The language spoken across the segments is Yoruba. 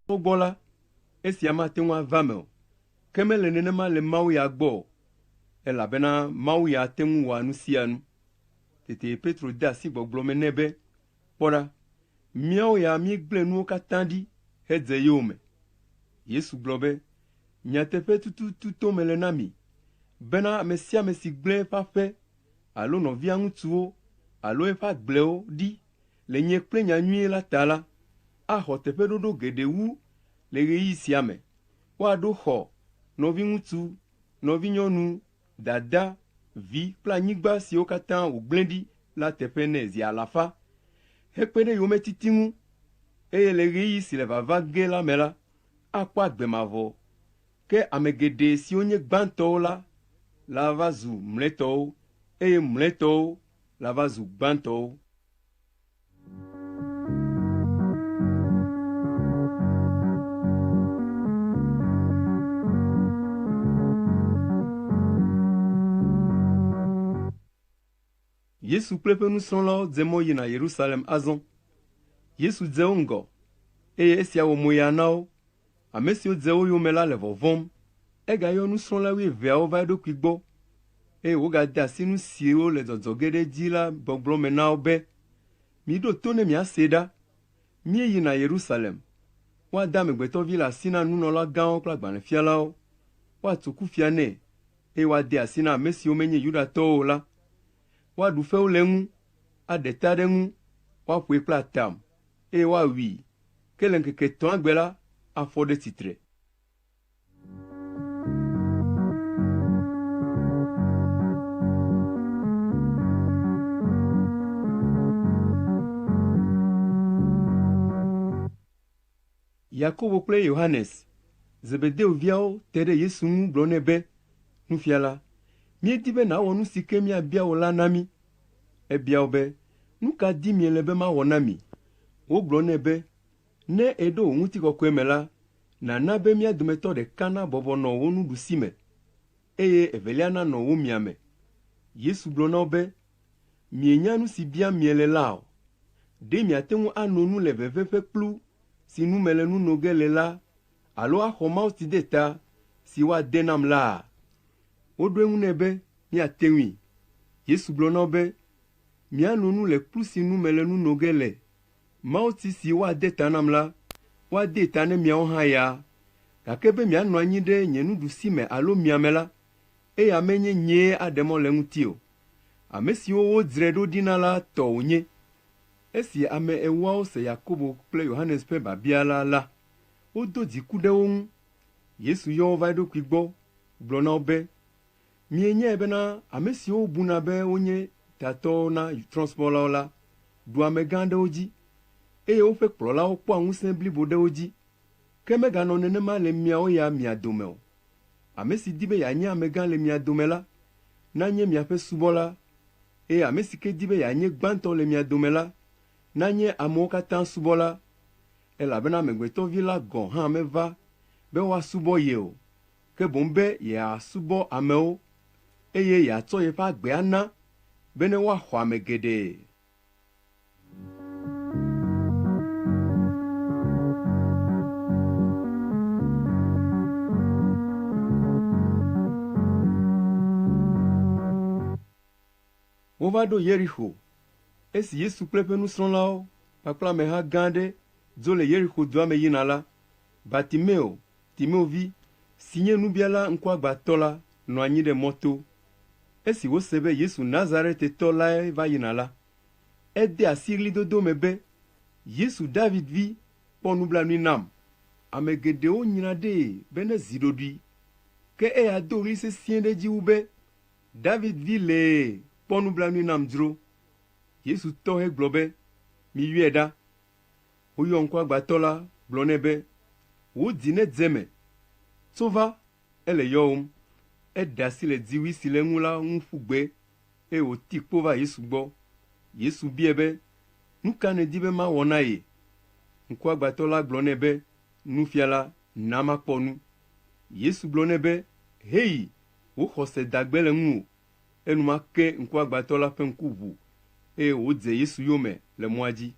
Ogbola, esi amate nwa vamel, keme le nenema le mau ya gbo, elabena mau ya tengu wa nusianu. Tete Petro da si gbogblo nebe, pora, miao ya mi gle nu katandi, hedze yome. Yesu globe, nyatepe tutu melenami, bena mesia mesi gle pa fe, alo no viangu tuo, alo e pa gleo di, le nye kple nyanyue la tala, a ho tepe dodo gede wu, le reyi siame, wa do ho, novi ngutu, novi nyonu, dada, vi, pla nyigba si o katan ou blendi, la tepe nezi a la fa, hekpede yome titingu, eye le reyi si le va ge la mela, a kwa gbemavo, ke amegede si onye gbanto la vazu mleto, eye mleto, la vazu gbanto. Yesu plepe nous son la zemo yi na Yerusalem azon. Yesu dzeo ngo, eye esia wo moya nao, amesi o dzeo yo mela le vovom, ega yo nous son la wi vea va do kwigbo, eye wo ga da si nu si o le zodzogede di la bogblo menao be, mi do tone mi aseda, mi yi na Yerusalem, wa da megbeto vi la sina nu no la gan kla gbane fialao, wa tuku fiane, eye wa de asina amesi o menye yuda to la, wa du fe ulengu, a deta dengu, wa pwe platam, e wa wi, kelen keke ton agbela, a fode titre. Yakobo kple Yohanes, Zebedeo viao tere Yesu nu blonebe, nu fiala, mi dibe na wonu sike mi abia ola nami, ebia obe, nu ka di mi elebe ma wonami, o blonebe, ne edo onwuti kokwe mela, na nabe mi adumeto de kana bobo no wonu dusime, eye eveliana no wo miame. Yesu blonobe, mi enyanu si bia mi elelao, de mi atengu anonu le vevepe plu, si nu mele nu nogele la, alo a homa uti deta, si wa denam la. Odwe nebe, mi atenwi. Yesu blonobe, mi anonu le plu si nu mele nu nogele, ma uti si wa deta nam la, wa deta ne mi ya, kakebe mi anu anyide nye nu dusime alo mi amela, e amenye nye ademo le ngutio. Amesi wo dzredo dinala to unye. Esi ame ewa se Yakobo kple Yohanes pe babiala la. O do dikude won. Yesu yo vaido kwigbo, blona obe. Mienye ebena amesi o buna be onye tato na transport la. Du amegande oji. E o fe kplola o kwa nwusen blibo de oji. Keme gano nenema le miao ya miadomeo. Amesi dibe ya nye amegan le miadomela. Na nye miape subola. E amesi ke dibe ya nye gbanto le miadomela. Nanye amoka tan subola, elabena megbeto vila gon ha meva, be wa subo yeo, ke bombe ya subo ameo, eye ya to ye pa gbe ana, bene wa hwa megede. Ovado Yericho. Esi Yesu plepe nous son lao, pakla me ha gande, zole Yericho doa me yinala, Batimeo, Timeo vi, sinye nubiala nkwa batola, no anyi de moto. Esi wo sebe Yesu Nazareth tola va yinala. Ede asirli dodo mebe, Yesu David vi, pon nubla nui nam. Amegede o nyinade, bene zidodui. Ke e adori se siende ji ube, David vi le, pon nubla nui nam dro. Yesu tohe globe, mi yueda. Oyo nkwa gbatola, blonebe. Wo dine dzeme. Sova, ele youm. E dasi le diwi si le ngula ngfugbe. E o tikpova Yesu gbo. Yesu biebe. Nukane dibe ma wonaye. Nkwa gbatola blonebe. Nufiala, nama ponu. Yesu blonebe. Hey, wo khose dagbele ngu. E numake nkwa gbatola penkubu. E o dze Yesu yome le mwaji.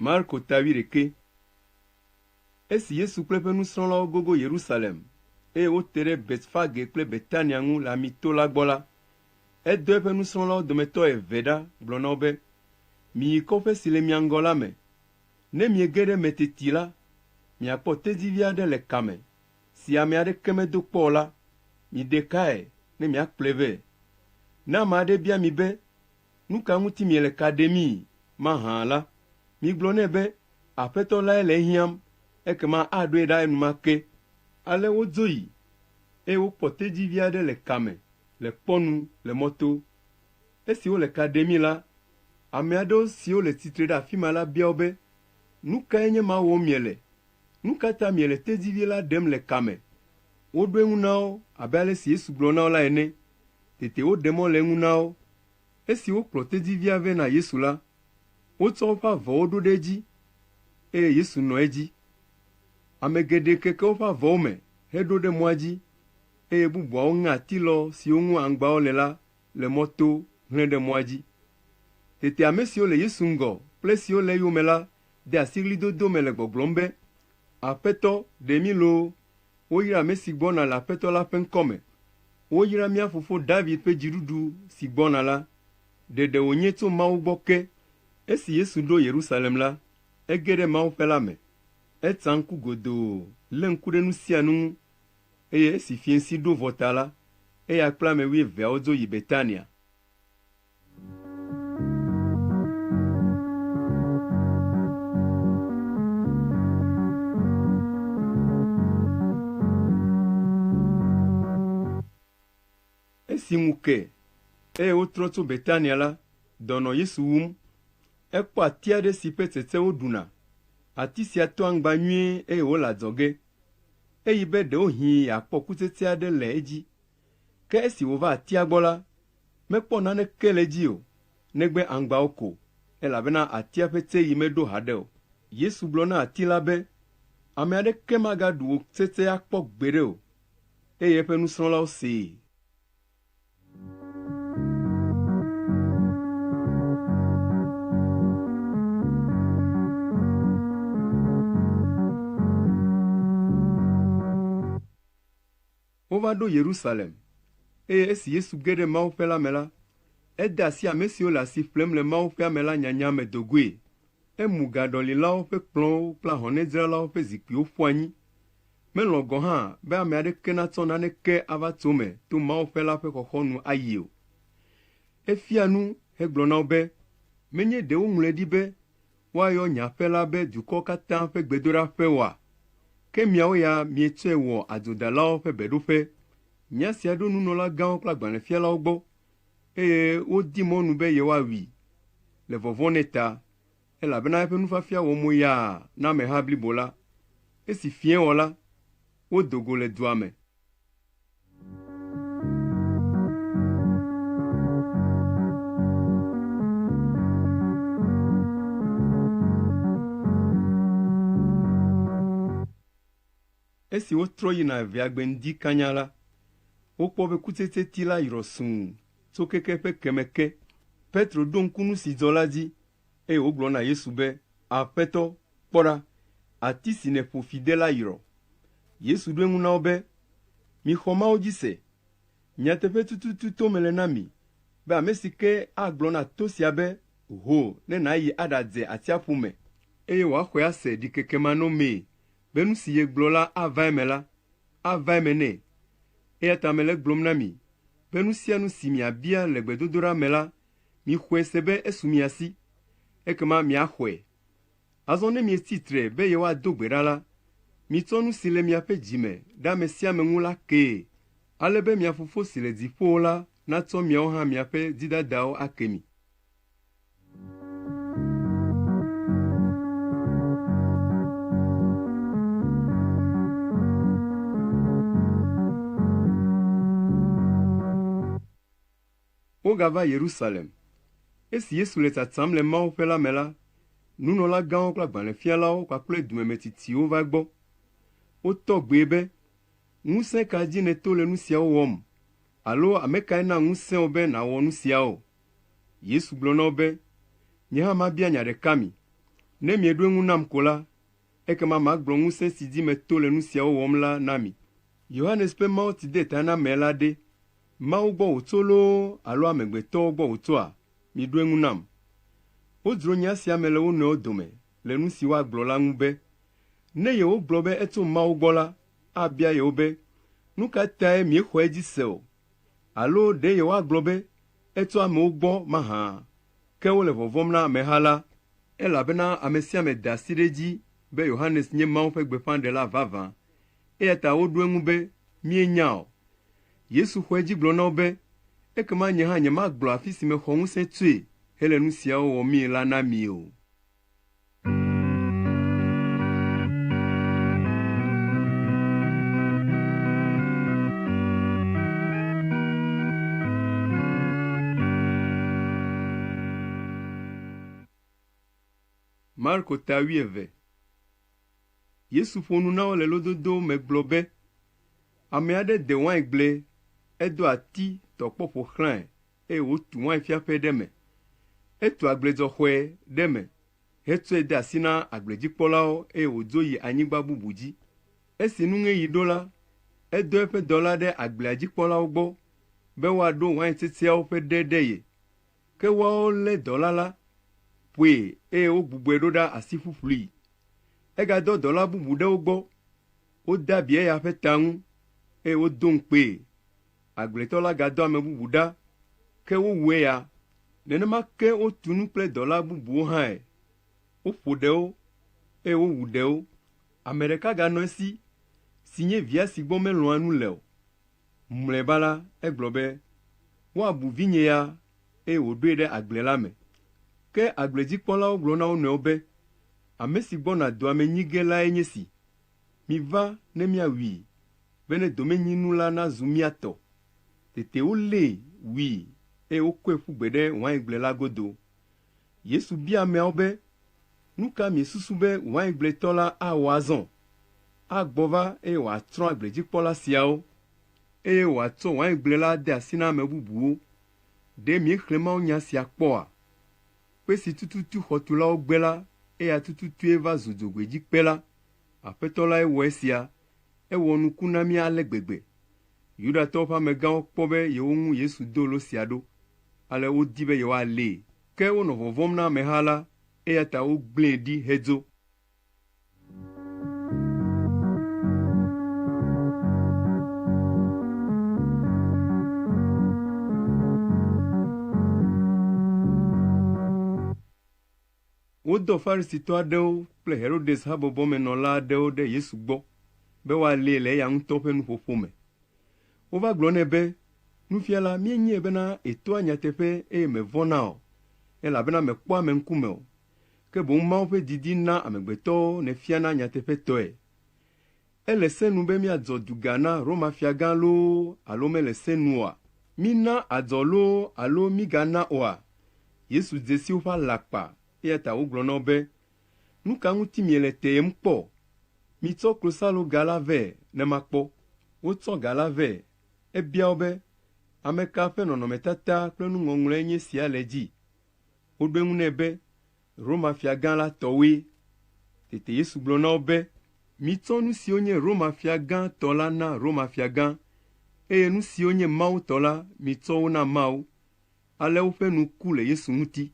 Marko tawireke. Esi Yesu kple ƒe nusrɔ̃lawo gogo Yerusalem, eye wote ɖe Betfage kple Betania ŋu le amito la gbɔ la, edo eƒe nusrɔ̃lawo dometɔ eve ɖa gblɔ na wo be, miyi kɔƒe si le mia ŋgɔ la me. Ne miege ɖe me teti la, miakpɔ tedzivi aɖe le kame, si ame aɖeke medo kpɔ o la, miɖe kae ne miakplɔe vɛ. Ne ame aɖe bia mi be, nu ka ŋuti miele ka ɖemii mahã la, migblɔ nɛ be, Aƒetɔ lae le ehiãm, ekema aɖoe ɖa enumake. Ale wodzo yi, eye wokpɔ tedzivi aɖe le kame, le kpɔnu le mɔto. Esi wole ka ɖemii la, ame aɖewo siwo le tsitre ɖe afi ma la bia wo be, nu kae nye ma wɔm miele? Nu ka ta miele tedzivi la ɖem le kame? Woɖo eŋu na wo abe ale si Yesu gblɔ na wo la ene. Tete woɖe mɔ le eŋu na wo. Esi wokplɔ tedzivia vɛ na Yesu la, wotsɔ woƒe avɔwo ɖo ɖe edzi, eye Yesu nɔ edzi. Ame geɖe keke woƒe avɔwo me heɖo ɖe mɔa dzi, eye bubuawo ŋe atilɔ siwo ŋu aŋgbawo le la le mɔto hlẽ ɖe mɔa dzi. Tete ame siwo le Yesu ŋgɔ kple siwo le eyome la de asiɣlidodo me le gbɔgblɔm be, Aƒetɔ, ɖe mí loo, woyra ame si gbɔna le Aƒetɔ la ƒe ŋkɔ me. Woyra mía fofo David ƒe dziɖuɖu si gbɔna la. Ɖeɖe wònye tso Mawu gbɔ ke. Esi Yesu ɖo Yerusalem la, ege ɖe Mawuƒe la me. Etsa ŋku godoo, lé ŋku ɖe nu sia nu ŋu, eye esi fiẽsi ɖo vɔ ta la, eya kple ame 12 dzo yi Betania. Esi ŋu ke, eye wotrɔ tso Betania la, dɔ nɔ Yesu wum. Ekpɔ ati aɖe si ƒe tsetse woɖuna. Ati sia to aŋgba nyuie eye wole adzɔge. Eyi be ɖewohĩ yeakpɔ kutsetse aɖe le edzi. Ke esi wòva atia gbɔ la, mekpɔ naneke le edzi o, negbe aŋgbawo ko, elabena atia ƒe tseyi meɖo haɖe o. Yesu gblɔ na ati la be, ame aɖeke magaɖu wò tsetse akpɔ gbeɖe o, eye eƒe nusrɔ̃lawo see. Wova ɖo Yerusalem, eye esi Yesu ge ɖe Mawuƒe la me la, ede asi ame siwo le asi ƒlem le Mawuƒea me la nyanya me do goe. Emu gaɖɔlilawo ƒe kplɔ̃wo kple ahɔnɛdzralawo ƒe zikpuiwo ƒu anyi. Melɔ̃ gɔ̃ hã be ame aɖeke natsɔ naneke ava tso me to Mawuƒe la ƒe xɔxɔnu ayi o. Efia nu hegblɔ na wo be, menye ɖe woŋlɔe ɖi be woayɔ nye aƒe la be dukɔwo katã ƒe gbedoɖaƒe oa? Ke miawo ya mietsɔe wɔ adzodalawo ƒe beɖoƒe. Nya sia ɖo nunɔlagãwo kple agbalẽfialawo gbɔ, eye wodi mɔnu be yewoawui. Le vɔvɔ̃ nɛ ta, elabena eƒe nufiafia wɔ moyaa na ameha blibo la. Esi fiẽ wɔ la, wodo go le dua me. Esi wotrɔ yina evea gbe ŋdi kanya la, wokpɔ be kutsetseti la yrɔ sũu tso keke ƒe keme ke. Petro ɖo ŋku nu si dzɔ la dzi, eye wogblɔ na Yesu be, Aƒetɔ, kpɔ ɖa, ati si nèƒo fi de la yrɔ. Yesu ɖo eŋu na wo be, mixɔ Mawu dzi se. Nyateƒe tututu to mele na mi, be ame si ke agblɔ na to sia be, ho ne nàyi aɖadze atsiaƒu me, eye wòaxɔe ase ɖikekemanɔmee, be nu si yegblɔ la ava eme la, ava eme nɛ. Eya ta mele gblɔm na mi, be nu sia nu si miabia le gbedodoɖa me la, mixɔe se be esu mia si, ekema miaxɔe. Azɔ ne mietsitre be yewoado gbe ɖa la, mitsɔ nu si le miaƒe dzi me ɖe ame sia ame ŋu la kee, ale be mia Fofo si le dziƒo la natsɔ miawo hã miaƒe dzidadawo ake mi. Wogava Yerusalem. Esi Yesu le tsatsam le Mawuƒe la me la, nunɔlagãwo kple agbalẽfialawo kpakple dumemetsitsiwo va gbɔ. Wotɔ gbee be, ŋusẽ ka dzi nèto le nu siawo wɔm? Alo ame kae na ŋusẽ wo be nàwɔ nu siawo? Yesu gblɔ na wo be, nye hã mabia nya ɖeka mi. Ne mieɖo eŋu nam ko la, ekema magblɔ ŋusẽ si dzi meto le nu siawo wɔm la na mi. Yohanes ƒe Mawu ti de ta na ame la ɖe. Mawu gbɔ wòtso loo alo amegbetɔwo gbɔ wòtsoa? Miɖo eŋu nam. Wodzro nya sia me le wo nɔewo dome le nu si woagblɔ la ŋu be, ne yewogblɔ be etso Mawu gbɔ la, abia yewo be, nu ka tae miexɔ edzi se o? Alo ɖe yewoagblɔ be etso amewo gbɔ mahã? Ke wole vɔvɔ̃m na ameha la, elabena ame sia ame da asi ɖe edzi be Yohanes nye Mawu ƒe gbeƒãɖela vavã, eya ta woɖo eŋu be mienya o. Yesu xɔ edzi gblɔ na wo be, ekema nye hã nyemagblɔ afi si mexɔ ŋusẽ tsoe hele nu siawo wɔmii la na mi o. Marko ta 8. Yesu ƒo nu na wo le lododo me gblɔ be, ame aɖe de waingble, edo ati tɔkpɔ ƒo xlãe, eye wòtu wainfiaƒe ɖe me. Etu agbledzɔxɔe ɖe me, hetsɔe de asi na agbledzikpɔlawo, eye wòdzo yi anyigba bubu dzi. Esi nuŋeɣi ɖo la, edo eƒe dɔla ɖe agblea dzikpɔlawo gbɔ, be woaɖo wain tsetseawo ƒe ɖe ɖe ye. Ke woawo lé dɔla la, ƒoe, eye wogbugbɔe ɖo ɖa asi ƒuƒlui. Egadɔ dɔla bubu ɖe wo gbɔ, wode abi eya ƒe ta ŋu, eye wodo ŋukpee. Agbletɔ la gadɔ ame bubu ɖa, ke wowu eya. Nenema ke wotu nu kple dɔla bubuwo hãe. Woƒo ɖewo, eye wowu ɖewo. Ame ɖeka ganɔ esi, si nye via si gbɔ melɔ̃a nu le o. Mlɔeba la, egblɔ be, woabu vinye ya, eye wòɖoe ɖe agble la me. Ke agbledzikpɔlawo gblɔ na wo nɔewo be, ame si gbɔna doa me nyi ge lae nye si. Miva ne miawui, be ne domenyinu la nazu mia tɔ. Tete wolée wui, eye wokɔe ƒu gbe ɖe waingble la godo. Yesu bia ameawo be, nu ka miesusu be waingbletɔ la awɔ azɔ? Agbɔ va eye wòatsrɔ̃ agbledzikpɔla siawo, eye wòatsɔ waingble la de asi na ame bubuwo. Ɖe miexlẽ mawunya sia kpɔa? Kpe si tututu xɔtulawo gbe la, eya tututue va zu dzogoedzikpe la. Aƒetɔ lae wɔ esia, ewɔ nuku na mí ale gbegbe. Yudatɔwo ƒe amegãwo kpɔ be yewo ŋu Yesu do lo sia ɖo, ale wodi be yewoalée. Ke wonɔ vɔvɔ̃m na ameha la, eya ta wogblẽe ɖi hedzo. Wodɔ Farisitɔ aɖewo kple Herodes habɔbɔmenɔla aɖewo ɖe Yesu gbɔ, be woalée le eya ŋutɔ ƒe nuƒoƒo me. Wova gblɔ nɛ be, nufiala, míenyae bena ètoa nyateƒe eye mèvɔ̃na o, elabena mèkpɔa ame ŋkume o, ke boŋ Mawu ƒe didi na amegbetɔwo nèfiana nyateƒetɔe. Ele se nu be míadzɔ duga na Roma fiagã loo alo mele se nu oa? Mína adzɔ loo alo mígana oa? Yesu dze si woƒe alakpa, eya ta wogblɔ na wo be, nu ka ŋuti miele teem kpɔ? Mitsɔ klosaloga la vɛ ne makpɔ. Wotsɔ ga la vɛ. Ebia wo be, ame ka ƒe nɔnɔmetata kple nuŋɔŋlɔe nye sia le dzi? Woɖo eŋu nɛ be, Roma fiagã la tɔwoe. Tete Yesu gblɔ na wo be, mitsɔ nu siwo nye Roma fiagã tɔ la na Roma fiagã, eye nu siwo nye Mawu tɔ la, mitsɔ wo na Mawu. Ale woƒe nu ku le Yesu ŋuti.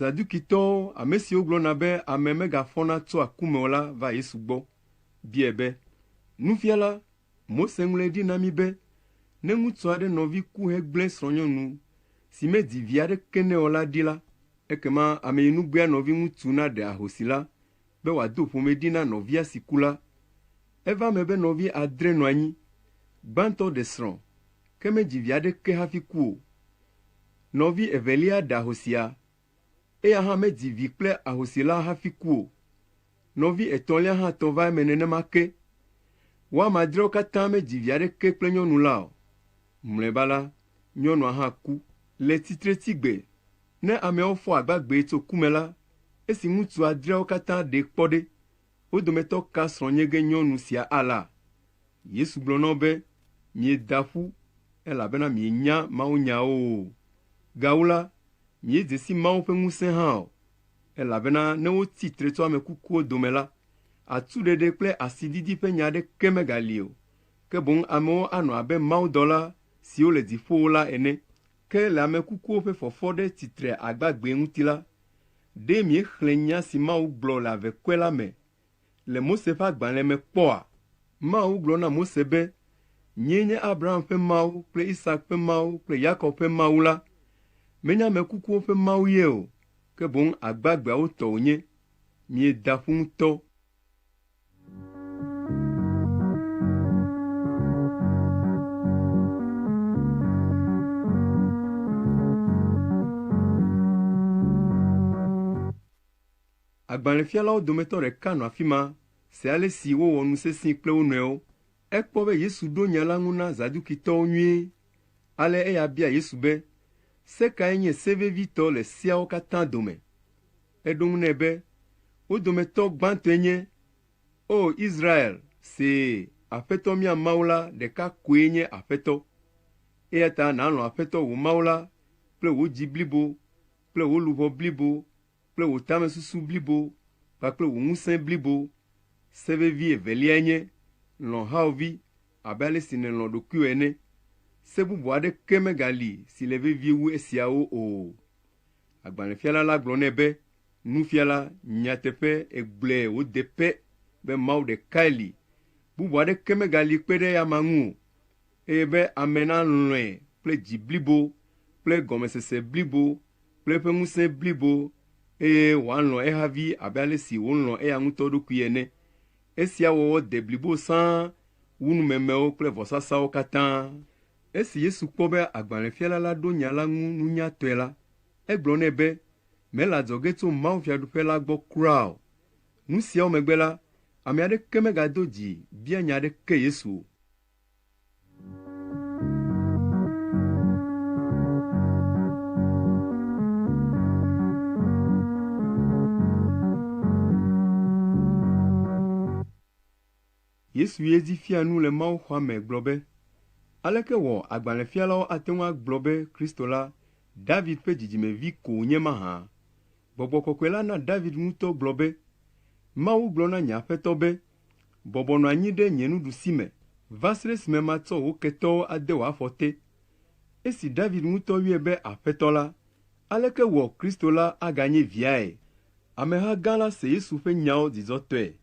Sadukitɔwo, ame siwo gblɔna be ame megafɔna tso aku me o la va Yesu gbɔ, biae be, nufiala, Mose ŋlɔe ɖi na mí be, ne ŋutsu aɖe nɔvi ku hegblẽ srɔ̃nyɔnu si medzi vi aɖeke nɛ o la ɖi la, ekema ameyinugbe nɔvi ŋutsu naɖe ahosi la, be wòado ƒomeɖi na nɔvia si ku la. Eva me be nɔvi adre nɔ anyi, gbãtɔ ɖe srɔ̃, ke medzi vi aɖeke hafi ku o. Nɔvi evelia ɖe ahosia, eya hã medzi vi kple ahosi la hafi ku o. Nɔvi etɔ̃lia hã tɔ va eme nenema ke. Wo ame adreawo katã medzi vi aɖeke kple nyɔnu la o. Mlɔeba la, nyɔnua hã ku. Le titretigbe, ne ameawo fɔ agbagbee tso ku me la, esi ŋutsu adreawo katã ɖe kpɔ ɖe, wo dometɔ ka srɔ̃nye ge nyɔnu sia ala. Yesu gblɔ nɔ be, mieda ƒu, elabena mienya Mawu nyawo o. Gawu la, miedze si Mawu ƒe ŋusẽ hã o, elabena ne wotsi tre tso ame kukuwo dome la, atuɖeɖe kple asididi ƒe nya aɖeke megali o, ke boŋ amewo anɔ abe mawudɔla siwo le dziƒowo la ene. Ke le ame kukuwo ƒe fɔfɔ ɖe tsitre agbagbe ŋuti la, ɖe miexlẽ nya si Mawu gblɔ le avekɔe la me le Mose ƒe agbalẽ me kpɔa. Mawu gblɔ na Mose be, nyee nye Abraham ƒe Mawu kple Isak ƒe Mawu kple Yakob ƒe Mawu la. Menye ame kukuwo ƒe Mawu ye o, ke boŋ agbagbeawo tɔ wònye. Mieda ƒu ŋutɔ. Agbalẽfialawo dometɔ ɖeka nɔ afi ma, se ale si wowɔ nu sesẽ kple wo nɔewo. Ekpɔ be Yesu ɖo nya la ŋu na Zadukitɔwo nyuie. Ale eya bia Yesu be, se kae nye se vevitɔ le seawo katã dome? Eɖo ŋu nɛ be, wo dometɔ gbãtɔe nye, O Israel, see, Aƒetɔ mía Mawu la ɖeka koe nye Aƒetɔ. Eya ta nàlɔ̃ Aƒetɔ wò Mawu la kple wò dzi blibo, kple wò luʋɔ blibo, kple wò tamesusu blibo, kpakple wò ŋusẽ blibo. Se vevi eveliae nye, lɔ̃ hawòvi abe ale si nèlɔ̃ ɖokuiwò ene. Se bubu aɖeke megali si le vevie wu esiawo o. Agbalẽfiala la gblɔ nɛ be, nufiala, nyateƒe egblɔe wòde pe be Mawu ɖekae li. Bubu aɖeke megali kpe ɖe eya ma ŋu o. Eye be ame nalɔ̃e kple dzi blibo, kple gɔmesese blibo, kple eƒe ŋusẽ blibo, eye wòalɔ̃ ehavi abe ale si wòlɔ̃ eya ŋutɔ ɖokui ene. Esia wɔwɔ de blibo sãa wu numemewo kple vɔsasawo katã. Esi Yesu kpɔ be agbalẽfiala la ɖo nya la ŋu nunyatɔe la, egblɔ nɛ be, mele adzɔge tso mawufiaɖuƒe la gbɔ kura o. Nu siawo megbe la, ame aɖeke megado dzi bia nya aɖeke Yesu o. Yesu ye dzi fia nu le Mawu xɔa me gblɔ be, aleke wɔ agbalẽfialawo ate ŋu agblɔ be Kristo la, David ƒe dzidzimevi ko wònye mahã? Gbɔgbɔ kɔkɔe la na David ŋutɔ gblɔ be, Mawu gblɔ na nye Aƒetɔ be, bɔbɔ nɔ anyi ɖe nye nuɖusime, va se ɖe esime matsɔ wò ketɔwo ade wò afɔ te. Esi David ŋutɔ yɔe be Aƒetɔ la, aleke wɔ Kristo la aganye viae? Ameha gã la se Yesu ƒe nyawo dzidzɔtɔe.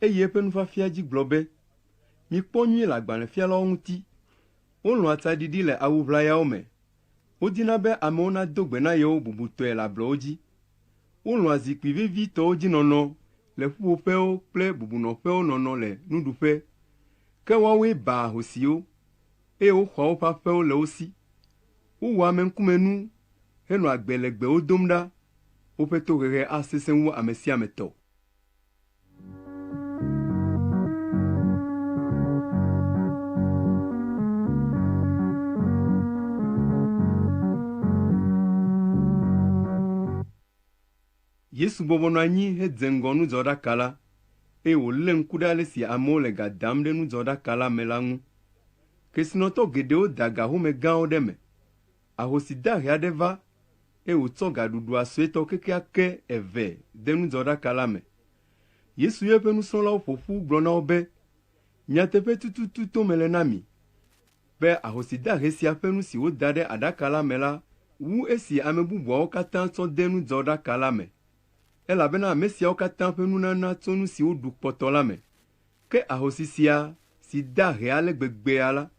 Eye eƒe nufiafia dzi gblɔ be, mikpɔ nyuie le agbalẽfialawo ŋuti. Wolɔ̃ atsaɖiɖi le awu ʋlayawo me. Wodina be amewo nado gbe na yewo bubutɔe le ablɔwo dzi. Wolɔ̃a zikpui vevitɔwo dzi nɔnɔ le ƒuƒoƒewo kple bubunɔƒewo nɔnɔ le nuɖuƒe. Ke woawoe baa ahosiwo, eye woxɔa woƒe aƒewo le wo si. Wowɔa amenkumenu henɔ agbe le gbewo dom ɖa. Woƒe tohehe asesẽ wu ame sia ame tɔ. Yesu bɔbɔnɔ anyi hedze ŋgɔ nudzɔɖaka la, eye wòlé ŋku ɖe ale si amewo le gadam ɖe nudzɔɖaka la me la ŋu. Kesinɔtɔ geɖewo da ga home gãwo ɖe me. Ahosi dahe aɖe va, eye wòtsɔ gaɖuɖua suetɔ kekeake eve de nudzɔɖaka la me. Yesu yɔ eƒe nusrɔ̃lawo ƒoƒu gblɔ na wo be, nyateƒe tututu to mele na mi, be ahosi dahe sia ƒe nu si woda ɖe aɖaka la me la wu esi ame bubuawo katã tsɔ de nudzɔɖaka la me. Elabena ame siawo katã ƒe nunana tso nu si woɖu kpɔtɔ la me. Ke ahosi sia si dahe ale gbegbea la,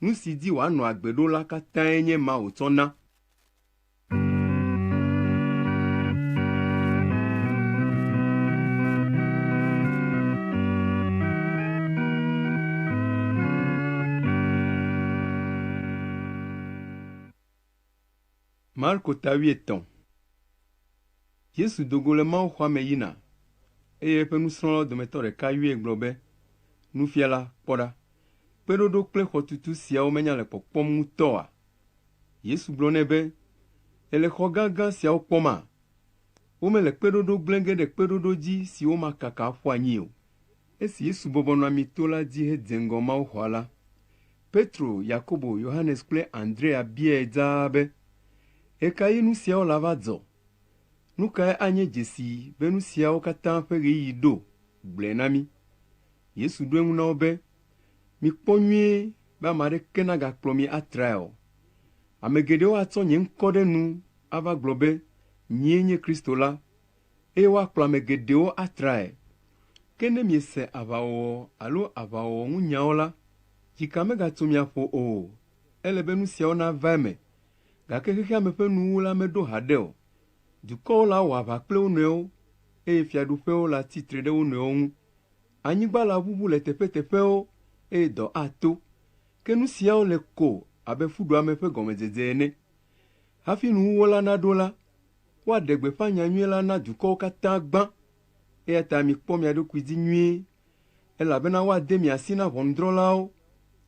nu si di wòanɔ agbe ɖo la katãe nye ma wòtsɔ na. Marko ta 8. Yesu dogo le Mawu xɔa me yina, eye eƒe nusrɔ̃lawo dometɔ ɖeka yɔe gblɔ be, Nufiala, kpɔ ɖa, kpeɖoɖo kple xɔtutu siawo menya le kpɔkpɔm ŋutɔa? Yesu gblɔ nɛ be, ele xɔ gãgã siawo kpɔma? wome le kpeɖoɖo gblẽge ɖe kpeɖoɖo dzi si woma kaka aƒu anyi o. Esi Yesu bɔbɔnɔ amito la dzi hedze ŋgɔ mawuxɔa la, Petro, Yakobo, Yohanes kple Andrea biae dzaa be, ekae nu siawo la va dzɔ? Nu kae anye dzesi be nu siawo katã ƒe ɣeyiɣi ɖo? Gblɔe na mí. Yesu ɖo eŋu na wo be, mikpɔ nyuie be ame aɖeke nagakplɔ mi atrae o. Ame geɖewo atsɔ nye ŋkɔ ɖe nu ava gblɔ be, nyee nye Kristo la, eye woakplɔ ame geɖewo atrae. Ke ne miese aʋawɔwɔ alo aʋawɔwɔ ŋu nyawo la, dzika megatso mia ƒo o. Ele be nu siawo nava eme, gake xexea me ƒe nuwu la meɖo haɖe o. Dukɔwo la wɔ aʋa kple wo nɔewo, eye fiaɖuƒewo le atsitre ɖe wo nɔewo ŋu. Anyigba la ʋuʋu le teƒeteƒewo, eye dɔ ato. Ke nu siawo le ko abe fuɖoame ƒe gɔmedzedze ene. Hafi nuwuwo la naɖo la, woaɖe gbeƒã nyanyuie la na dukɔwo katã gbã. Eya ta mikpɔ mia ɖokui dzi nyuie, elabena woade mi asi na ʋɔnudrɔ̃lawo,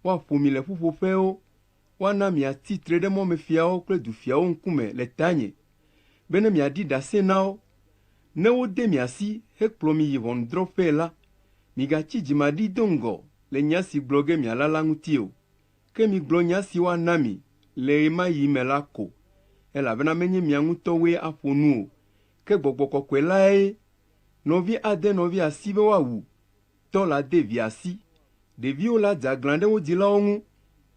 woaƒo mi le ƒuƒoƒewo, woana miatsitre ɖe mɔmefiawo kple dufiawo ŋkume le tanye, be ne miaɖi ɖase na wo. Ne wode mi asi hekplɔ mi yi ʋɔnudrɔ̃ƒee la, migatsi dzimaɖi do ŋgɔ le nya si gblɔ ge miala la ŋuti o. Ke migblɔ nya si woana mi le ɣe ma ɣi me la ko, elabena menye mia ŋutɔwoe aƒo nu o, ke Gbɔgbɔ Kɔkɔe lae. Nɔvi ade nɔvi asi be woawu, tɔ la de vi asi. Ɖeviwo la dze aglã ɖe wo dzilawo ŋu,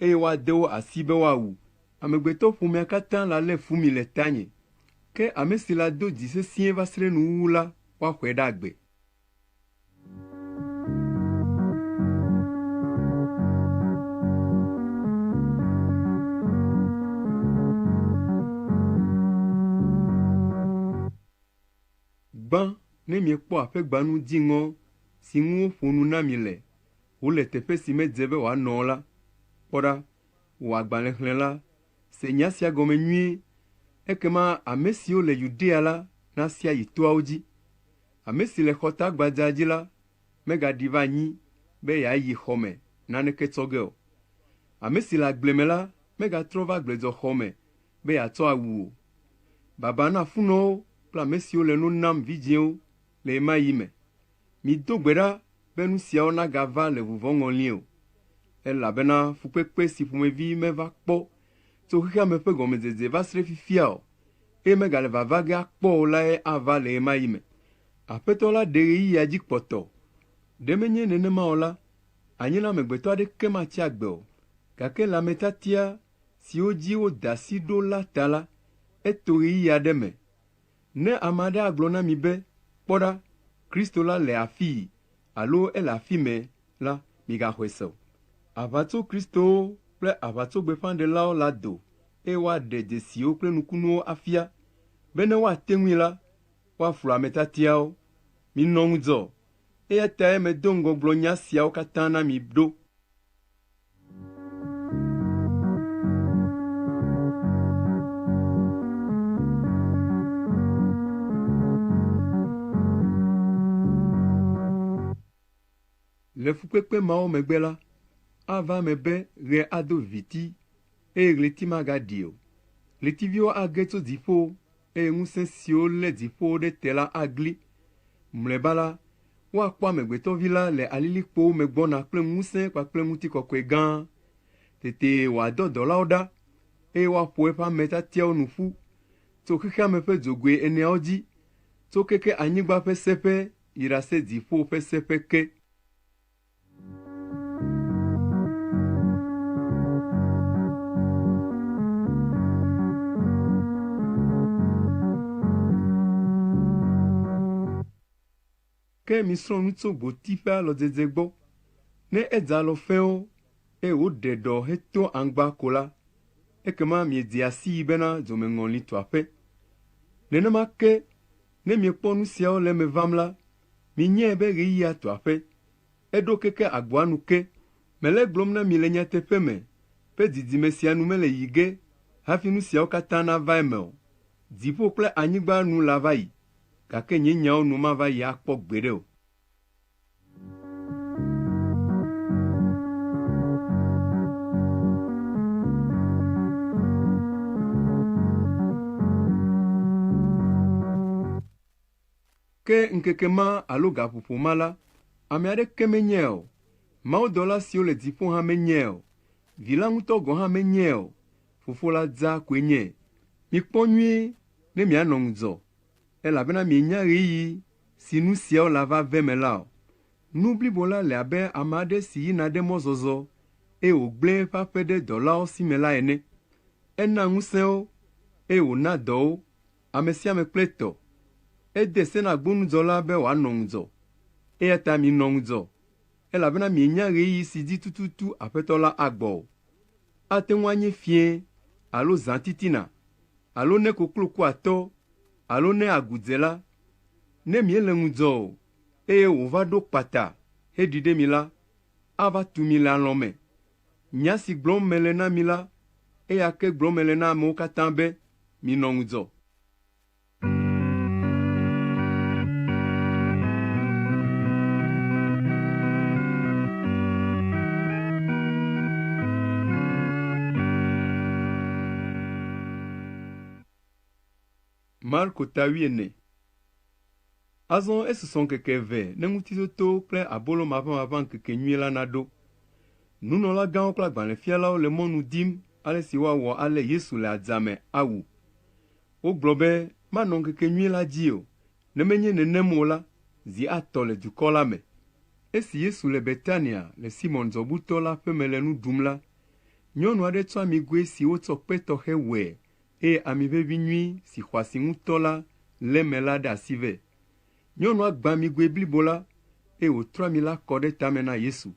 eye woade wo asi be woawu. Amegbetɔ ƒomea katã la lé fu mi le tanye, ke ame si la do dzi sesĩe va se ɖe nuwuwu la, woaxɔe ɖe agbe. Gbã ne miekpɔ aƒegbanu dziŋɔ si ŋu woƒo nu na mi le, wole teƒe si medze be wòanɔ la, kpɔ ɖa, wò agbalẽxlẽ la, se nya sia gɔme nyuie, ekema ame siwo le Yudea la nasia yi toawo dzi. Ame si le xɔtagbadza dzi la, megaɖi va anyi be yeayi xɔ me naneke tsɔ ge o. Ame si le agble me la, megatrɔ va agbledzɔxɔ me be yeatsɔ awu o. Baba na funɔwo kple ame siwo le no nam vidzĩwo le ɣe ma ɣi me. Mido gbe ɖa be nu siawo nagava le vuvɔŋɔlie o, elabena fukpekpe si ƒomevi meva kpɔ tso xexea me ƒe gɔmedzedze va se ɖe fifia o, eye megale vava ge akpɔ o lae ava le ɣe ma ɣi me. Aƒetɔ la ɖe ɣeyiɣia dzi kpɔtɔ. Ɖe menye nenema o la, anyila amegbetɔ aɖeke matsi agbe o, gake le ametatia siwo dzi woda asi ɖo la ta la, eto ɣeyiɣi aɖe me. Ne ame aɖe agblɔ na mi be, kpɔ ɖa, Kristo la le afii, alo ele afi me la, migaxɔe se o. Aʋatso Kristowo kple aʋatso gbeƒãɖelawo la do, eye woaɖe dzesiwo kple nukunuwo afia, be ne woate ŋui la, woaflu ametatiawo. Minɔ ŋudzɔ, eya tae medo ŋgɔ gblɔ nya siawo katã na mi ɖo. Le fukpekpe mawo megbe la, ava me be ɣe ado viti, eye ɣleti magaɖi o. Ɣletiviwo age tso dziƒo, eye ŋusẽ siwo lé dziƒowo ɖe te la agli. Mlɔeba la, woakpɔ Amegbetɔvi la le alilikpowo me gbɔna kple ŋusẽ kpakple ŋutikɔkɔe gã. Tete wòadɔ dɔlawo ɖa, eye woaƒo eƒe ametatiawo nu ƒu tso xexea me ƒe dzogoe eneawo dzi, tso keke anyigba ƒe seƒe yi ɖase dziƒo ƒe seƒe ke. Ke misrɔ̃ nu tso gboti ƒe alɔdzedze gbɔ. Ne edze alɔ fɛ̃wo, eye wòɖe ɖɔ heto aŋgba ko la, ekema miedzi asii bena dzomeŋɔli tu aƒe. Nenema ke, ne miekpɔ nu siawo le eme vam la, minyae be ɣeyiɣia tu aƒe. Eɖo keke agboa nu ke. Mele gblɔm na mi le nyateƒe me, be dzidzime sia nu mele yi ge hafi nu siawo katã nava eme o. Dziƒo kple anyigba nu la va yi, gake nye nyawo nu mava yi akpɔ gbeɖe o. Ke nkekema alo gaƒoƒo ma la, ame aɖeke menye o. Mawudɔla siwo le dziƒo hã menye o. Vi la ŋutɔ gɔ̃ hã menye o. Fofo la dza koe nye. Mikpɔ nyuie ne mianɔ ŋudzɔ, elabena mienya ɣeyiɣi si nu siawo la va ve me la o. Nu blibo la le abe ame aɖe si yina ɖe mɔzɔzɔ, eye wògblẽ eƒe aƒe ɖe dɔlawo si me la ene. Ena ŋusẽ wo, eye wòna dɔ wo, ame sia ame kple tɔ. Ede se na agbonudzɔla be wòanɔ ŋudzɔ. Eya ta minɔ ŋudzɔ, elabena mienya ɣeyiɣi si dzi tututu Aƒetɔ la agbɔ o. Ate ŋu anye fiẽ, alo zãtitina, alo ne koklo ku atɔ, alo ne agudze la. Ne miele ŋudzɔ o, eye wòva ɖo kpata heɖi ɖe mi la, ava tu mi le alɔ̃ me. Nya si gblɔm mele na mi la, eya ke gblɔm mele na amewo katã be minɔ ŋudzɔ. Marko ta 14. Azɔ esusɔ ŋkeke eve ne ŋutitoto kple abolo maʋamaʋã ŋkeke nyui la naɖo. Nunɔlagãwo kple agbalẽfialawo le mɔnu dim ale si woawɔ ale Yesu le adzame awu. Wogblɔ be manɔ ŋkeke nyui la dzi o, ne menye nenem o la, zi atɔ le dukɔ la me. Esi Yesu le Betania le Simɔn dzɔbutɔ la ƒe me le nu ɖum la, nyɔnu aɖe tsɔ amigoe si wotsɔ kpe tɔxɛ wɔe, eye amiʋeʋĩ nyui si xɔasi ŋutɔ la le me la ɖe asi vɛ. Nyɔnua gbã amigoe blibo la, eye wòtrɔ ami la kɔ ɖe tame na Yesu.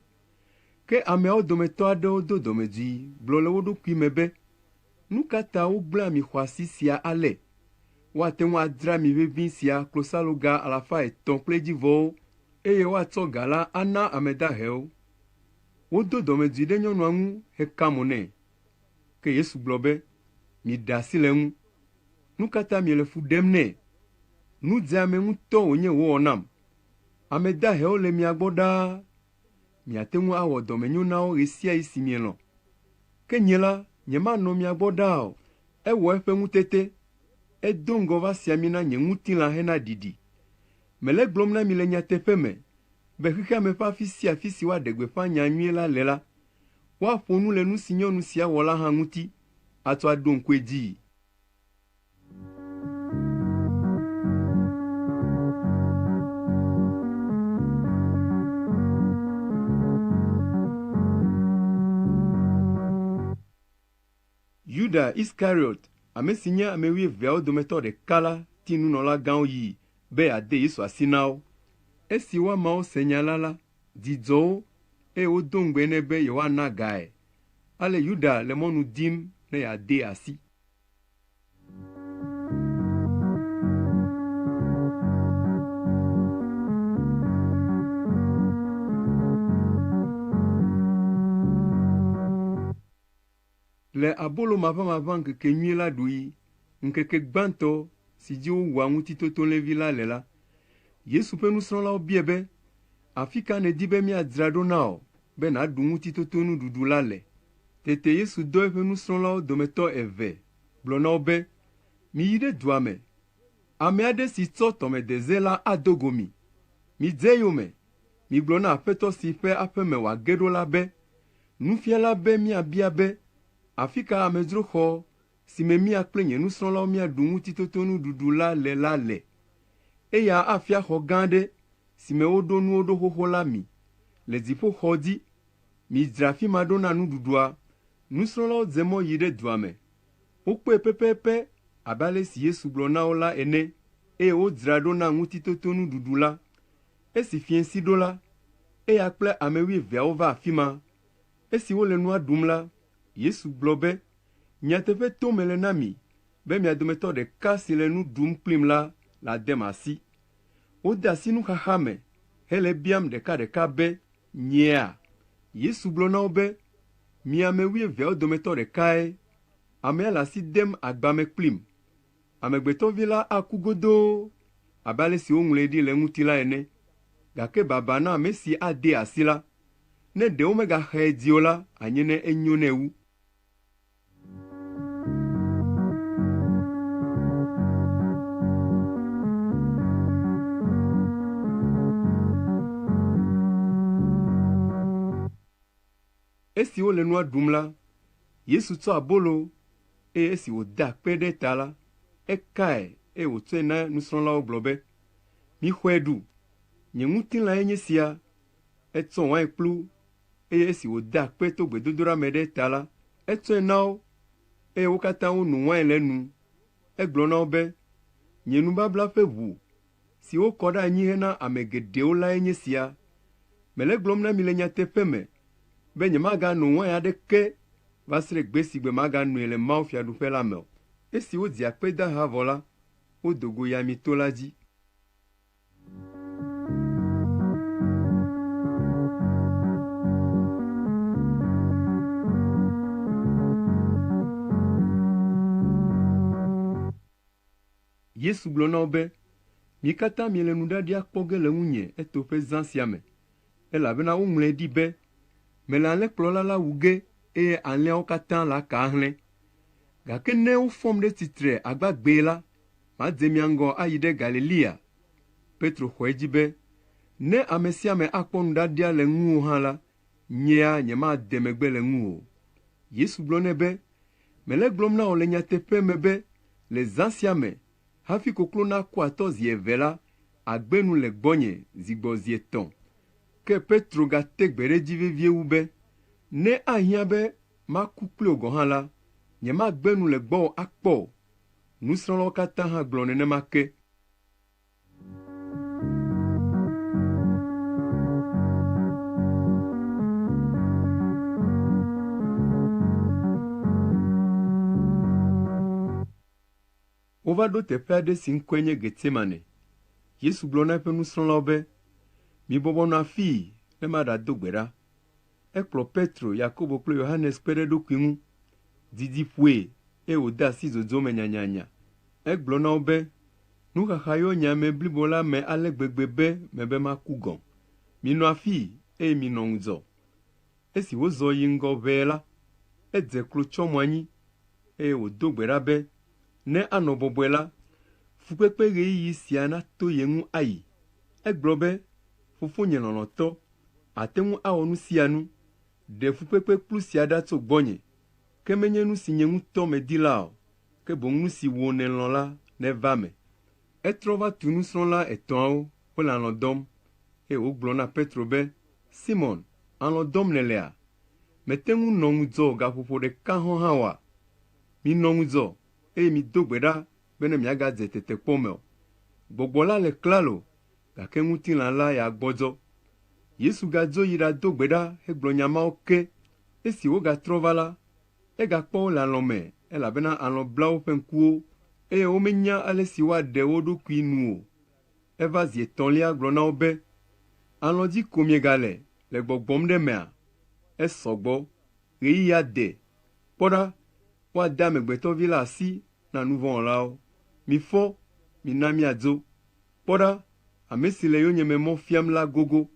Ke ameawo dometɔ aɖewo do dɔmedzoe gblɔ le wo ɖokui me be, nu ka ta wogblẽ ami xɔasi sia ale? Woate ŋu adzra amiʋeʋĩ sia klosaloga 300 eye woatsɔ ga la ana ame dahewo. Wodo dɔmedzoe ɖe nyɔnua ŋu heka mo nɛ. Ke Yesu gblɔ be, miɖe asi le ŋu. Nu ka ta miele fu ɖem nɛ? Nu dzeame ŋutɔ wònye wòwɔ nam. Ame dahewo le mia gbɔ ɖaa. Miate ŋu awɔ dɔmenyo na wo ɣe sia ɣi si mielɔ. Ke nye la, nyemanɔ mia gbɔ ɖaa o. Ewɔ eƒe ŋutete. Edo ŋgɔ va sia mi na nye ŋutilã hena ɖiɖi. Mele gblɔm na mi le nyateƒe me, be xexea me ƒe afi sia afi si woaɖe gbeƒã nya nyuie la le la, woaƒo nu le nu si nyɔnu sia wɔ la hã ŋuti, atsɔ aɖo ŋkue dzii. Yuda Iskariot, ame si nye ame 12 dometɔ ɖeka la, ti nunɔlagãwo yi be yeade Yesu asi na wo. Esi woamawo se nya la, dzidzɔ wo, eye wodo ŋugbe nɛ be yewoana gae. Ale Yuda le mɔnu dim ne yeade asi. Le abolo maʋamaʋã ŋkeke nyui la ɖui, ŋkeke gbãtɔ si dzi wowɔa ŋutitotolẽvi la le la, Yesu ƒe nusrɔ̃lawo bie be, afi ka nèdi be miadzra ɖo na o, be nàɖu ŋutitotonuɖuɖu la le? Tete Yesu dɔ eƒe nusrɔ̃lawo dometɔ eve, gblɔ na wo be, miyi ɖe dua me. Ame aɖe si tsɔ tɔmedeze la ado go mi. Midze eyome, migblɔ na Aƒetɔ si ƒe aƒe me wòage ɖo la be, nufiala be miabia be, afi ka amedzroxɔ si me mia kple nye nusrɔ̃lawo miaɖu ŋutitotonuɖuɖu la le. Eya afia xɔ gã aɖe si me woɖo nuwo ɖo xoxo la mi. Le dziƒoxɔ dzi, midzra afi ma ɖo na nuɖuɖua. Nusrɔ̃lawo dze mɔ yi ɖe dua me. Wokpɔe pɛpɛpɛ abe ale si Yesu gblɔ na wo la ene, eye wodzra ɖo na ŋutitotonuɖuɖu la. Esi fiẽsi ɖo la, eya kple ame 12 va afi ma. Esi wole nua ɖum la, Yesu gblɔ be, nyateƒe to mele na mi, be mia dometɔ ɖeka si le nu ɖum kplim la ladem asi. Wode asi nuxaxa me, hele biam ɖekaɖeka be, nyea? Yesu gblɔ na wo be, mi ame 12 dometɔ ɖekae, amea le asi dem agba me kplim. Amegbetɔvi la aku godoo, abe ale si woŋlɔe ɖi le ŋuti la ene, gake baba na ame si ade asi la. Ne ɖewo megaxae dzi o la, anye ne enyo nɛ wu. esi wole nua ɖum la, Yesu tsɔ abolo eye esi wòde akpe ɖe ta la, ekae eye wòtsɔe na nusrɔ̃lawo gblɔ be, mixɔe ɖu, nye ŋutilãe nye sia. Etsɔ wainkplu eye esi wòde akpe to gbedodoɖa me ɖe ta la, etsɔe na wo eye wo katã wonu wain le nu. Egblɔ na wo be, nye nubabla ƒe ʋu si wokɔ ɖe anyi hena ame geɖewo lae nye sia. Mele gblɔm na mi le nyateƒe me be nyemagano wain aɖeke va se ɖe gbe si gbe maganoe le mawufiaɖuƒe la me o. Esi wodzi akpedaha vɔ la, wodo go yi amito la dzi. Yesu gblɔ na wo be, mi katã miele nu ɖaɖi akpɔ ge le ŋunye etoƒe zã sia me, elabena woŋlɔe ɖi be, mele alẽkplɔla la wu ge eye alẽawo katã le aka hlẽ. Gake ne wofɔm ɖe tsitre agbagbee la, madze mia ŋgɔ ayi ɖe Galilea. Petro xɔ edzi be, ne ame sia ame akpɔ nuɖaɖia le ŋuwò hã la, nyea nyemade megbe le ŋuwò. Yesu gblɔ nɛ be, mele gblɔm na wò le nyateƒe me be, le zã sia me, hafi koklo nakɔ atɔ zi eve la, agbenu le gbɔnye zi gbɔ zi etɔ̃. Ke Petro gate gbe ɖe edzi vevie wu be, ne ahiã be maku kpli wò gɔ̃ hã la, nyemagbenu le gbɔwò akpɔ o. Nusrɔ̃lawo katã hã gblɔ nenema ke. Wova ɖo teƒe aɖe si ŋkɔe nye Getsemane. Yesu gblɔ na eƒe nusrɔ̃lawo be, mibɔbɔ nɔ afii ne maɖado gbe ɖa. Ekplɔ Petro, Yakobo kple Yohanes kpe ɖe eɖokui ŋu, didi ƒoe eye wòde asi zozo me nyanyanya. Egblɔ na wo be, nuxaxa yɔ nye ame blibo la me ale gbegbe be mebe maku gɔ̃. Minɔ afii eye minɔ ŋudzɔ. Esi wozɔ yi ŋgɔ ʋɛe la, edze klo tsyɔ mo anyi eye wòdo gbe ɖa be, ne anɔ bɔbɔe la, fukpekpe ɣeyiɣi sia nato ye ŋu ayi. Egblɔ be, Fofonye lɔlɔ̃tɔ, ate ŋu awɔ nu sia nu, ɖe fukpekpe kplu sia ɖa tso gbɔnye, ke menye nu si nye ŋutɔ medi la o, ke boŋ nu si wò nèlɔ̃ la neva me. Etrɔ va tu nusrɔ̃la etɔ̃awo, wole alɔ̃ dɔm, eye wogblɔ na Petro be, Simon, alɔ̃ dɔm nèlea? Mete ŋu nɔ ŋudzɔ gaƒoƒo ɖeka hɔ̃ hã oa? Minɔ ŋudzɔ eye mido gbe ɖa be ne miagadze tetekpɔ me o. Gbɔgbɔ la le klalo, gake ŋutilã la ya gbɔdzɔ. Yesu gadzo yi ɖado gbe ɖa hegblɔ nya mawo ke. Esi wogatrɔ va la, egakpɔ wo le alɔ̃ me, elabena alɔ̃ bla woƒe ŋkuwo, eye womenya ale si woaɖe wo ɖokui nu o. Eva zi etɔ̃lia gblɔ na wo be, alɔ̃ dzi ko miegale le gbɔgbɔm ɖe mea? Esɔ gbɔ, ɣeyiɣi ade. Kpɔ ɖa, woade Amegbetɔvi la asi na nuvɔ̃wɔlawo. Mifɔ, mina miadzo. Kpɔ ɖa, ame si le yonyeme mɔ fiam la gogo.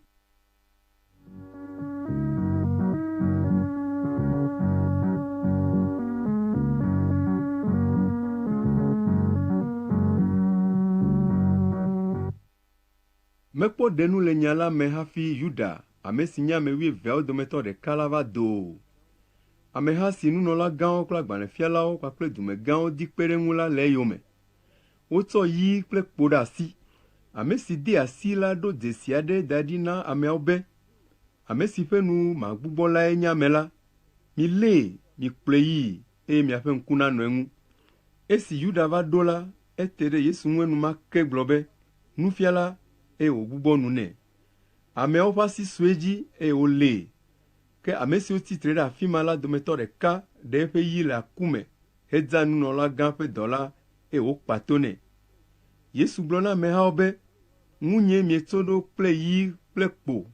Mekpɔ ɖenu le nya la me hafi Yuda, ame si nye ame 12 dometɔ ɖeka la va do. Ameha si nunɔlagãwo kple agbalẽfialawo kpakple dumegãwo di kpe ɖe ŋu la le eyome. Wotsɔ yi kple kpo ɖe asi. Ame si de asi la ɖo dzesi aɖe da ɖi na ameawo be, ame si ƒe nu magbugbɔ lae nye ame la, milée, mikplɔe yi eye miaƒe ŋku nanɔ eŋu. Esi Yuda va ɖo la, ete ɖe Yesu ŋu enumake gblɔ be, nufiala, eye wògbugbɔ nu nɛ. Ameawo ƒe asi su edzi eye wolée. Ke ame siwo tsitre ɖe afi ma la dometɔ ɖeka ɖe eƒe yi le aku me hedza nunɔlagã ƒe dɔ la eye wokpato nɛ. Yesu gblɔ na amehawo be, ŋunye mietso ɖo kple yi kple kpo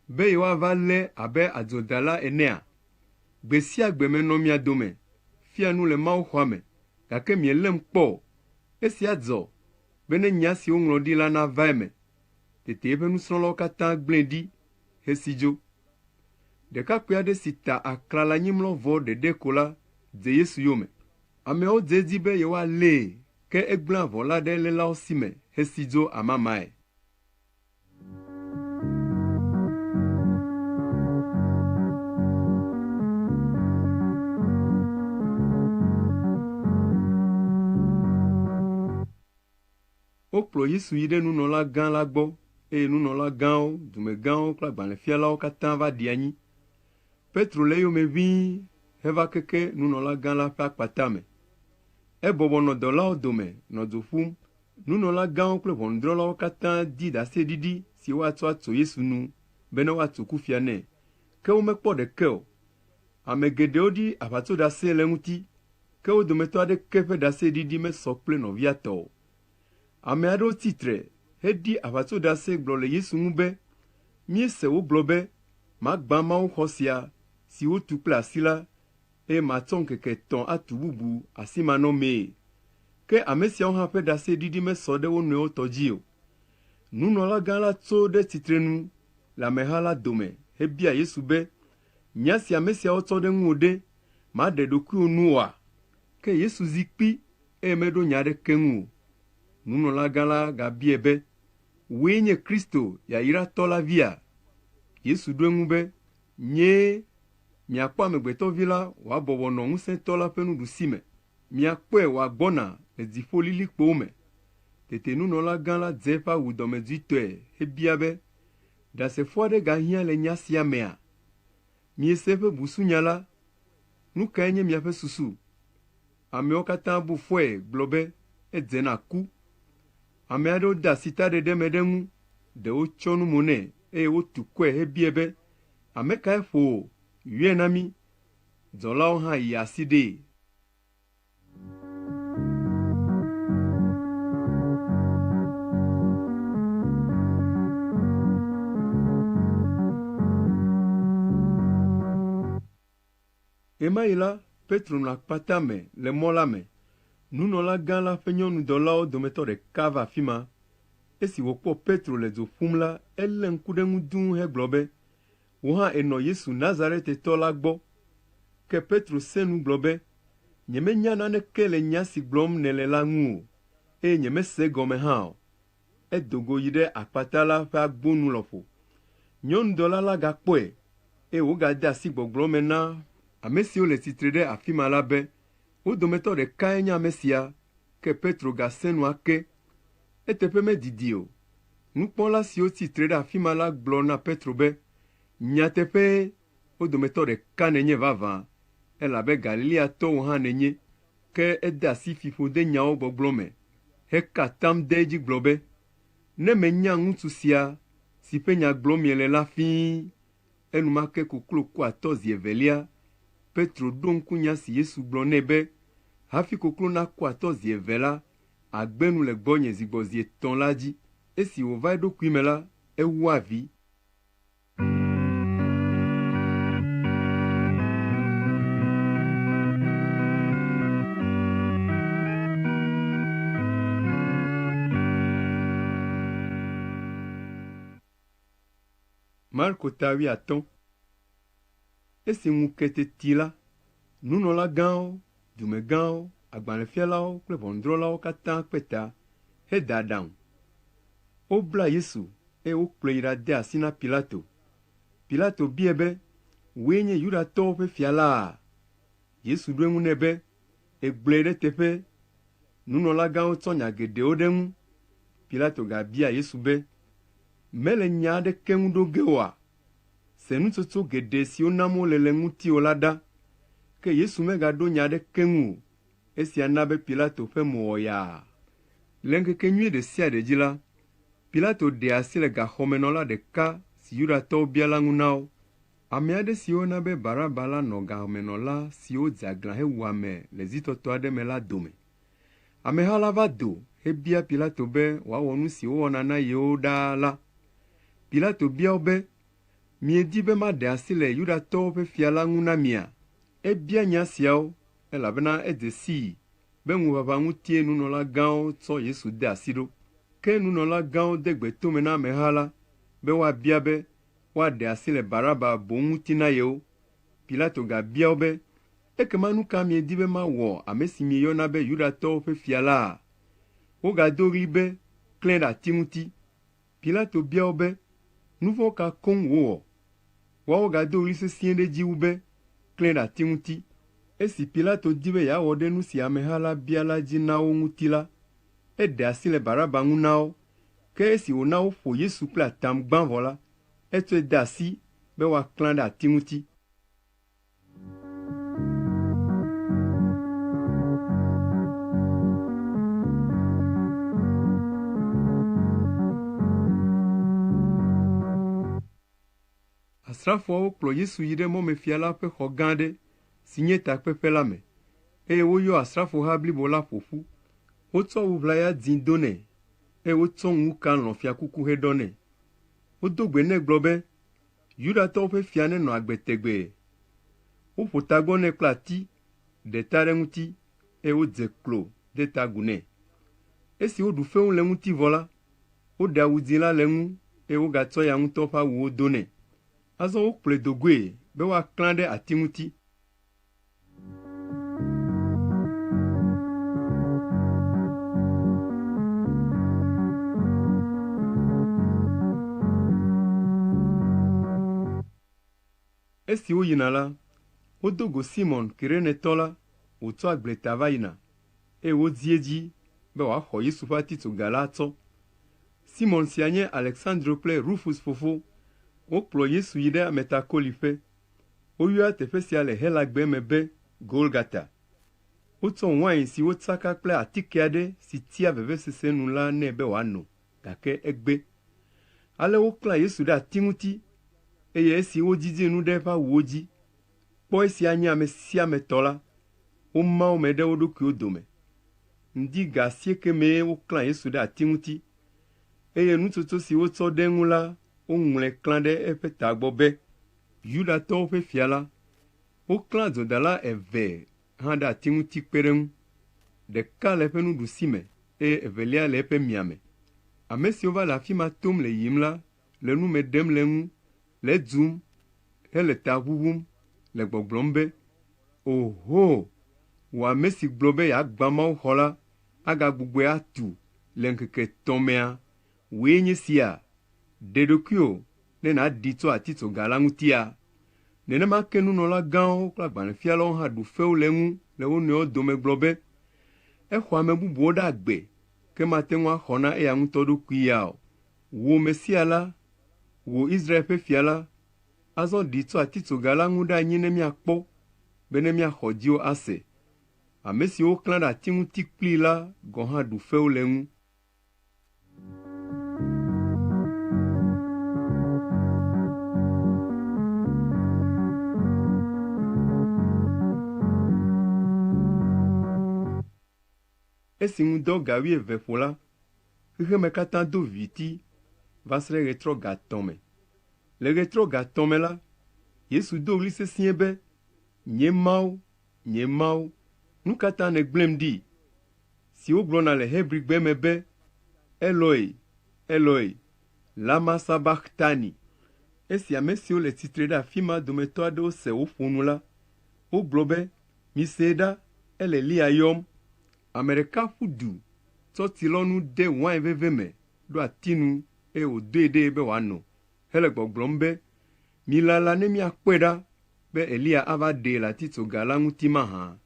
be yewoava lé abe adzodala enea? Gbe sia gbe menɔ mia dome, fia nu le Mawuxɔa me, gake mielém kpɔ. Esi adzɔ, be ne nya si woŋlɔ ɖi la nava eme. Tete eƒe nusrɔ̃lawo katã gblẽ ɖi hesi dzo. Ɖekakpui aɖe si ta aklalanyimlɔ vɔ ɖeɖe ko la dze Yesu yome. Ameawo dze edzi be yewoalée, ke egblẽ avɔ la ɖe lélawo si me hesi dzo amamae. Wokplɔ Yesu yi ɖe nunɔla gã la gbɔ, eye nunɔla gãwo, dumegãwo kple agbalẽfialawo katã va ɖi anyi. Petro le eyome ʋĩi heva keke nunɔla gã la ƒe akpata me. Ebɔbɔ nɔ dɔlawo dome nɔ dzo ƒum. Nunɔla gãwo kple ʋɔnudrɔ̃lawo katã di ɖaseɖiɖi si woatsɔ atso Yesu nu be ne woatso kufia nɛ. Ke womekpɔ ɖeke o. Ame geɖewo ɖi aʋatsoɖase le eŋuti, ke wo dometɔ aɖeke ƒe ɖaseɖiɖi mesɔ kple nɔvia tɔ o. Ame aɖewo tsitre heɖi aʋatsoɖase gblɔ le Yesu ŋu be, míese wogblɔ be, magbã Mawuxɔ sia si wotu kple asi la, eye matsɔ ŋkeke 3 atu bubu asimanɔmee. Ke ame siawo hã ƒe ɖaseɖiɖi mesɔ ɖe wo nɔewo tɔ dzi o. Nunɔla gã la tso ɖe tsitrenu le ameha la dome hebia Yesu be, nya si ame siawo tsɔ ɖe ŋuwò ɖe, maɖe ɖokuiwò nu oa? Ke Yesu zi kpi eye meɖo nya aɖeke ŋu o. Nunɔla gã la gabie be, wòe nye Kristo yayratɔ la via? Yesu ɖo eŋu be, nyee. Miakpɔ Amegbetɔvi la wòabɔbɔ nɔ ŋusẽtɔ la ƒe nuɖusime. Miakpɔe wòagbɔna le dziƒo lilikpowo me. Tete nunɔla gã la dze eƒe awu dɔmedzoetɔe hebia be, ɖasefo aɖe gahiã le nya sia mea? Miese eƒe busunya la, nu kae nye miaƒe susu? Amewo katã bu fɔe gblɔ be edze na ku. Ame aɖewo de asi taɖeɖe me ɖe ŋu, ɖewo tsyɔ nu mo nɛ, eye wotu kɔe hebie be, ame kae ƒo wò? Yɔe na mí. Dzɔlawo hã yi asi ɖee. Ema yi la, Petro nɔ akpata me le mɔ la me. Nunɔla gã la ƒe nyɔnudɔlawo dometɔ ɖeka va afi ma. Esi wòkpɔ Petro le dzo ƒum la, elé ŋku ɖe ŋu dũu hegblɔ be, wò hã ènɔ Yesu Nazaretitɔ la gbɔ. Ke Petro sẽ nu gblɔ be, nyemenya naneke le nya si gblɔm nèle la ŋu o, eye nyemese gɔme hã o. Edo go yi ɖe akpata la ƒe agbonu lɔƒo. Nyɔnudɔla la gakpɔe, eye wògade asi gbɔgblɔ me na ame siwo le tsitre ɖe afi ma la be, wo dometɔ ɖekae nye ame sia, ke Petro gasẽ nua ke. Eteƒe medidi o. Nukpɔla siwo tsitre ɖe afi ma la gblɔ na Petro be, nyateƒe, wo dometɔ ɖeka nenye vavã, elabe Galileatɔwo hã nenye. Ke ede asi fiƒode nyawo gbɔgblɔ me, heka atam de edzi gblɔ be, ne menya ŋutsu sia si ƒe nya gblɔm miele la fĩi. Enumake koklo ku atɔ zi evelia. Petro ɖo ŋku nya si Yesu gblɔ nɛ be, hafi koklo naku atɔ zi eve la, agbenu le gbɔnye zi gbɔ zi 3 la dzi. Esi wòva eɖokui me la, ewu avi. Marko 8. Esi ŋu ke teti la, nunɔla gãwo, dumegãwo, agbalẽfialawo kple ʋɔnudrɔ̃lawo katã kpe ta heda aɖaŋu. Wobla Yesu eye wokplɔe yi ɖade asi na Pilato. Pilato bie be, wòe nye Yudatɔwo ƒe fia la? Yesu ɖo eŋu nɛ be, egblɔe ɖe teƒe. Nunɔla gãwo tsɔ nya geɖewo ɖe ŋu. Pilato gabia Yesu be, mele nya aɖeke ŋu ɖo ge oa? Se nutsotso geɖe siwo nam wole le ŋutiwò la ɖa. Ke Yesu megaɖo nya aɖeke ŋu o. Esia na be Pilato ƒe mo wɔ yaa. Le ŋkekenyui ɖe sia ɖe dzi la, Pilato ɖe asi le gaxɔmenɔla ɖeka si Yudatɔwo bia la ŋu na wo. Ame aɖe si wona be Baraba la nɔ gamenɔla siwo dze aglã hewu ame le zitɔtɔ aɖe me la dome. Ameha la va do hebia Pilato be wòawɔ nu si wowɔna na yewo ɖaa la. Pilato bia wo be, miedi be maɖe asi le Yudatɔwo ƒe fia la ŋu na mia? Ebia nya siawo, elabena edze sii be ŋuʋaʋã ŋutie nunɔla gãwo tsɔ Yesu de asi ɖo. Ke nunɔla gãwo de gbe tome na ameha la be woabia be woaɖe asi le Baraba boŋ ŋuti na yewo. Pilato gabia wo be, ekema nu ka miedi be mawɔ ame si mieyɔna be Yudatɔwo ƒe fia la? Wogado ɣli be, klẽ ɖe ati ŋuti. Pilato bia wo be, nu vɔ̃ ka koŋ wowɔ? Woawo gado ɣli sesĩe ɖe edzi wu be, klẽ ɖe ati ŋuti. Esi Pilato di be yeawɔ ɖe nu si ameha la bia la dzi na wo ŋuti la, ede asi le Baraba ŋu na wo, ke esi wòna woƒo Yesu kple atam gbã vɔ la, etsɔe de asi be woaklã ɖe ati ŋuti. Asrafoawo kplɔ Yesu yi ɖe mɔmefia la ƒe xɔ gã aɖe si nye takpeƒe la me, eye woyɔ asrafoha blibo la ƒoƒu. Wotsɔ awu ʋlaya dzĩ do nɛ, eye wotsɔ ŋuka lɔ̃ fiakuku heɖɔ nɛ. Wodo gbe nɛ gblɔ be, Yudatɔwo ƒe fia nenɔ agbe tegbee. Woƒo tagbɔ nɛ kple ati, ɖe ta ɖe ŋuti, eye wodze klo de tagu nɛ. Esi woɖu fewu le ŋuti vɔ la, woɖe awu dzĩ la le ŋu, eye wogatsɔ ya ŋutɔ ƒe awuwo do nɛ. Azɔ wokplɔe do goe be woaklã ɖe ati ŋuti. Esi woyina la, wodo go Simon Kirenetɔ la wòtsɔ agbleta va yina, eye wodzi edzi be wòaxɔ Yesu ƒe atitsoga la atsɔ. Simon sia nye Alexandro kple Rufus fofo. Wokplɔ Yesu yi ɖe ametakoliƒe. Woyɔa teƒe sia le Helagbe me be Golgata. Wotsɔ wain si wotsaka kple atike aɖe si tia vevesese nu la nɛ be wòano, gake egbe. Ale woklã Yesu ɖe ati ŋuti, eye esi wodzidzi nu ɖe eƒe awuwo dzi, kpɔ esia nye ame sia ame tɔ la, woma wo me ɖe wo ɖokuiwo dome. Ŋdi ga 9 mee woklã Yesu ɖe ati ŋuti, eye nutsotso si wotsɔ ɖe eŋu la, woŋlɔe klã ɖe eƒe tagbɔ be Yudatɔwo ƒe fia la. Woklã dzodala 2 hã ɖe ati ŋuti kpe ɖe ŋu. Ɖeka le eƒe nuɖusime, eye evelia le eƒe miame. Ame siwo va le afi ma tom le yiyim la, le nu me ɖem le ŋu, le dzum, hele ta ʋuʋum, le gbɔgblɔm be, oho, wò ame si gblɔ be yeagbã Mawuxɔ la, agagbugbɔe atu le ŋkeke 3 mea, wòe nye sia. Ɖe ɖokuiwò ne nàɖi tso atitsoga la ŋutia. Nenema ke nunɔla gãwo kple agbalẽfialawo hã ɖu fewu le ŋu le wo nɔewo dome gblɔ be, exɔ ame bubuwo ɖe agbe, ke mate ŋu axɔ na eya ŋutɔ ɖokui ya o. Wò Mesia la, wò Israel ƒe fia la, azɔ ɖi tso atitsoga la ŋu ɖe anyi ne míakpɔ, be ne míaxɔ dziwo ase. Ame siwo klã ɖe ati ŋuti kplii la gɔ̃ hã ɖu fewu le ŋu. Esi ŋu dɔ ga 12 ƒo la, xexe me katã do viti va se ɖe ɣetrɔ ga 3 me. Le ɣetrɔ ga 3 me la, Yesu do ɣli sesĩe be, nye Mawu, nu ka ta nègblẽm ɖi? Si wogblɔna le Hebrigbe me be, Eloi, Eloi, lama sabachthani. Esi ame siwo le tsitre ɖe afi ma dometɔ aɖewo se wo ƒonu la, wogblɔ be, misee ɖa, ele Elia yɔm. Ame ɖeka ƒu du, tsɔ tsilɔnu de wain veve me, ɖo ati nu, eye wòdoe ɖee be wòano, hele gbɔgblɔm be, milala ne miakpɔe ɖa, be Elia ava ɖee le atitsoga la ŋuti mahã.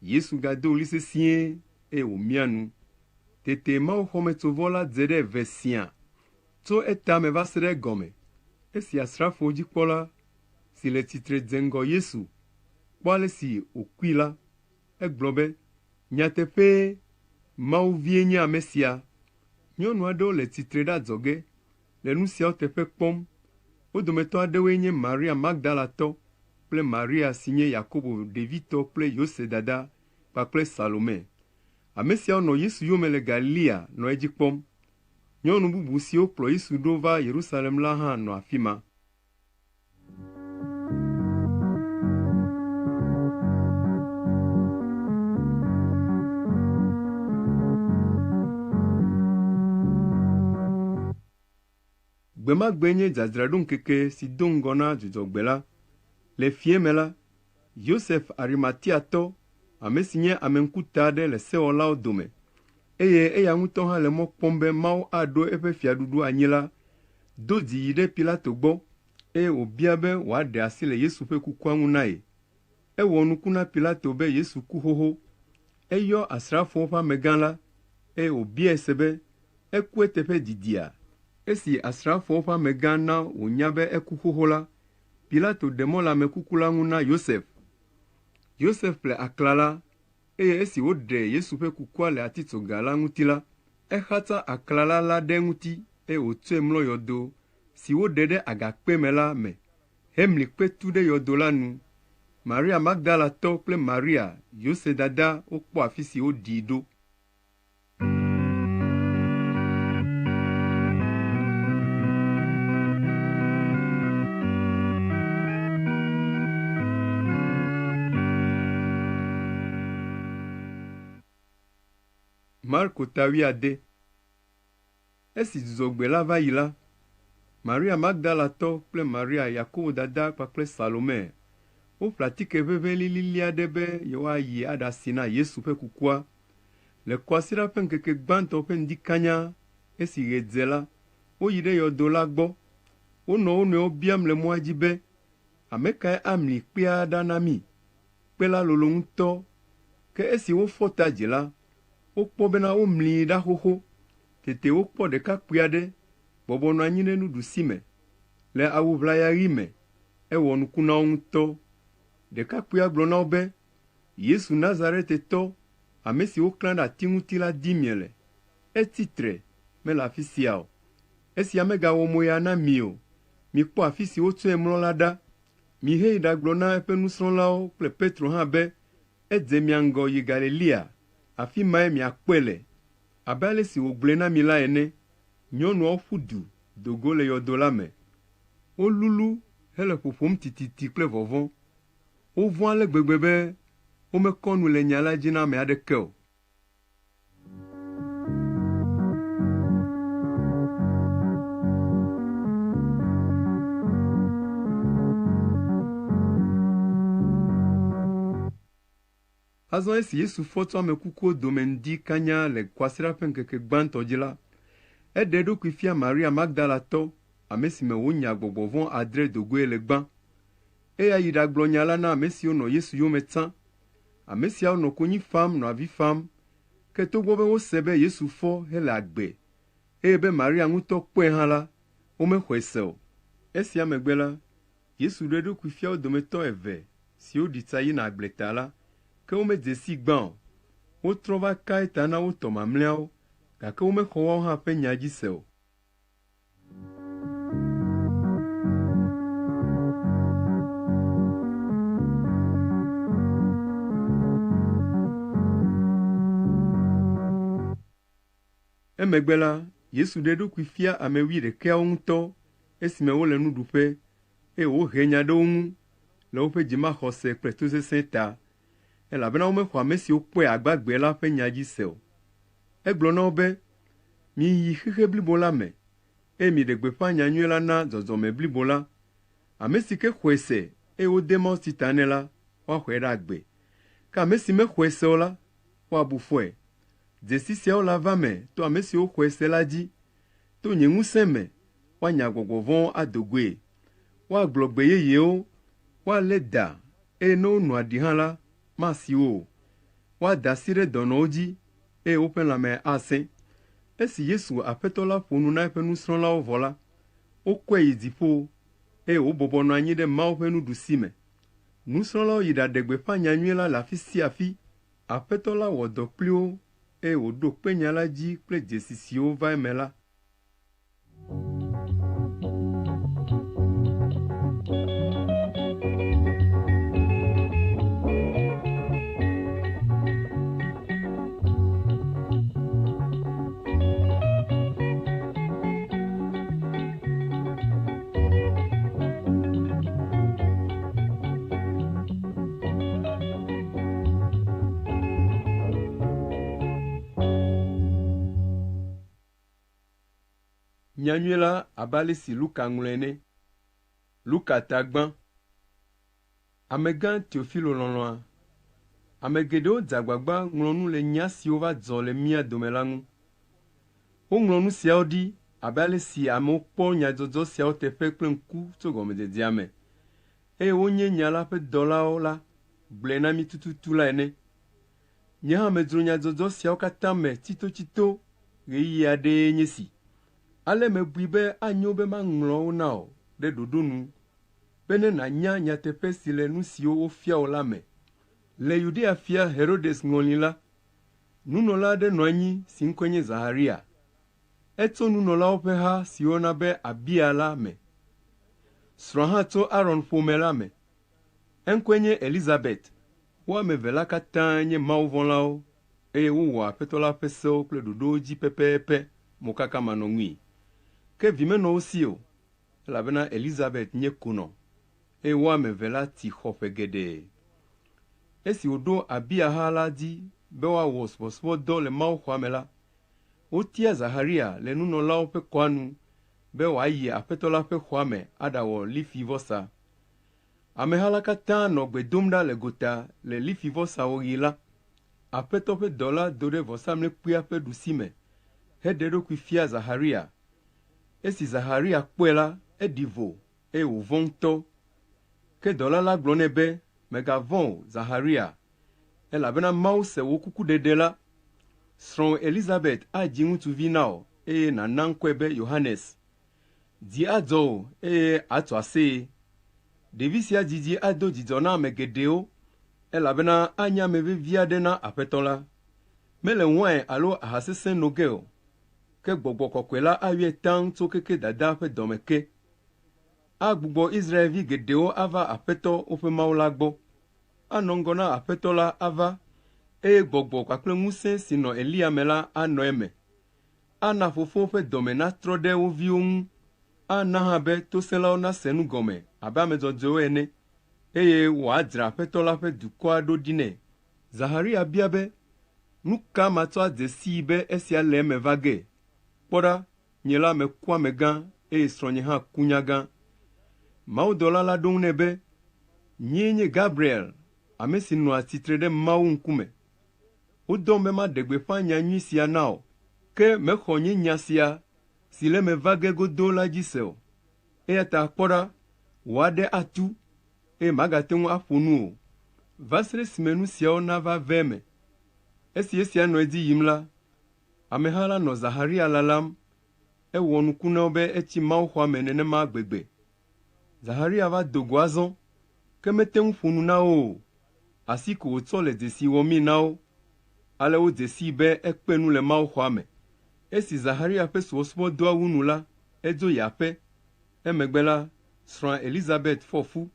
Yesu gado ɣli sesĩe, eye wòmia nu. Tete Mawuxɔmetsovɔ la dze ɖe ve sia, tso etame va se ɖe egɔme. Esi asrafo dzikpɔla si le tsitre dze ŋgɔ Yesu kpɔ ale si wòkui la, egblɔ be, nyateƒe, Mawu vie nye ame sia. Nyɔnu aɖewo le tsitre ɖe adzɔge, le nu siawo teƒe kpɔm. Wo dometɔ aɖewoe nye Maria Magdalatɔ kple Maria si nye Yakobo ɖevitɔ kple Yose dada kpakple Salome. Ame siawo nɔ Yesu yome le Galilea nɔ edzi kpɔm. Nyɔnu bubu siwo kplɔ Yesu ɖo va Yerusalem la hã nɔ afi ma. Gbemagbe nye dzadzraɖo ŋkeke si do ŋgɔ na dzudzɔgbe la. Le fie me la, Yosef Arimateatɔ, ame si nye ame ŋkuta aɖe le sewɔlawo dome, eye eya ŋutɔ hã le mɔ kpɔm be Mawu aɖo eƒe fiaɖuɖu anyi la, do dzi yi ɖe Pilato gbɔ, eye wòbia be wòaɖe asi le Yesu ƒe kukua ŋu na ye. Ewɔ nuku na Pilato be Yesu ku xoxo. Eyɔ asrafowo ƒe amegã la, wòbia ese be eku eteƒe didia. Esi asrafowo ƒe amegã na wònya be eku xoxo la, Pilato ɖe mɔ le amekuku la ŋu na Yosef. Yosef ƒle aklã la, eye esi woɖe Yesu ƒe kukua le atitsoga la ŋuti la, exatsa aklã la ɖe ŋuti, eye wòtsɔe mlɔ yɔdo si woɖe ɖe agakpe me la me, hemli kpe tu ɖe yɔdo la nu. Maria Magdalatɔ kple Maria, Yose dada, wokpɔ afi si woɖii ɖo. Marko tawi ade. Esi dzɔgbe la va yi la, Maria Magdalatɔ kple Maria Yakobo dada kpakple Salome woƒle atike ʋeʋẽ lili aɖe be yewoayi aɖasi na Yesu ƒe kukua. Le kɔasiɖa ƒe ŋkeke gbãtɔ ƒe ŋdi kanya, esi ɣe dze la, woyi ɖe yɔdo la gbɔ. Wonɔ wo nɔewo biam le mɔa dzi be, ame kae amli kpea ɖa na mí? Kpe la lolo ŋutɔ, ke esi wofɔ ta dzi la, wokpɔ bena womli ɖa xoxo. Tete wokpɔ ɖekakpui aɖe bɔbɔ nɔ anyi ɖe nuɖusi me, le awu ʋlaya ɣi me, ewɔ nuku na wo ŋutɔ. Ɖekakpuia gblɔ na wo be, Yesu Nazaretitɔ, ame si woklã ɖe ati ŋuti la dim miele. Etitre, mele afi sia o. Esia megawɔ moya na mi o. Mikpɔ afi si wotsɔe mlɔ la ɖa. Miheyi ɖagblɔ na eƒe nusrɔ̃lawo kple Petro hã be, edze mia ŋgɔ yi Galilea, afi mae miakpɔe le. Abe ale si wògblɔe na mi la ene, nyɔnuawo ƒu du do go le yɔdo la me. Wolulu hele ƒoƒom tititi kple vɔvɔ̃. Wovɔ̃ ale gbegbe be womekɔ nu le nya la dzi na ame aɖeke o. Azɔ esi Yesu fɔ tso ame kukuwo dome ŋdi kanya le kɔasiɖa ƒe ŋkeke gbãtɔ dzi la, eɖe eɖokui fia Maria Magdalatɔ, ame si me wonya gbɔgbɔ vɔ̃ adre dogoe le gbã. Eya yi ɖagblɔ nya la na ame siwo nɔ Yesu yome tsã. Ame siawo nɔ konyi fam, nɔ avi fam, ke togbɔ be wose be Yesu fɔ hele agbe, eye be Maria ŋutɔ kpɔe hã la, womexɔe se o. Esia megbe la, Yesu ɖe eɖokui fia wo dometɔ eve siwo ɖi tsa yina agbleta la, ke womedze si gbã o. Wotrɔ va ka eta na wo tɔ mamlɛawo, gake womexɔ woawo hã ƒe nya dzi se o. Emegbe la, Yesu ɖe eɖokui fia ame 11 ŋutɔ, esime wole nuɖuƒe, eye wohe nya ɖe wo ŋu le woƒe dzimaxɔse kple tosesẽ ta, elabena womexɔ ame siwo kpɔe agbagbe la ƒe nya dzi se o. Egblɔ na wo be, miyi xexe blibo la me, eye miɖe gbeƒã nyanyuie la na dzɔdzɔme blibo la. Ame si ke xɔe se, eye wode mawutsi ta nɛ la, woaxɔe ɖe agbe. Ke ame si mexɔe se o la, woabu fɔe. Dzesi siawo le ava me to ame siwo xɔe se la dzi. To nye ŋusẽ me, woanya gbɔgbɔ vɔ̃wo ado goe. Woagblɔ gbe yeyewo, woalé da, eye ne wonɔ aɖi hã la, masi wo o. Woada asi ɖe dɔnɔwo dzi, eye woƒe lãme asẽ. Esi Yesu Aƒetɔ la ƒo nu na eƒe nusrɔ̃lawo vɔ la, wokɔe yi dziƒo, eye wobɔbɔ nɔ anyi ɖe Mawu ƒe nuɖusi me. Nusrɔ̃lawo yi ɖaɖe gbeƒã nyanyuie la le afi sia afi. Aƒetɔ la wɔ dɔ kpli wo, eye wòɖo kpenya la dzi kple dzesi siwo va eme la. Nyanyuie la abe ale si Luka ŋlɔe nɛ. Luka tagbã. Amegã Teofilo lɔlɔ̃a. Ame geɖewo dze agbagba ŋlɔ nu le nya siwo va dzɔ le mía dome la ŋu. Woŋlɔ nu siawo ɖi abe ale si amewo kpɔ nyadzɔdzɔ siawo teƒe kple ŋku tso gɔmedzedzea me, eye wonye nya la ƒe dɔlawo la gblɔe na mí tututu la ene. nye hã medzro nyadzɔdzɔ siawo katã me tito ɣeyiɣi aɖee nye si. Ale mebui be anyo be maŋlɔ wo na o ɖe ɖoɖo nu, bene nànya nyateƒe si le nu siwo wofia wo la me. Le Yudea fia Herodes ŋɔli la, nunɔla aɖe nɔ anyi si ŋkɔe nye Zaharia. Etso nunɔlawo ƒe ha si wɔna be Abia la me. Srɔ̃a hã tso Aron ƒome la me. Eŋkɔe nye Elizabet. Wo ame eve la katã nye mawuvɔ̃lawo, eye wowɔ Aƒetɔ la ƒe sewo kple ɖoɖowo dzi pɛpɛpɛ mokakamanɔŋui. Ke vi menɔ wo si o, elabena Elizabet nye konɔ, eye wo ame eve la ti xɔ ƒe geɖe. Esi wòɖo Abia ha la dzi be woawɔ subɔsubɔdɔ le Mawuxɔa me la, wotia Zaharia le nunɔlawo ƒe kɔa nu be wòayi Aƒetɔ la ƒe xɔa me aɖawɔ lifivɔsa. Ameha la katã nɔ gbe dom ɖa le gota le lifivɔsawɔɣi la. Aƒetɔ ƒe dɔla do ɖe vɔsamlekpuia ƒe ɖusime heɖe eɖokui fia Zaharia. Esi Zaharia kpɔe la, eɖi vo, eye wòvɔ̃ ŋutɔ. Ke dɔla la gblɔ nɛ be, mègavɔ̃ o, Zaharia, elabena Mawu se wò kukuɖeɖe la. Srɔ̃wò Elizabet adzi ŋutsuvi na wò, eye nàna ŋkɔe be Yohanes. Dzi adzɔ wò, eye atso aseye. Ɖevi sia dzidzi ado dzidzɔ na ame geɖewo, elabena anye ame vevi aɖe na Aƒetɔ la. Mele wain alo aha sesẽ no ge o, ke Gbɔgbɔ Kɔkɔe la ayɔe taŋ tso keke dadaa ƒe dɔme ke. Agbugbɔ Israelvi geɖewo ava Aƒetɔ woƒe Mawu la gbɔ. Anɔ ŋgɔ na Aƒetɔ la ava, eye gbɔgbɔ kpakple ŋusẽ si nɔ Elia me la anɔ eme. Ana fofowo ƒe dɔme natrɔ ɖe wo viwo ŋu. Ana hã be tosẽlawo nase nu gɔme abe ame dzɔdzɔewo ene, eye wòadzra Aƒetɔ la ƒe dukɔa ɖo ɖi nɛ. Zaharia bia be, nu ka matsɔ adze sii be esia le eme va ge? Kpɔ ɖa, nye la meku amegã, eye srɔ̃nye hã ku nyagã. Mawudɔla la ɖo eŋu nɛ be, nyee nye Gabriel, ame si nɔ atsitre ɖe Mawu ŋkume. Wodɔm be maɖe gbeƒã nyanyui sia na wò, ke mexɔ nye nya sia si le me va ge godoo la dzi se o. Eya ta kpɔ ɖa, wò aɖe atu, eye magate ŋu aƒo nu o, va se ɖe esime nu siawo nava ve eme. Esi esia nɔ edzi yim la, ameha la nɔ Zaharia lalam. Ewɔ nuku na wo be etsi Mawuxɔa me nenema gbegbe. Zaharia va do go azɔ, ke mete ŋu ƒo nu na wo o, asi ko wòtsɔ le dzesi wɔmii na wo. Ale wodze sii be ekpe nu le Mawuxɔa me. Esi Zaharia ƒe subɔsubɔdɔa wu nu la, edzo yi aƒe. Emegbe la, srɔ̃a Elizabet fɔ fu.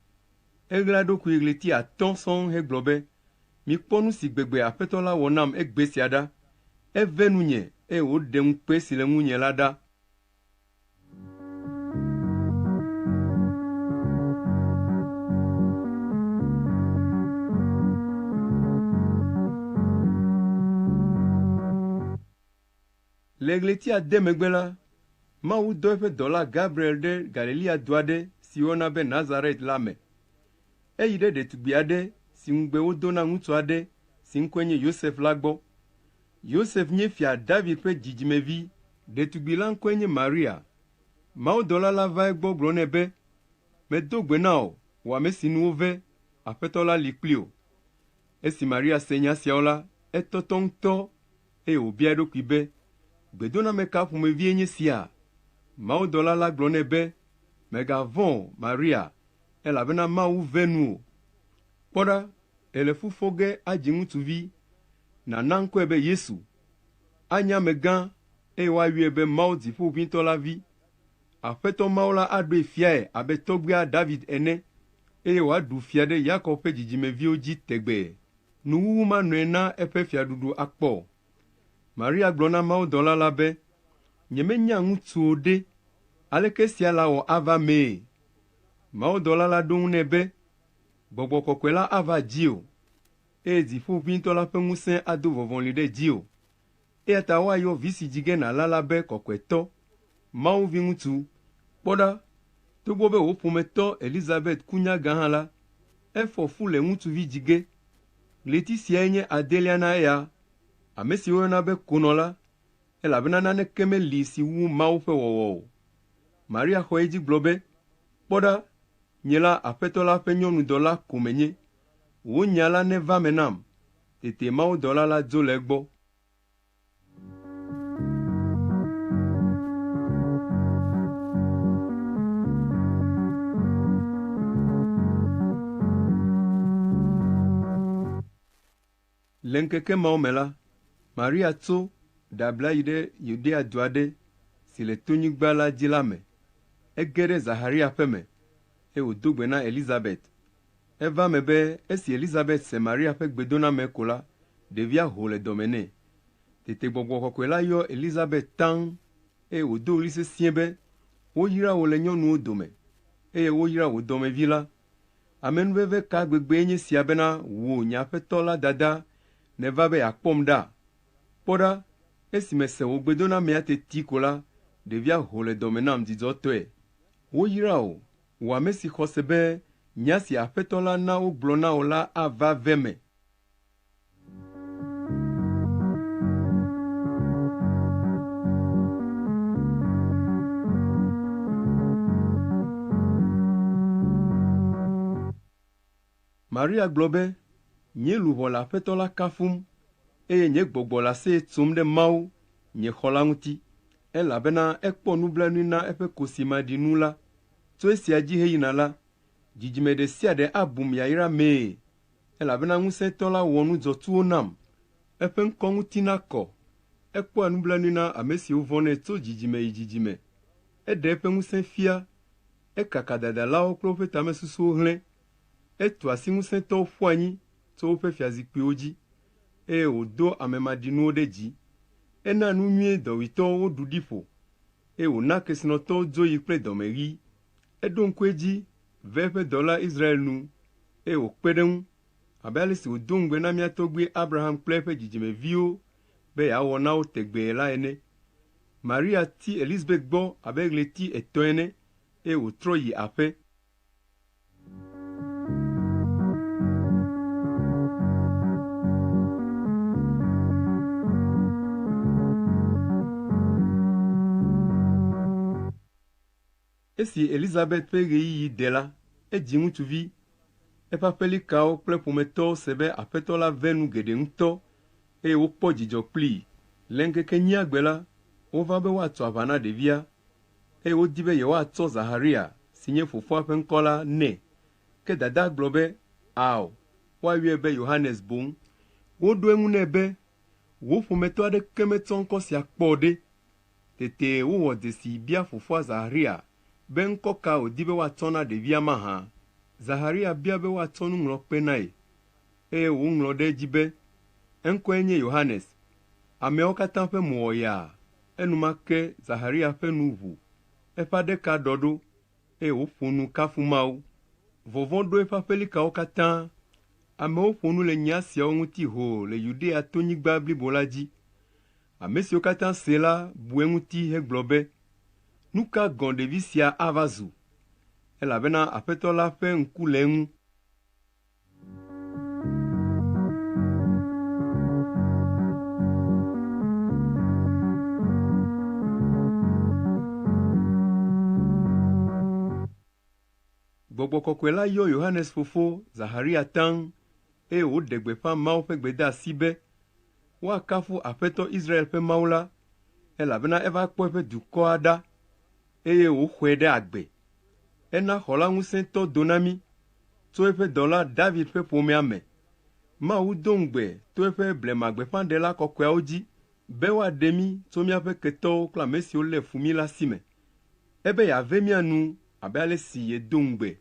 Eɣla eɖokui ɣleti 5 sɔŋ hegblɔ be, mikpɔ nu si gbegbe Aƒetɔ la wɔ nam egbe sia ɖa. Eve nunye, eye wòɖe ŋukpe si le ŋunye la ɖa. Le ɣleti 6 megbe la, Mawu dɔ eƒe dɔla Gabriel ɖe Galilea du aɖe si wɔna be Nazaret la me. Eyi ɖe ɖetugbi aɖe si ŋugbe wodo na ŋutsu aɖe si ŋkɔe nye Yosef la gbɔ. Yosef nye fia David ƒe dzidzimevi. Ɖetugbi la ŋkɔe nye Maria. Mawudɔla la va egbɔ gblɔ nɛ be, medo gbe na wò, wò ame si nuwo ve, Aƒetɔ la li kpli wò. Esi Maria se nya siawo la, etɔtɔ ŋutɔ, eye wòbia eɖokui be, gbedoname ka ƒomevie nye sia? Mawudɔla la gblɔ nɛ be, mègavɔ̃, Maria, elabena Mawu ve nuwò. Kpɔ ɖa, ele fu fɔ ge adzi ŋutsuvi, nàna ŋkɔe be Yesu. Anye amegã, eye woayɔe be Mawu Dziƒoʋĩtɔ la vi. Aƒetɔ Mawu la aɖoe fiae abe tɔgbuia David ene, eye wòaɖu fia ɖe Yakob ƒe dzidzimeviwo dzi tegbee. Nuwuwu manɔe na eƒe fiaɖuɖu akpɔ. Maria gblɔ na Mawudɔla la be, nyemenya ŋutsu o ɖe, aleke sia la wɔ ava mee? Mawudɔla la ɖo ŋu nɛ be, Gbɔgbɔ Kɔkɔe la ava dziwò, eye Dziƒoʋĩtɔ la ƒe ŋusẽ ado vɔvɔli ɖe dziwò. Eya ta woayɔ vi si dzi ge nàla la be Kɔkɔetɔ, Mawu viŋutsu. Kpɔ ɖa, togbɔ be wò ƒometɔ Elizabet kunya gã hã la, efɔ fu le ŋutsuvi dzi ge. Ɣleti siae nye 8 na eya, ame si woyɔna be konɔ la, elabena naneke meli si wu Mawu ƒe wɔwɔ o. Maria xɔ edzi gblɔ be, kpɔ ɖa, nye la Aƒetɔ la ƒe nyɔnudɔla ko menye, wò nya la neva me nam. tete mawudɔla la dzo le egbɔ. Le ŋkeke mawo me la, Maria tso ɖabla yi ɖe Yudea du aɖe si le tonyigba la dzi la me. Ege ɖe Zaharia ƒe me, eye wòdo gbe na Elizabeth. Eva me be esi Elizabeth se Maria ƒe gbedoname ko la, ɖevia ho le dɔme nɛ. Tete Gbɔgbɔ Kɔkɔe la yɔ Elizabeth taŋ, eye wòdo ɣli sesĩe be woyra wò le nyɔnuwo dome, eye woyra wò dɔmevi la. Amenuveve ka gbegbe nye sia bena wò nye Aƒetɔ la dada neva be yeakpɔm ɖa. Kpɔ ɖa, esi mese wò gbedonamea teti ko la, ɖevia ho le dɔme nam dzidzɔtɔe. Woyra wò, wò ame si xɔ se be nya si Aƒetɔ la na wogblɔ na wò la ava ve me. Maria gblɔ be, nye luʋɔ le Aƒetɔ la kafum, eye nye gbɔgbɔ le aseye tsom ɖe Mawu, nye xɔ la ŋuti, elabena ekpɔ nublanui na eƒe kosimaɖinu la. Tso esia dzi heyina la, dzidzime ɖe sia ɖe abum yayra mee, elabena ŋusẽtɔ la wɔ nu dzɔtsuwo nam. Eƒe ŋkɔ ŋuti nakɔ. Ekpɔa nublanui na ame siwo vɔnɛ tso dzidzime yi dzidzime. Eɖe eƒe ŋusẽ fia. Ekaka dadalawo kple woƒe tamesusuwo hlẽ. Etu asi ŋusẽtɔwo ƒu anyi tso woƒe fiazikpuiwo dzi, eye wòdo amemaɖinuwo ɖe dzi. Ena nu nyuie dɔwuitɔwo woɖuɖi ƒo, eye wòna kesinɔtɔwo dzo yi kple dɔmeɣi. Eɖo ŋku edzi ve eƒe dɔla Israel nu, eye wòkpe ɖe ŋu, abe ale si wòdo ŋugbe na mía tɔgbui Abraham kple eƒe dzidzimeviwo be yeawɔ na wo tegbee la ene. Maria ti Elizabeth gbɔ abe ɣleti 3 ene, eye wòtrɔ yi aƒe. Esi Elizabeth ƒe ɣeyiɣi de la, edzi ŋutsuvi. Eƒe aƒelikawo kple ƒometɔwo se be Aƒetɔ la ve nu geɖe ŋutɔ, eye wokpɔ dzidzɔ kplii. Le ŋkeke 9 gbe la, wova be woatsɔ aʋa na ɖevia, eye wodi be yewoatsɔ Zaharia, si nye fofoa ƒe ŋkɔ la, nɛ. Ke dada gblɔ be, ao, woayɔe be Yohanes boŋ. Woɖo eŋu nɛ be, wò ƒometɔ aɖeke metsɔ ŋkɔ sia kpɔ ɖe. Tete wowɔ dzesi bia fofoa Zaharia be ŋkɔ ka wòdi be woatsɔ na ɖevia mahã. Zaharia bia be woatsɔ nuŋlɔkpe nae, eye woŋlɔ ɖe edzi be, eŋkɔe nye Yohanes. Ameawo katã ƒe mo wɔ yaa. Enumake Zaharia ƒe nu ʋu, eƒe aɖeka ɖɔ ɖo, eye wòƒo nu kafu Mawu. Vɔvɔ̃ ɖo eƒe aƒelikawo katã. Amewo ƒo nu le nya siawo ŋuti ho le Yudea tonyigba blibo la dzi. Ame siwo katã se la bu eŋuti hegblɔ be, nu ka gɔ̃ ɖevi sia ava zu, elabena Aƒetɔ la ƒe ŋku le eŋu. Gbɔgbɔ Kɔkɔe la yɔ Yohanes fofo Zaharia taŋ, eye wòɖe gbeƒã Mawu ƒe gbedeasi be woakafu Aƒetɔ Israel ƒe Mawu la, elabena eva kpɔ eƒe dukɔa ɖa, eye wòxɔe ɖe agbe. Ena xɔ la ŋusẽtɔ do na mí tso eƒe dɔla David ƒe ƒomea me. Mawu do ŋugbe to eƒe blemagbeƒãɖela kɔkɔeawo dzi be woaɖe mí tso míaƒe ketɔwo kple ame siwo lé fu mí la si me. Ebe yeave mía nu abe ale si yedo ŋugbe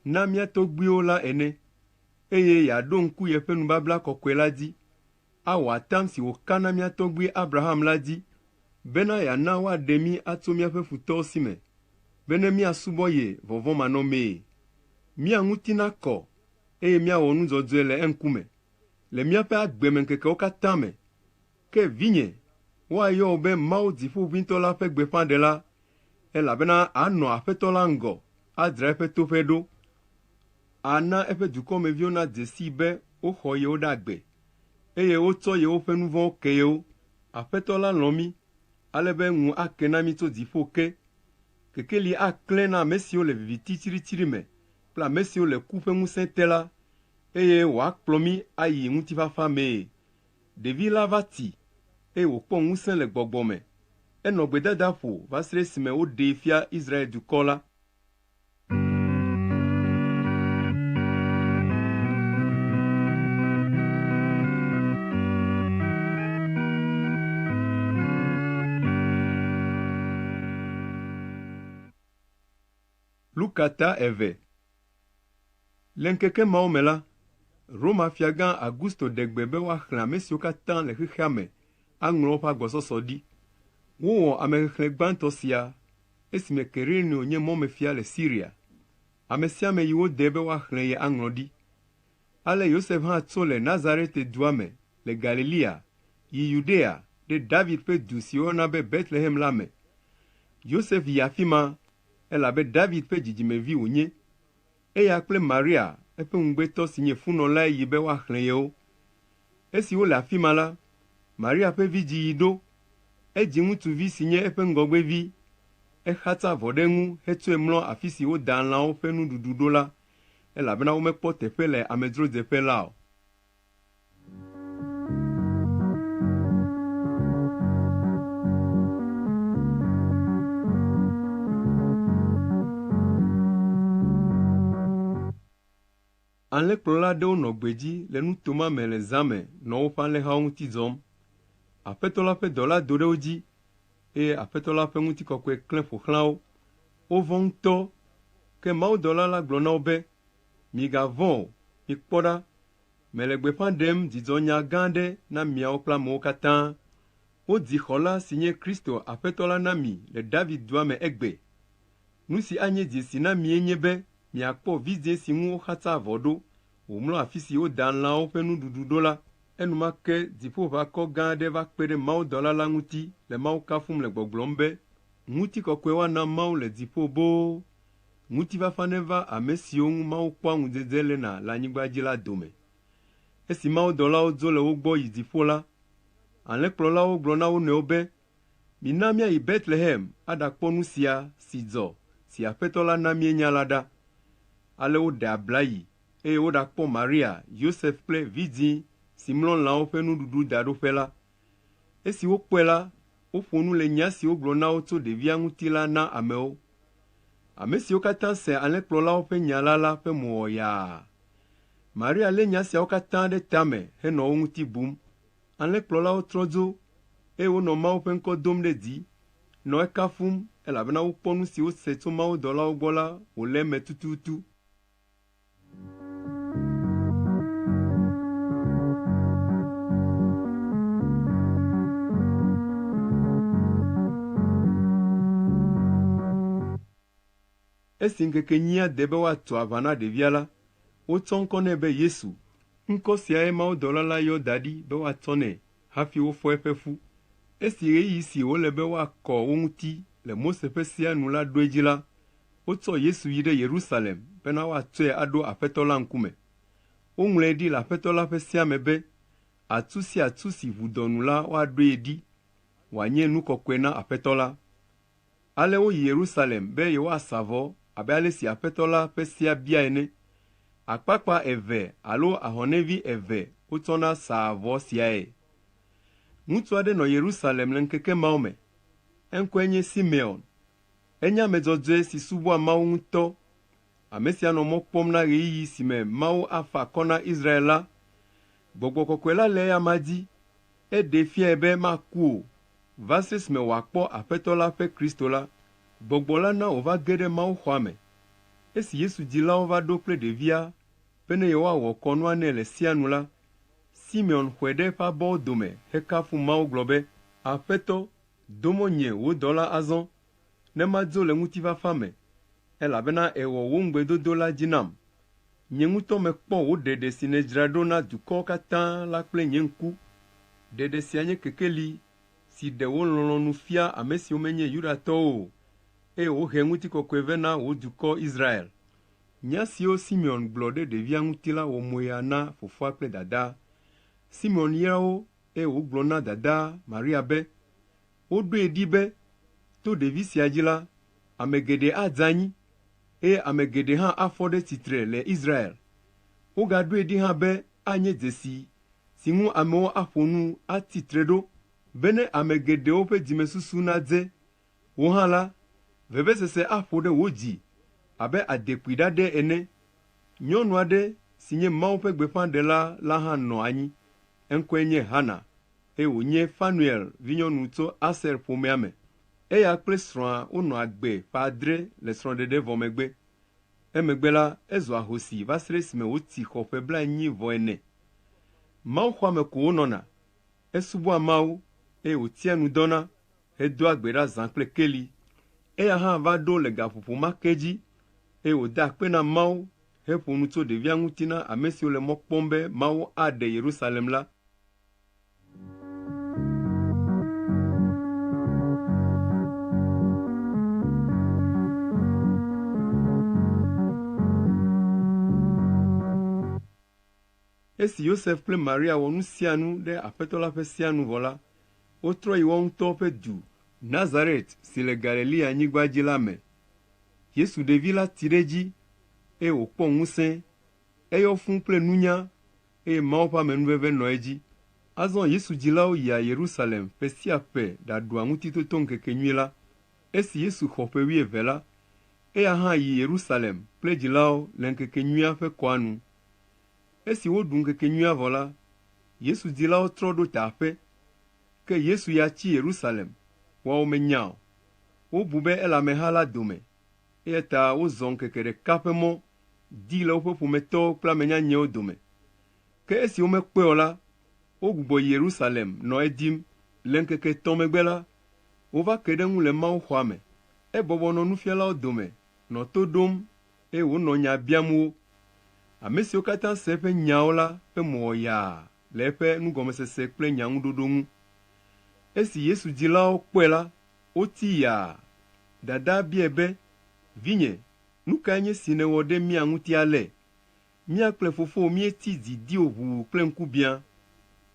na mía tɔgbuiwo la ene, eye yeaɖo ŋku yeƒe nubabla kɔkɔe la dzi, awɔ atam si wòka na mía tɔgbui Abraham la dzi, bena yeana woaɖe mí atso míaƒe futɔwo si me, bene míasubɔ ye vɔvɔ̃manɔmee. Mía ŋuti nakɔ, eye míawɔ nu dzɔdzɔe le eŋkume, le míaƒe agbemeŋkekewo katã me. Ke vinye, woayɔ wò be Mawu Dziƒoʋĩtɔ la ƒe gbeƒãɖela, elabena anɔ Aƒetɔ la ŋgɔ, adzra eƒe toƒe ɖo. Ana eƒe dukɔmeviwo na dzesii be woxɔ yewo ɖe agbe, eye wotsɔ yewo ƒe nu vɔ̃wo ke yewo. Aƒetɔ la lɔ̃ mí, ale be ŋu ake na mí tso dziƒo ke. Kekeli aklẽ na ame siwo le viviti tsiritsiri me kple ame siwo le ku ƒe ŋusẽ te la, eye wòakplɔ mí ayi ŋutifafa mee. Ɖevi la va ti, eye wòkpɔ ŋusẽ le gbɔgbɔ me. Enɔ gbedada ƒo va se ɖe esime woɖee fia Israel dukɔ la. Lukata eve. Le ŋkeke mawo me la, Roma fiagã Augusto ɖe gbe be woaxlẽ ame siwo katã le xexea me aŋlɔ woƒe agbɔsɔsɔ ɖi. Wowɔ amexexlẽ gbãtɔ sia esime Quirino nye mɔmefia le Siria. Ame sia ame yi wode be woaxlẽ ye aŋlɔ ɖi. Ale Yosef hã tso le Nazaret dua me le Galilea yi Yudea ɖe David ƒe du si woyɔna be Betlehem la me. Yosef yi afi ma elabe David ƒe dzidzimevi wònye. Eya kple Maria eƒe ŋugbetɔ si nye funɔlae yi be woaxlẽ yewo. Esi wole afi ma la, Maria ƒe vidziɣi ɖo. Edzi ŋutsuvi si nye eƒe ŋgɔgbevi. Exatsa avɔ ɖe ŋu hetsɔe mlɔ afi si woda lãwo ƒe nuɖuɖu ɖo la, elabena womekpɔ teƒe le amedzrodzeƒe la o. Alẽkplɔla aɖewo nɔ gbedzi le nutoma me le zã me nɔ woƒe alẽhawo ŋuti dzɔm. Aƒetɔ la ƒe dɔla do ɖe wo dzi, eye Aƒetɔ la ƒe ŋutikɔkɔe klẽ ƒo xlã wo. Wovɔ̃ ŋutɔ, ke mawudɔla la gblɔ na wo be, migavɔ̃ o, mikpɔ ɖa, mele gbeƒã ɖem dzidzɔnya gã aɖe na miawo kple amewo katã. Wodzi xɔla si nye Kristo Aƒetɔ la na mi le David dua me egbe. Nu si anye dzesi na mie nye be miakpɔ vidzĩ si ŋu woxatsa avɔ ɖo, wòmlɔ afi si woda lãwo ƒe nuɖuɖu ɖo la. Enumake dziƒoʋakɔ gã aɖe va kpe ɖe mawudɔla la ŋuti le Mawu kafum le gbɔgblɔm be, ŋutikɔkɔe woana Mawu le dziƒo boo. Ŋutifafa neva ame siwo ŋu Mawu kpɔa ŋudzedze lena le anyigba dzi la dome. Esi mawudɔlawo dzo le wo gbɔ yi dziƒo la, alẽkplɔlawo gblɔ na wo nɔewo be, mina míayi Betlehem aɖakpɔ nu sia si dzɔ si Aƒetɔ la na míenya la ɖa. Ale woɖe abla yi, eye woɖakpɔ Maria, Yosef kple vidzĩ si mlɔ lãwo ƒe nuɖuɖu daɖoƒe la. Esi wokpɔe la, woƒo nu le nya si wogblɔ na wo tso ɖevia ŋuti la na amewo. Ame siwo katã se alẽkplɔlawo ƒe nya la ƒe mo wɔ yaa. Maria lé nya siawo katã ɖe tame henɔ wo ŋuti bum. Alẽkplɔlawo trɔ dzo, eye wonɔ Mawu ƒe ŋkɔ dom ɖe dzi, nɔ ekafum, elabena wokpɔ nu si wose tso mawudɔlawo gbɔ la wòle eme tututu. Esi ŋkeke nyia de be woatu aʋa na ɖevia la, wotsɔ ŋkɔ nɛ be Yesu. Ŋkɔ siae mawudɔla la yɔ da ɖi be woatsɔ nɛ hafi wofɔ eƒe fu. Esi ɣeyiɣi si wole be woakɔ wo ŋuti le Mose ƒe sea nu la ɖo edzi la, wotsɔ Yesu yi ɖe Yerusalem bena woatɔe aɖo Aƒetɔ la ŋkume. Woŋlɔe ɖi le Aƒetɔ la ƒe sea me be, atu sia atu si ʋudɔnu la woaɖoe ɖi, wòanye nu kɔkɔe na Aƒetɔ la. Ale woyi Yerusalem be yewoasa vɔ abe ale si Aƒetɔ la ƒe sea bia ene. Akpakpa eve alo ahɔnɛvi eve wotsɔna saa vɔ siae. Ŋutsu aɖe nɔ Yerusalem le ŋkeke mawo me. Eŋkɔe nye Simeon. Enye ame dzɔdzɔe si subɔa Mawu ŋutɔ. Ame sia nɔ mɔ kpɔm na ɣeyiɣi si me Mawu afa akɔ na Israel la. Gbɔgbɔ kɔkɔe la le eya ma dzi. Eɖe fiae be maku o, va se esime wòakpɔ Aƒetɔ la ƒe Kristo la. Gbɔgbɔ la na wòva ge ɖe Mawu xɔa me. Esi Yesu dzilawo va ɖo kple ɖevia be ne yewoawɔ kɔnua nɛ le sia nu la, Simeon xɔe ɖe eƒe abɔwo dome hekafu Mawu gblɔ be, Aƒetɔ, domɔ nye wò dɔla azɔ, ne madzo le ŋutifafa me, elabena èwɔ wò ŋugbedodo la dzi nam. Nye ŋutɔ mekpɔ wò ɖeɖe si nèdzra ɖo na dukɔwo katã la kple nye ŋku. Ɖeɖe sia nye kekeli si ɖe wo lɔlɔ̃nu fia ame siwo menye Yudatɔwo o, eye wohe ŋutikɔkɔe vɛ na wò dukɔ Israel. Nya siwo Simeon gblɔ ɖe ɖevia ŋuti la wɔ moya na fofoa kple dadaa. Simeon yra wo, eye wògblɔ na dadaa Maria be, woɖoe ɖi be, to ɖevi sia dzi la, ame geɖe adze anyi, eye ame geɖe hã afɔ ɖe tsitre le Israel. Wogaɖoe ɖi hã be anye dzesi si ŋu amewo aƒo nu atitre ɖo bene ame geɖewo ƒe dzimesusu nadze. Wo hã la, vevesese aƒo ɖe wo dzi abe adekpui ɖaɖe ene. Nyɔnu aɖe si nye Mawu ƒe gbeƒãɖela la hã nɔ anyi. Eŋkɔe nye Hana, eye wònye Fanuel vinyɔnu tso Aser ƒomea me. Eya kple srɔ̃a wonɔ agbe ƒe 7 le srɔ̃ɖeɖe vɔ megbe. Emegbe la, ezɔ ahosi va se ɖe esime woti xɔ ƒe 84. Mawuxɔame ko wonɔna. Esubɔa Mawu, eye wòtia nu dɔna, hedoa gbe ɖa zã kple keli. Eya hã va ɖo le gaƒoƒo ma ke dzi, eye wòda akpe na Mawu heƒo nu tso ɖevia ŋuti na ame siwo le mɔ kpɔm be Mawu aɖe Yerusalem la. Esi Yosef kple Maria wɔ nu sia nu ɖe Aƒetɔ la ƒe sia nu vɔ la, wotrɔ yi woawo ŋutɔ ƒe du Nazaret si le Galilea nyigba dzi la me. Yesu ɖevi la ti ɖe dzi, eye wòkpɔ ŋusẽ, eyɔ fũu kple nunya, eye Mawu ƒe amenuveve nɔ edzi. Azɔ Yesu dzilawo yia Yerusalem ƒe sia ƒe ɖaɖua ŋutitoto ŋkekenyui la. Esi Yesu xɔ ƒe 12 la, eya hã yi Yerusalem kple dzilawo le ŋkekenyuia ƒe kɔa nu. Esi woɖu ŋkekenyuia vɔ la, Yesu dzilawo trɔ ɖo teƒe, ke Yesu ya tsi Yerusalem, woawo menya o. Wobu be ele ameha la dome, eya ta wozɔ ŋkeke ɖeka ƒe mɔ di le woƒe ƒometɔwo kple amenyanyewo dome. Ke esi womekpɔe o la, wogbugbɔ yi Yerusalem nɔ edim. Le ŋkeke 3 megbe la, wova ke ɖe ŋu le Mawuxɔa me. Ebɔbɔ nɔ nufialawo dome, nɔ to ɖom, eye wònɔ nya biam wo. Ame siwo katã se eƒe nyawo la ƒe mo wɔ yaa le eƒe nugɔmesese kple nyaŋuɖoɖo ŋu. Esi Yesu dzilawo kpɔe la, woti yaa. Dadaa biae be, "Vinye, nu kae nye si nèwɔ ɖe mía ŋuti ale? Mía kple fofo míeti dzi diwo ʋuu kple ŋkubiã."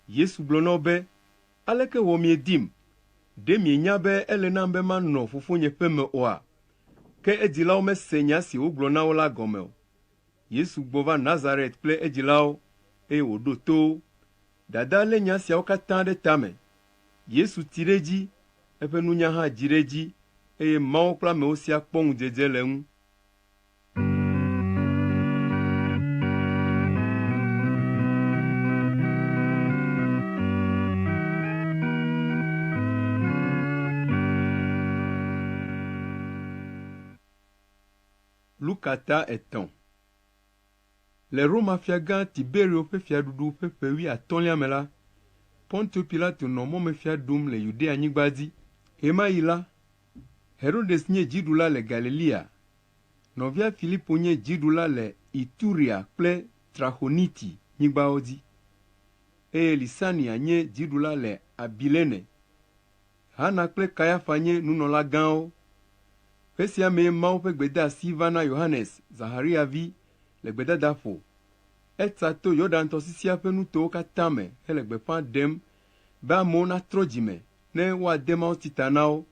Yesu gblɔ na wo be, "Aleke wɔ miedim? Ɖe mienya be ele nam be manɔ fofonye ƒe me oa?" Ke edzilawo mese nya si wogblɔ na wo la gɔme o. Yesu gbɔ va Nazaret kple edzilawo, eye wòɖo to wo. Dadaa lé nya siawo katã ɖe tame. Yesu ti ɖe dzi, eƒe nunya hã dzi ɖe dzi, eye Mawu kple amewo sia kpɔ ŋudzedze le eŋu. Lukata 3. Le Roma fiagã Tiberio ƒe fiaɖuɖu ƒe ƒe 15 me la, Pontio Pilato nɔ mɔmefia ɖum le Yudea nyigba dzi. Ɣe ma ɣi la, Herodes nye dziɖula le Galilea. Nɔvia Filipo nye dziɖula le Ituria kple Trachoniti nyigbawo dzi. Eye Lisania nye dziɖula le Abilene. Hana kple Kayafa nye nunɔlagãwo. Ƒe sia mee Mawu ƒe gbedeasi va na Yohanes, Zaharia vi, le gbedada ƒo. Etsa to Yɔdan tɔsisia ƒe nutowo katã me hele gbeƒã ɖem be amewo natrɔ dzime ne woade mawutsi ta na wo,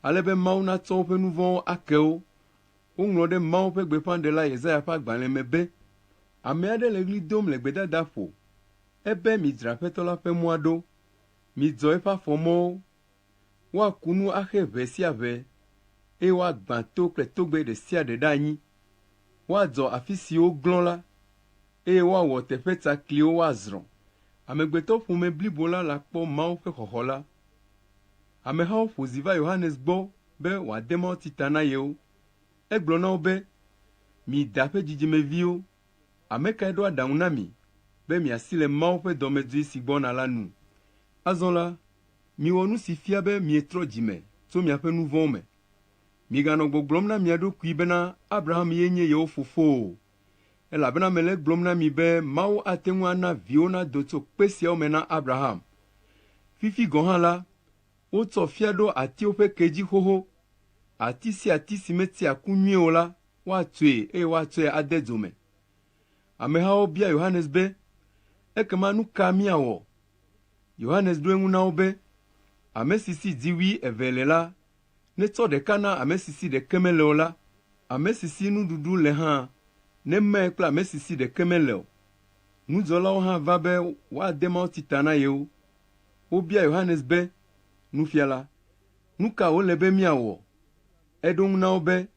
ale be Mawu natsɔ woƒe nu vɔ̃wo ake wo. Woŋlɔ ɖe Mawu ƒe gbeƒãɖela Yesaya ƒe agbalẽ me be, "Ame aɖe le ɣli dom le gbedada ƒo, ebe midzra Aƒetɔ la ƒe mɔa ɖo, midzɔ eƒe afɔmɔwo. Woaku nu axe ʋɛ sia ʋɛ, eye woagbã to kple togbɛ ɖe sia ɖe ɖe anyi. Woadzɔ afi siwo glɔ̃ la, eye woawɔ teƒe tsakliwo woazrɔ̃." Amegbetɔ ƒome blibo la le akpɔ Mawu ƒe xɔxɔ la. Amehawo ƒo zi va Yohanes gbɔ be wòade mawutsi ta na yewo. Egblɔ na wo be, "Mi da ƒe dzidzimeviwo, ame kae ɖo aɖaŋu na mi be miasi le Mawu ƒe dɔmedzoe si gbɔna la nu? Azɔ la, miwɔ nu si fia be mietrɔ dzime tso miaƒe nu vɔ̃wo me. Miganɔ gbɔgblɔm na mia ɖokui bena Abraham ye nye yewo fofo o. Elabena mele gblɔm na mi be Mawu ate ŋu ana viwo nado tso kpe siawo me na Abraham. Fifi gɔ̃ hã la, wotsɔ fia ɖo atiwo ƒe ke dzi xoxo. Ati sia ati si metia ku nyuie o la, woatsoe eye woatsɔe ade dzo me." Amehawo bia Yohanes be, "Ekema nu ka míawɔ?" Yohanes ɖo eŋu na wo be, "Ame si si dziwui 2 le la, netsɔ ɖeka na ame si si ɖeke mele o la. Ame si si nuɖuɖu le hã, nemae kple ame si si ɖeke mele o. nuzɔlawo hã va be woade mawo tita na yewo. Wobia Yohanes be, nufiala, nu ka wole be miawɔ? Eɖo ŋu na wo be,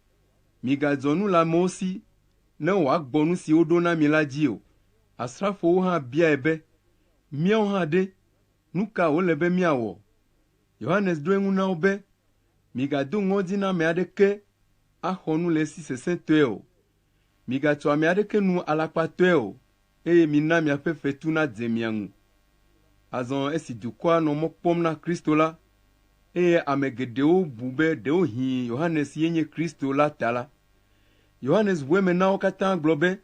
migadzɔ nu le amewo si ne wòagbɔ nu si woɖo na mi la dzi o. Asrafowo hã biae be, míawo hã ɖe, nu ka wole be miawɔ? Yohanes ɖo eŋu na wo be, migado ŋɔdzi na ame aɖeke axɔ nu le esi sesẽtɔe o. Migatsɔ ame aɖeke nu alakpatɔe o, eye mina miaƒe fetu nadze mia ŋu. Azɔ esi dukɔa nɔ mɔ kpɔm na Kristo la, eye ame geɖewo bu be ɖewohĩ Yohanes ye nye Kristo la ta la, Yohanes ʋu eme na wo katã gblɔ be,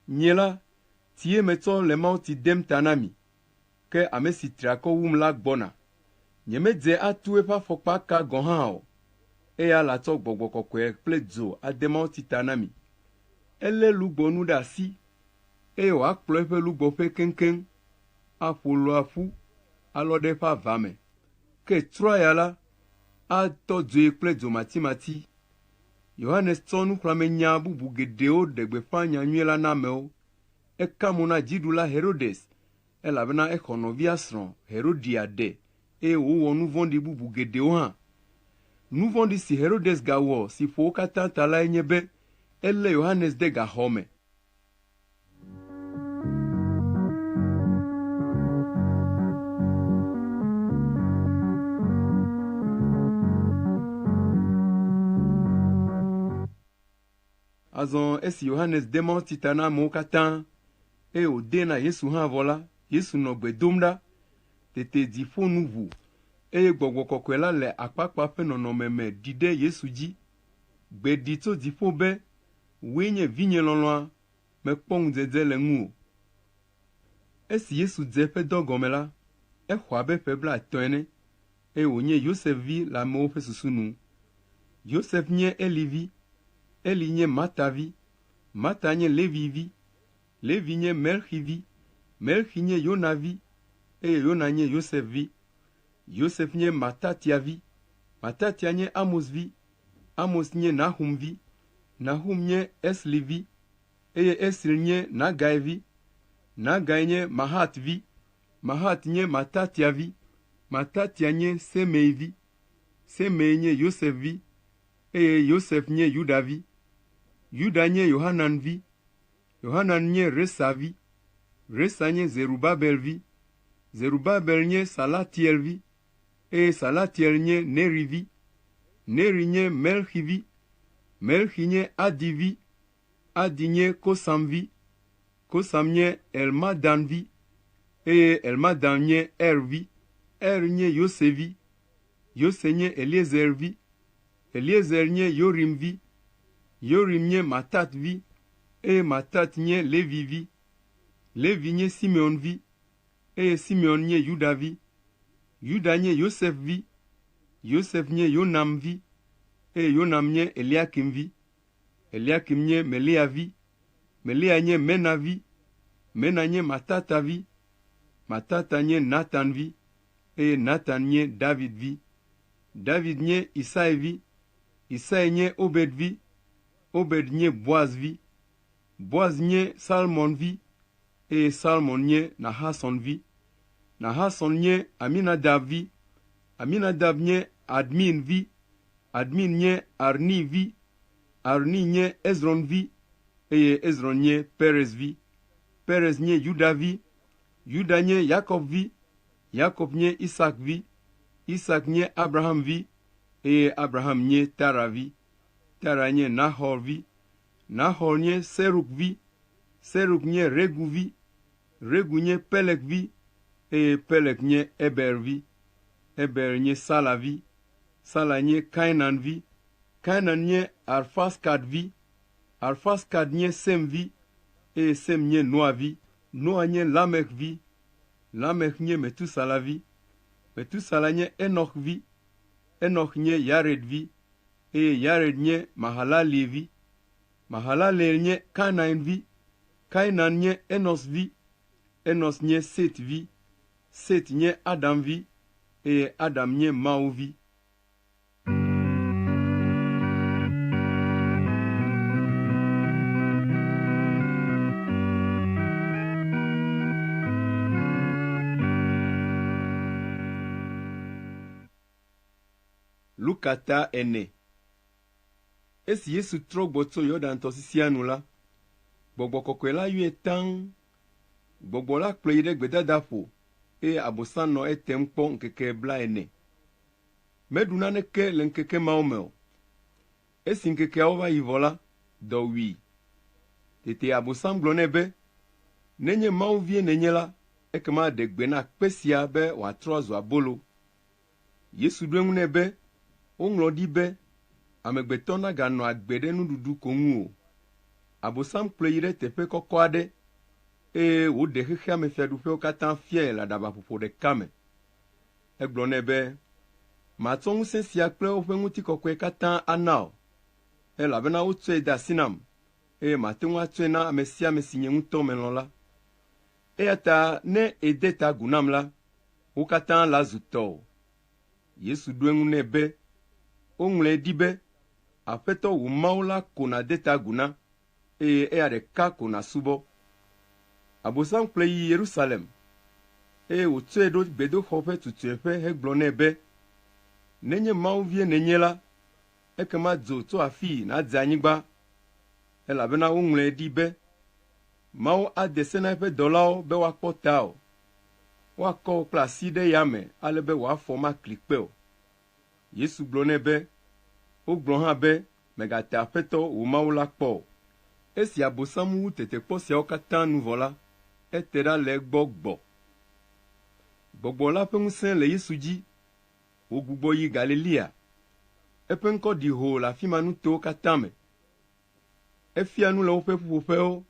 nye la, tie metsɔ le mawutsi dem ta na mi, ke ame si tri akɔ wum la gbɔna. Nyemedze atu eƒe afɔkpa ka gɔ̃ hã o, eya la tsɔ Gbɔgbɔ Kɔkɔe kple dzo ade mawutsi ta na mi. Elé lugbɔnu ɖe asi, eye wòakplɔ eƒe lugbɔƒe keŋkeŋ, aƒo lo aƒu, alɔ ɖe eƒe ava me. Ke trɔya la, atɔ dzoe kple dzo matimati. Yohanes tsɔ nuxlɔ̃amenya bubu geɖewo ɖe gbeƒã nyanyuie la na amewo. Eka mo na dziɖula Herodes, elabena exɔ nɔvia srɔ̃ Herodia ɖe, eye wòwɔ nu vɔ̃ɖi bubu geɖewo hã. Nu vɔ̃ɖi si Herodes gawɔ si ƒo wo katã ta lae nye be elé Yohanes de gaxɔ me. Azɔ esi Yohanes de mawutsi ta na amewo katã, eye wòde na Yesu hã vɔ la, Yesu nɔ gbe dom ɖa. Tete dziƒo nu ʋu, eye Gbɔgbɔ Kɔkɔe la le akpakpa ƒe nɔnɔme me ɖi ɖe Yesu dzi. Gbe ɖi tso dziƒo be, woe nye vinye lɔlɔ̃a, mekpɔ ŋudzedze le ŋuwò. Esi Yesu dze eƒe dɔ gɔme la, exɔ abe ƒe 50 ene, eye wònye Yosef vi le amewo ƒe susu nu. Yosef nye Eli vi, Eli nye Mata vi, Mata nye Levi vi, Levi nye Melchi vi, Melchi nye Yona vi, eye Yona nye Yosef vi. Yosef nye Matatia vi, Matatia nye Amos vi, Amos nye Nahum vi, Nahum nye Esli vi, eye Esli nye Nagai vi, Nagai nye Mahat vi, Mahat nye Matatia vi, Matatia nye Semei vi, Semei nye Yosef vi, eye Yosef nye Yuda vi, Yuda nye Yohanan vi, Yohanan nye Resa vi, Resa nye Zerubabel vi, Zerubabel nye Salatiel vi, eye Salatiel nye Neri vi, Neri nye Melchi vi, Melchi nye Adi vi, Adi nye Kosam vi, Kosam nye Elmadan vi, eye Elmadan nye vi, nye Yose vi, Yose nye Eliezer vi, Eliezer nye Yorim vi, Yorim nye Matat vi, eye Matat nye Levi vi, Levi nye Simeon vi, eye Simeon nye Yuda vi, Yuda nye Yosef vi, Yosef nye Yonam vi, eye Yonam nye Eliakim vi, Eliakim nye Melea vi, Melea nye Mena vi, Mena nye Matata vi, Matata nye Natan vi, eye Natan nye David vi, David nye Isai vi, Isai nye Obed vi, Obed nye Boaz vi, Boaz nye Salmon vi, eye Salmon nye Nahason vi, Nahason nye Aminadab vi, Aminadab nye Admin vi, Admin nye Arni vi, Arni nye Ezron vi, eye Ezron nye Perez vi, Perez nye Yuda vi, Yuda nye Jakob vi, Jakob nye Isak vi, Isak nye Abraham vi, eye Abraham nye Tara vi, Tara nye Nahor vi, Nahor nye Seruk vi, Seruk nye Regu vi, Regu nye Pelek vi, eye Pelek nye Eber vi, Eber nye Sala vi, Sala nye Kainan vi, Kainan nye Arfaskad vi, Arfaskad nye Sem vi, eye Sem nye Noa vi, Noa nye Lamek vi, Lamek nye Metusala vi, Metusala nye Enoch vi, Enoch nye Yared vi, eye Yared nye Mahalalel vi, Mahalalel nye Kainan vi, Kainan nye Enos vi, Enos nye Set vi, Set nye Adam vi, eye Adam nye Mau vi. Lukata ene. Esi Yesu trɔ gbɔtso Yɔdan tɔsisia nu la, gbɔgbɔ kɔkɔe la yɔe tãŋ. Gbɔgbɔ la kplɔe yi ɖe gbedadaƒo, eye Abosam nɔ etem kpɔ ŋkeke 40. Meɖu naneke le ŋkeke mawo me o. Esi ŋkekeawo va yi vɔ la, dɔ wui. Tete Abosam gblɔ nɛ be, nenye Mawu vie nenye la, ekema ɖe gbe na kpe sia be wòatrɔ zu abolo. Yesu ɖo eŋu nɛ be, woŋlɔ ɖi be, amegbetɔ naganɔ agbe ɖe nuɖuɖu ko ŋu o. Abosam kplɔe yi ɖe teƒe kɔkɔ aɖe, eye wòɖe xexea me fiaɖuƒewo katã fiae le aɖabaƒoƒo ɖeka me. Egblɔ nɛ be, matsɔ ŋusẽ sia kple woƒe ŋutikɔkɔe katã ana o, elabena wotsɔe de asi nam, eye mate ŋu atsɔe na ame sia ame si nye ŋutɔ melɔ̃ la. Eya ta ne ede ta gu nam la, wo katã la zu tɔwò. Yesu ɖo eŋu nɛ be, woŋlɔe ɖi be, Aƒetɔ wò Mawu la ko nàde ta gu na, eye eya ɖeka ko nàsubɔ. Abosam kplɔe yi Yerusalem, eye wòtsɔe ɖo gbedoxɔ ƒe tutueƒe hegblɔ nɛ be, nenye Mawu vie nenye la, ekema dzo tso afii nàdze anyigba, elabena woŋlɔe ɖi be, Mawu ade se na eƒe dɔlawo be woakpɔ tawò. Woakɔ wò kple asi ɖe yame ale be wòafɔ makli kpe o. Yesu gblɔ nɛ be, wogblɔ hã be, mègate Aƒetɔ wò Mawu la kpɔ o. Esi Abosam wu tetekpɔ siawo katã nu vɔ la, ete ɖa le egbɔ gbɔ. Gbɔgbɔ la ƒe ŋusẽ le Yesu dzi, wògbugbɔ yi Galilea. Eƒe ŋkɔ ɖi ho le afi ma nutowo katã me. Efia nu le woƒe ƒuƒoƒewo,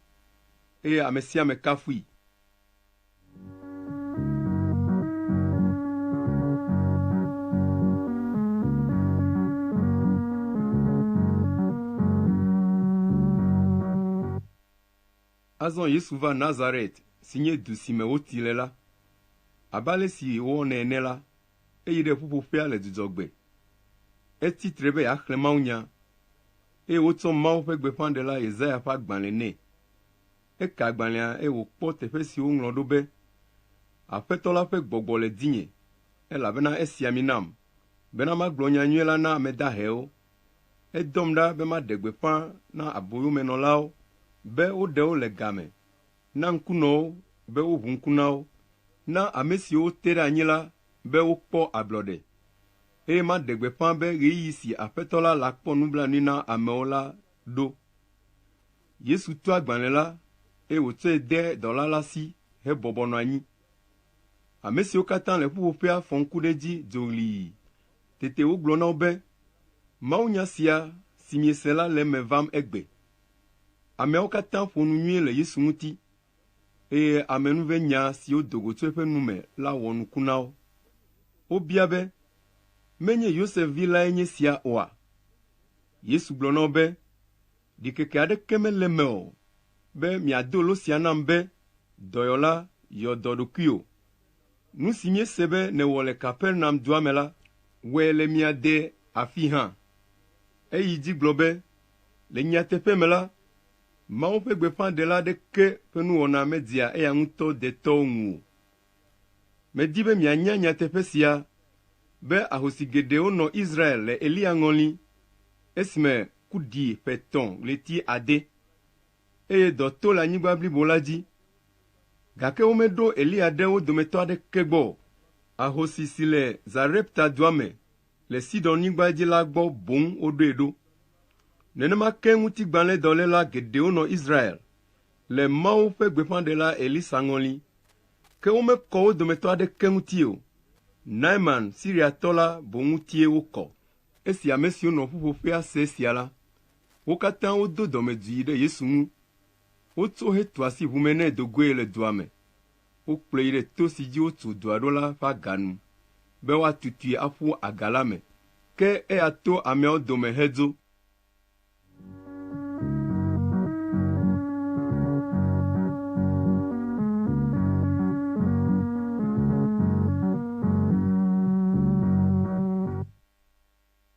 eye ame sia ame kafui. Azɔ Yesu va Nazaret, si nye du si me woti le la. Abe ale si wowɔnɛ ene la, eyi ɖe ƒuƒoƒea le dzudzɔgbe. Etitre be yeaxlẽ mawunya, eye wotsɔ Mawu ƒe gbeƒãɖela Yesaya ƒe agbalẽ nɛ. Eka agbalẽa eye wòkpɔ teƒe si woŋlɔ ɖo be, Aƒetɔ la ƒe gbɔgbɔ le dinye, elabena esi ami nam, bena magblɔ nyanyuie la na ame dahewo. Edɔm ɖa be maɖe gbeƒã na aboyomenɔlawo, be woɖe wo le game, na ŋkunɔwo, be woʋu ŋku na wo, na ame siwo te ɖe anyi la, be wokpɔ ablɔɖe, eye maɖe gbeƒã be ɣeyiɣi si Aƒetɔ la le akpɔ nublanui na amewo la ɖo. Yesu to agbalẽ la, eye wòtsɔe de dɔla la si hebɔbɔ nɔ anyi. Ame siwo katã le ƒuƒoƒea fɔ ŋku ɖe edzi dzo ɣlii. Tete wogblɔ na wo be, mawunya sia si miese la le eme vam egbe. Ameawo katã ƒo nu nyuie le Yesu ŋuti, eye amenuvenya siwo do go tso eƒe nu me la wɔ nuku na wo. Wobia be, menye Yosef vi lae nye sia oa? Yesu gblɔ na wo be, ɖikeke aɖeke mele me o, be miado lo sia nam be, dɔyɔla yɔ dɔ ɖokuiwò. Nu si miese be nèwɔ le Kapernaum dua me la, wɔe le mia de afi hã. Eyi dzi gblɔ be, le nyateƒe me la, Mawu ƒe gbeƒãɖela ɖeke ƒe nuwɔna medzia eya ŋutɔ detɔwo ŋu o. Medi be mianya nyateƒe sia, be ahosi geɖewo nɔ Israel le Elia ŋɔli, esime ku ɖi ƒe 3 ɣleti 6, eye dɔ to le anyigba blibo la dzi. Gake womeɖo Elia ɖe wo dometɔ aɖeke gbɔ. Ahosi si le Zarepta dua me, le Sidonyigba dzi la gbɔ boŋ woɖoe ɖo. Nenema ke ŋutigbalẽdɔléla geɖewo nɔ Israel, le Mawu ƒe gbeƒãɖela Elisa ŋɔli, ke womekɔ wo dometɔ aɖeke ŋuti o. Naaman Siriatɔ la boŋ ŋutie wokɔ. Esi ame siwo nɔ ƒuƒoƒea se sia la, wo katã wodo dɔmedzoe ɖe Yesu ŋu. Wotso hetu asi ʋume nɛ do goe le dua me. Wokplɔe yi ɖe to si dzi wotu dua ɖo la ƒe aganu, be woatutui aƒu aga la me, ke eya to ameawo dome hedzo.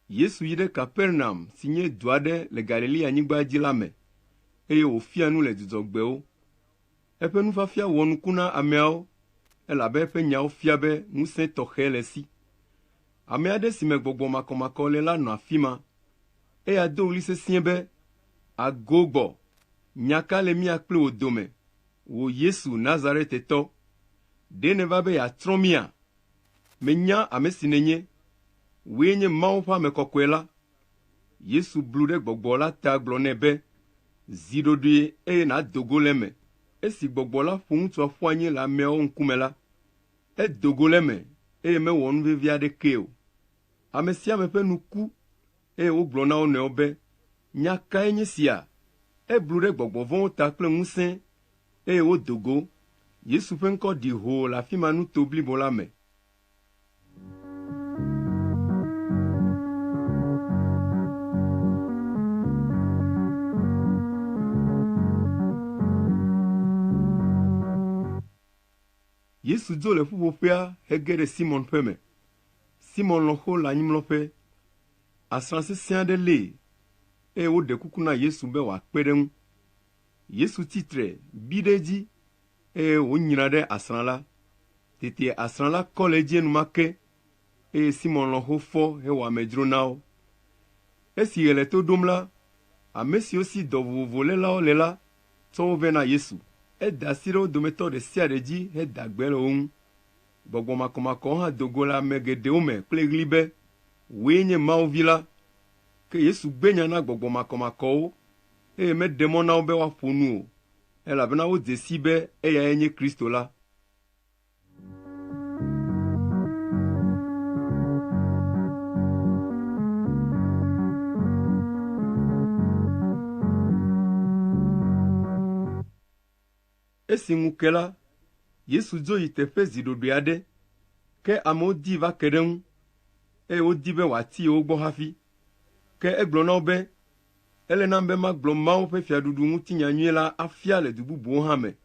Yesu yi ɖe Kapernaum si nye du aɖe le Galilea nyigba dzi la me, eye wòfia nu le dzudzɔgbewo. Eƒe nufiafia wɔ nuku na ameawo, elabe eƒe nyawo fia be ŋusẽ tɔxɛ le esi. Ame aɖe si me gbɔgbɔ makɔmakɔ le la nɔ afi ma, eya do ɣli sesĩe be, ago gbɔ, nyaka le mía kple wò dome, wò Yesu Nazaretitɔ, ɖe nèva be yeatrɔ mía. Menya ame si nènye, wòe nye Mawu ƒe ame kɔkɔe la. Yesu blu ɖe gbɔgbɔ la ta gblɔ nɛ be, zi ɖoɖoe eye nàdogo le eme. Esi gbɔgbɔ la ƒo ŋutsua ƒu anyi le ameawo ŋkume la, edogo le eme eye mewɔ nu vevi aɖeke o. Ame sia ame ƒe nu ku eye wogblɔ na wo nɔewo be, nya kae nye sia? Eblu ɖe gbɔgbɔ vɔ̃wo ta kple ŋusẽ eye wodogo. Yesu ƒe ŋkɔ ɖi hoo le afi ma nuto blibo la me. Yesu dzo le ƒuƒoƒea hege ɖe Simon ƒe me. Simon lɔ̃xo le anyimlɔƒe. Asrã sesẽ aɖe lée eye woɖe kuku na Yesu be wòakpe ɖe ŋu. Yesu tsitre bi ɖe edzi eye wònyra ɖe asrã la. Tete asrã la kɔ le edzi enumake eye Simon lɔ̃xo fɔ hewɔ amedzro na wo. Esi ɣe le to ɖom la, ame siwo si dɔ vovovolélawo le la tsɔ wo vɛ na Yesu. Eda asi ɖe wo dometɔ ɖe sia ɖe dzi heda gbe le wo ŋu. Gbɔgbɔ makɔmakɔwo hã do go le ame geɖewo me kple ɣli be, wòe nye Mawu vi la. Ke Yesu gbe nya na gbɔgbɔ makɔmakɔwo eye meɖe mɔ na wo be woaƒo nu o, elabena wodze si be eyae nye Kristo la. Esi ŋu ke la, Yesu dzo yi teƒe ziɖoɖoe aɖe, ke amewo di va ke ɖe ŋu, eye wodi be wòati wo gbɔ hafi. Ke egblɔ na wo be, ele nam be magblɔ Mawu ƒe fiaɖuɖu ŋutinya nyuie la afia le du bubuwo hã me,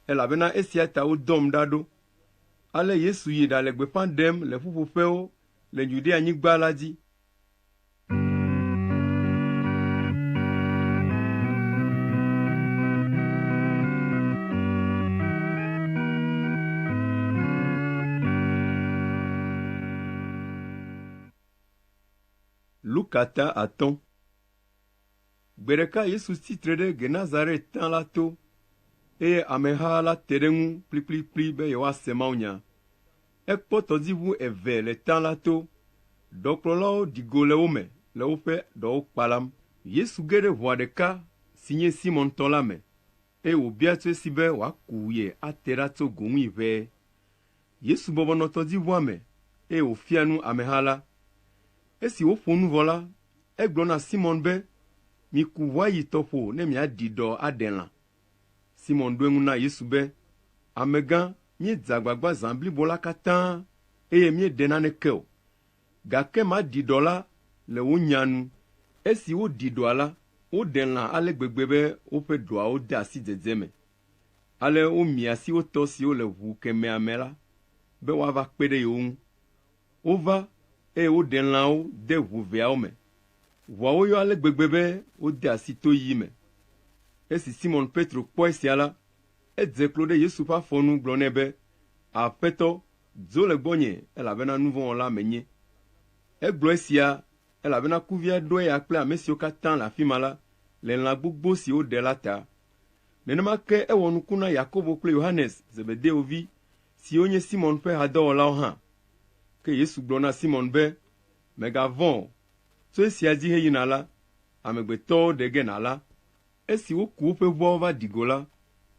elabena esia ta wodɔm ɖa ɖo. Ale Yesu yi ɖale gbeƒã ɖem le ƒuƒoƒewo le Yudeanyigba la dzi. Lukata atɔ̃. Gbe ɖeka Yesu tsitre ɖe Genazaret tã la to, eye ameha la te ɖe ŋu kplikplikpli be yewoase mawunya. Ekpɔ tɔdziʋu eve le tã la to. Ɖɔkplɔlawo ɖi go le wo me le woƒe ɖɔwo kpalam. Yesu ge ɖe ʋua ɖeka si nye Simon tɔ la me, eye wòbia tso esi be wòaku ye ate ɖa tso go ŋui ʋɛe. Yesu bɔbɔnɔ tɔdziʋua me eye wòfia nu ameha la. Esi woƒo nu vɔ la, egblɔ na Simon be, miku ʋua yi tɔƒo ne miaɖi ɖɔ aɖe lã. Simon ɖo eŋu na Yesu be, amegã, míedze agbagba zã blibo la katã eye míeɖe naneke o, gake maɖi ɖɔ la le wo nya nu. Esi woɖi ɖɔa la, woɖe lã ale gbegbe be woƒe ɖɔawo de asi dzedze me. Ale womi asi wo tɔ siwo le ʋu kemea me la be woava kpe ɖe yewo ŋu. Wova eye woɖe lãwo de ʋu veawo me. Ʋuawo yɔ ale gbegbe be wode asi toyiyi me. Esi Simon Petro kpɔ esia la, edze klo ɖe Yesu ƒe afɔ nu gblɔ nɛ be, Aƒetɔ, dzo le gbɔnye elabena nu vɔ̃ wɔla menye. Egblɔ esia elabena kuvia ɖo eya kple ame siwo katã le afi ma la le lã gbogbo si woɖe la ta. Nenema ke ewɔ nuku na Yakobo kple Yohanes, Zebedeo vi, siwo nye Simon ƒe hadɔwɔlawo hã. Ke Yesu gblɔ na Simon be, mègavɔ̃, tso esia dzi heyina la, amegbetɔwo ɖe ge nàla. Esi woku woƒe ʋuawo va ɖi go la,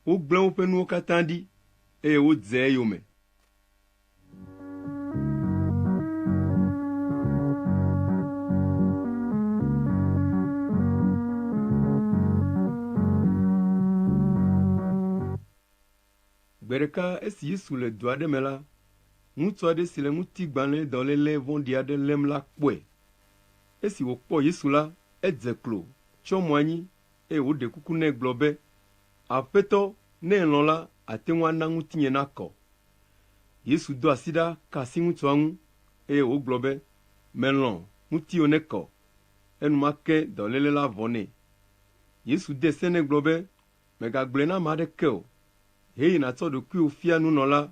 wogblẽ woƒe nuwo katã ɖi, eye wodze eyome. Gbe ɖeka esi Yesu le du aɖe me la, ŋutsu aɖe si le ŋutigbalẽ dɔléle vɔ̃ɖi aɖe lém la kpɔe. Esi wòkpɔ Yesu la, edze klo, tsyɔ mo anyi, eye wòɖe kuku nɛ gblɔ be, Aƒetɔ, ne elɔ̃ la, ate ŋu ana ŋutinye nakɔ. Yesu do asi ɖa ka asi ŋutsua ŋu, eye wògblɔ be, melɔ̃, ŋutiwò nekɔ. Enumake dɔléle la vɔ nɛ. Yesu de se nɛ gblɔ be, mègagblɔe na ame aɖeke o, heyi nàtsɔ ɖokuiwò fia nunɔla,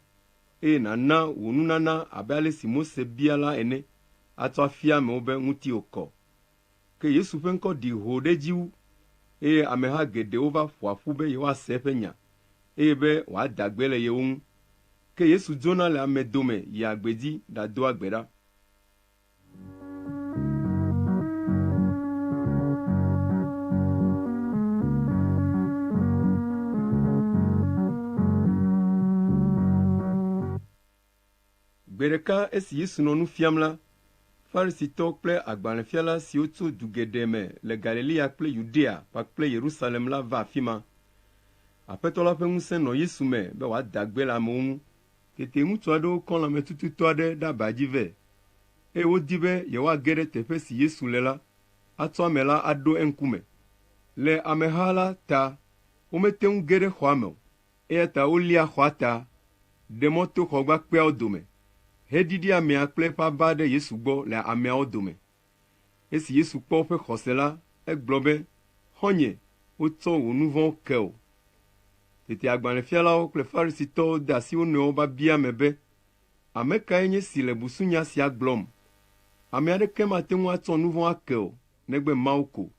eye nàna wò nunana abe ale si Mose bia la ene. atsɔ afia amewo be ŋuti wòkɔ. Ke Yesu ƒe ŋkɔ ɖi ho ɖe dziwu, eye ameha geɖewo va ƒo ƒu be yewoase eƒe nya, eye be wòada gbe le yewo ŋu. Ke Yesu dzona le ame dome yi agbedzi ɖado agbe ɖa. Gbe ɖeka esi Yesu nɔ nu fiam la, Farisitɔwo kple agbalẽfiala siwo tso du geɖe me le Galilea kple Yudea kpakple Yerusalem la va afi ma. Aƒetɔ la ƒe ŋusẽ nɔ Yesu me be wòada gbe le amewo ŋu. Tete ŋutsu aɖewo kɔ lãmetututɔ aɖe ɖe aba dzi vɛ, eye wodi be yewoage ɖe teƒe si Yesu le la, atsɔ ame la aɖo eŋkume. Le ameha la ta, womete ŋu ge ɖe xɔa me o, eya ta wolia xɔa ta, ɖe mɔ to xɔgbakpeawo dome, heɖiɖi amea kple eƒe aba ɖe Yesu gbɔ le ameawo dome. Esi Yesu kpɔ woƒe xɔse la, egblɔ be, xɔ̃nye, wotsɔ wò nu vɔ̃wo ke o. Tete agbalẽfialawo kple Farisitɔwo de asi wo nɔewo va bia me be, ame kae nye si le busunya sia gblɔm? Ame aɖeke mate ŋu atsɔ nu vɔ̃ ake o, negbe Mawu ko.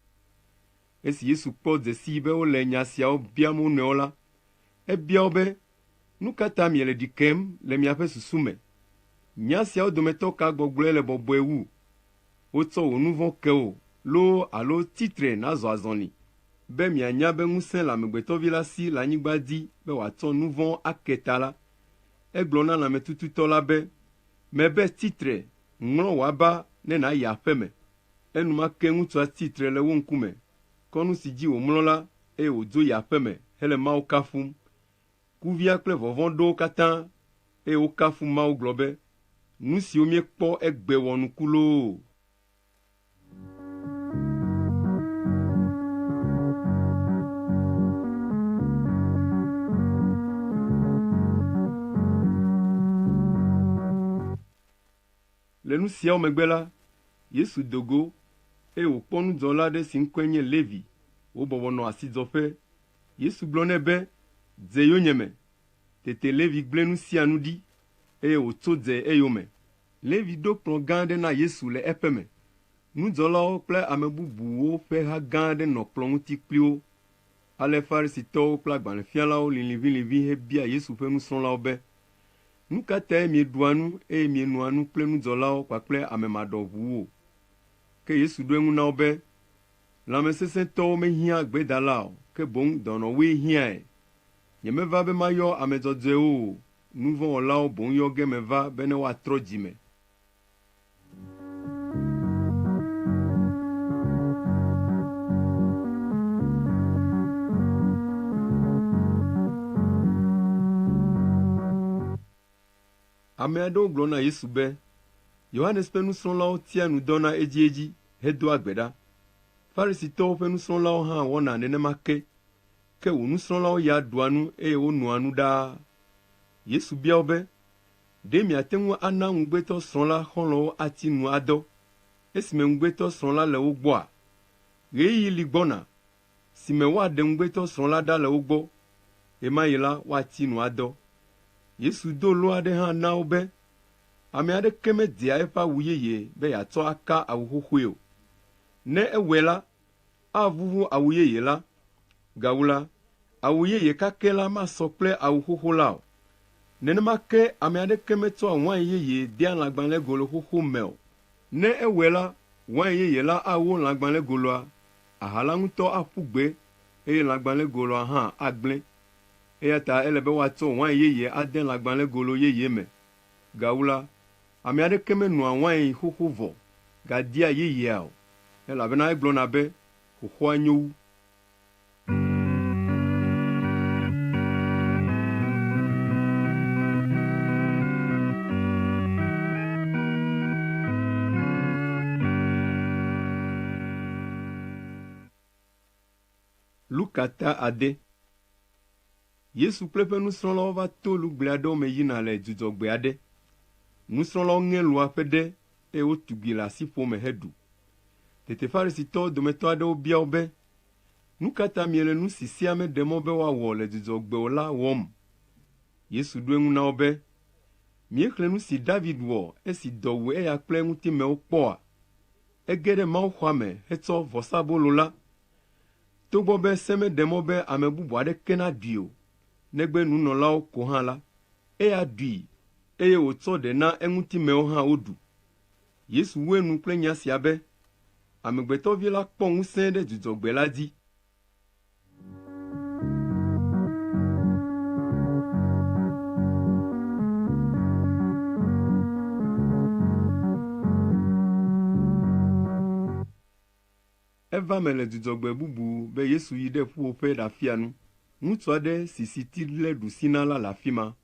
Esi Yesu kpɔ dzesii be wole nya siawo biam wo nɔewo la, ebia wo be, nu ka ta miele ɖi kem le miaƒe susu me? Nya siawo dometɔ ka gbɔgblɔe le bɔbɔe wu? Wotsɔ wò nu vɔ̃ ke o, loo alo titre nazɔ azɔli, be mianya be ŋusẽ le Amegbetɔvi la si le anyigba dzi be wòatsɔ nu vɔ̃ ake ta la. Egblɔ na lãmetututɔ la be, mebe titre, ŋlɔ wò aba ne nàyi aƒe me. Enumake ŋutsua titre le wo ŋkume, kɔ nu si dzi wòmlɔ la, eye wòdzo yi aƒe me hele Mawu kafum. Kuvia kple vɔvɔ̃ ɖo wo katã, eye wokafu Mawu gblɔ be, nu siwo miekpɔ egbe wɔ nuku loo. Le nu siawo megbe la, Yesu dogo, eye wòkpɔ nudzɔla aɖe si ŋkɔe nye Levi, wobɔbɔ nɔ asidzɔƒe. Yesu gblɔ nɛ be, dze yonyeme. Tete Levi gblẽ nu sia nu ɖi, eye wòtso dze eyome. Levi ɖo kplɔ̃ gã aɖe na Yesu le eƒe me. Nudzɔlawo kple ame bubuwo ƒe ha gã aɖe nɔ kplɔ̃ ŋuti kpli wo. Ale Farisitɔwo kple agbalẽfialawo lĩlĩʋĩlĩʋĩ hebia Yesu ƒe nusrɔ̃lawo be, nu ka tae mieɖua nu eye mienoa nu kple nudzɔlawo kpakple ame maɖɔʋuwo? Ke Yesu ɖo eŋu na wo be, lãmesesẽtɔwo mehiã gbedala o, ke boŋ dɔnɔwoe hiãe. Nyemeva be mayɔ ame dzɔdzɔewo o, nu vɔ̃ wɔlawo boŋ yɔ ge meva be ne woatrɔ dzi me. Ame aɖewo gblɔ na Yesu be, Yohanes ƒe nusrɔ̃lawo tia nu dɔ na edziedzi hedo agbe ɖa. Farisitɔwo ƒe nusrɔ̃lawo hã wɔna nenema ke wò nusrɔ̃lawo ya ɖua nu eye wonoa nu ɖaa. Yesu bia wo be, ɖe miate ŋu ana ŋugbetɔsrɔ̃ la xɔlɔ̃wo ati nu adɔ, esime ŋugbetɔsrɔ̃ la le wo gbɔa? Ɣeyiɣi li gbɔna, si me woaɖe ŋugbetɔsrɔ̃ la ɖa le wo gbɔ, ema yi la woati nu adɔ. Yesu do lo aɖe hã na wo be, ame aɖeke medzea eƒe awu yeye be yeatsɔ aka awu xoxoe o. Ne ewɔe la, avuvu awu yeye la, gawu la, awu yeye kakɛ la masɔ kple awu xoxo la o. Nenema ke ame aɖeke metsɔ wain yeye dea lãgbalẽgolo xoxo me o. Ne ewɔe la, wain yeye la awo lãgbalẽgoloa, aha la ŋutɔ aƒu gbe, eye lãgbalẽgoloa hã agblẽ. Eya ta ele be woatsɔ wain yeye ade lãgbalẽgolo yeye me. Gawu la, ame aɖeke menoa wain xoxo vɔ, gadia yeyea o, elabena egblɔna be, xoxoa nyo wu. Lukata ade. Yesu kple eƒe nusrɔ̃lawo va to lugble aɖewo me yina le dzudzɔgbe aɖe. Nusrɔ̃lawo ŋe lua ƒe ɖe, eye wotugui le asiƒo me heɖu. Tete Farisitɔwo dometɔ aɖewo bia wo be, nu ka ta miele nu si sea meɖe mɔ be woawɔ le dzudzɔgbe o la wɔm? Yesu ɖo eŋu na wo be, Miexlẽ nu si David wɔ esi dɔ wu eya kple ŋutimewo kpɔa. Ege ɖe mawuxɔa me hetsɔ vɔsabolo la. Togbɔ be se meɖe mɔ be ame bubu aɖeke naɖui o, negbe nunɔlawo ko hã la, eya ɖui, eye wòtsɔ ɖe na eŋutimewo hã woɖu. Yesu wue nu kple nya sia be, Amegbetɔvi la kpɔ ŋusẽ ɖe Dzudzɔgbe la dzi. Eva me le Dzudzɔgbe bubu be Yesu yi ɖe ƒuƒoƒe ɖe afia nu. Ŋutsu aɖe si siti lé ɖusina la le afi ma.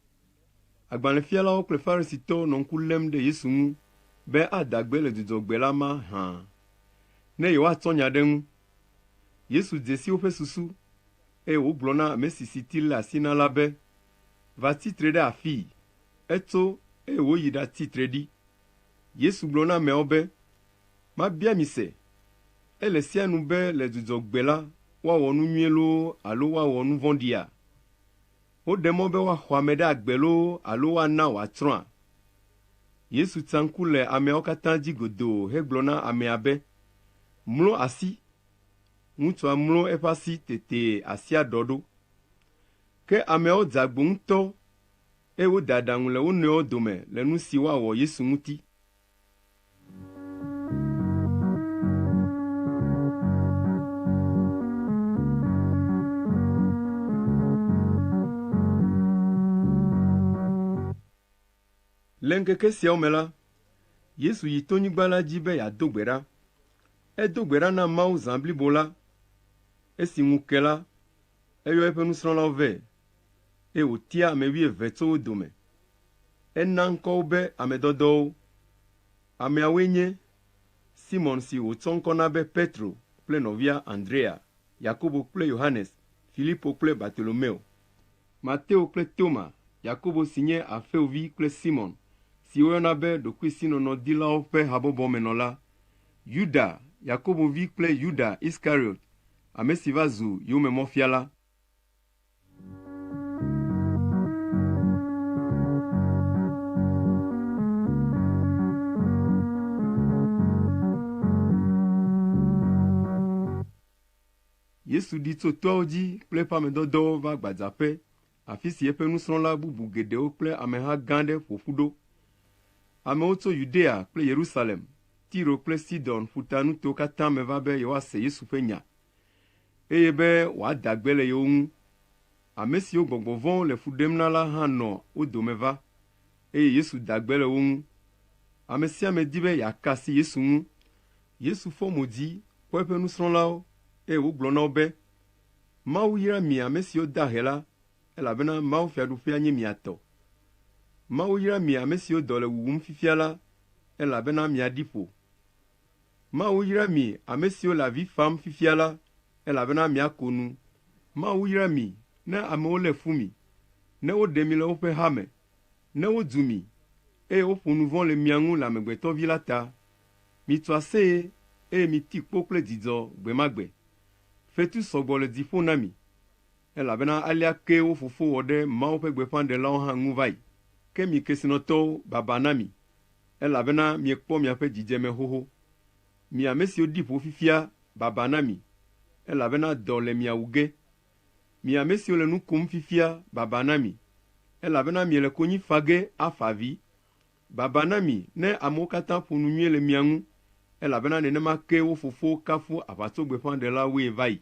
Agbalẽfialawo kple Farisitɔwo nɔ ŋku lém ɖe Yesu ŋu be adagbe le Dzudzɔgbe la ma hã, ne yewoatsɔ nya ɖe ŋu. Yesu dze si woƒe susu, eye wògblɔ na ame si siti lé asi na la be, va tsitre ɖe afii. Etso, eye wòyi ɖatsitre ɖi. Yesu gblɔ na ameawo be, mabia mi se, ele sia nu be le Dzudzɔgbe la, woawɔ nu nyuie loo alo woawɔ nu vɔ̃ɖia? Woɖe mɔ be woaxɔ ame ɖe agbe loo alo woana wòatsrɔ̃a? Yesu tsa ŋku le ameawo katã dzi godoo hegblɔ na amea be, mlɔ asi. Ŋutsua mlɔ eƒe asi tete asia ɖɔ ɖo. Ke ameawo dze agbo ŋutɔ, eye woda aɖaŋu le wo nɔewo dome le nu si woawɔ Yesu ŋuti. Le ŋkeke siawo me la, Yesu yi tonyigba la dzi be yeado gbe ɖa. Edo gbe ɖa na Mawu zã blibo la. Esi ŋu ke la, eyɔ eƒe nusrɔ̃lawo vɛ, eye wòtia ame 12 tso wo dome. Ena ŋkɔ wo be ame dɔdɔwo. Ameawoe nye Simon si wòtsɔ ŋkɔ na be Petro kple nɔvia Andrea, Yakobo kple Yohanes, Filipo kple Bartolomeo, Mateo kple Toma, Yakobo si nye Alfeovi kple Simon, si woyɔna be ɖokuisinɔnɔdilawo ƒe habɔbɔmenɔla, Yuda, Yakobovi kple Yuda Iskariot, ame si va zu yomemɔfiala. Yesu ɖi tso toawo dzi kple eƒe amedɔdɔwo va gbadzaƒe, afi si eƒe nusrɔ̃la bubu geɖewo kple ameha gã aɖe ƒo ƒu ɖo. Amewo tso Yudea kple Yerusalem, Tiro kple Sidon ƒutanuto katã me va be yewoase Yesu ƒe nya, eye be wòada gbe le yewo ŋu. Ame siwo gbɔgbɔ vɔ̃wo le fu ɖem na la hã nɔ wo dome va, eye Yesu da gbe le wo ŋu. Ame sia ame di be yeaka asi Yesu ŋu. Yesu fɔ mo dzi kpɔ eƒe nusrɔ̃lawo, eye wògblɔ na wo be, Mawu yra mi ame siwo da he la, elabena Mawu fiaɖuƒea nye mia tɔ. Mawu yra mi ame siwo dɔ le wuwum fifia la, elabena miaɖi ƒo. Mawu yra mi ame siwo le avi fam fifia la, elabena miako nu. Mawu yra mi ne amewo lé fu mi, ne woɖe mi le woƒe ha me, ne wodzu mi, eye woƒo nu vɔ̃ le mia ŋu le Amegbetɔvi la ta. Mitso aseye, eye miti kpo kple dzidzɔ gbe ma gbe. Fetu sɔgbɔ le dziƒo na mi, elabena alea ke wo fofo wɔ ɖe Mawu ƒe gbeƒãɖelawo hã ŋu va yi. Ke mi kesinɔtɔwo, baba na mi, elabena miekpɔ miaƒe dzidzeme xoxo. Mi ame siwo ɖi ƒo fifia, baba na mi, elabena dɔ le mia wu ge. Mi ame siwo le nu kom fifia, baba na mi, elabena miele konyi fa ge afa avi. Baba na mi ne amewo katã ƒo nu nyuie le mia ŋu, elabena nenema ke wo fofowo kafu aʋatsogbeƒãɖelawoe va yi.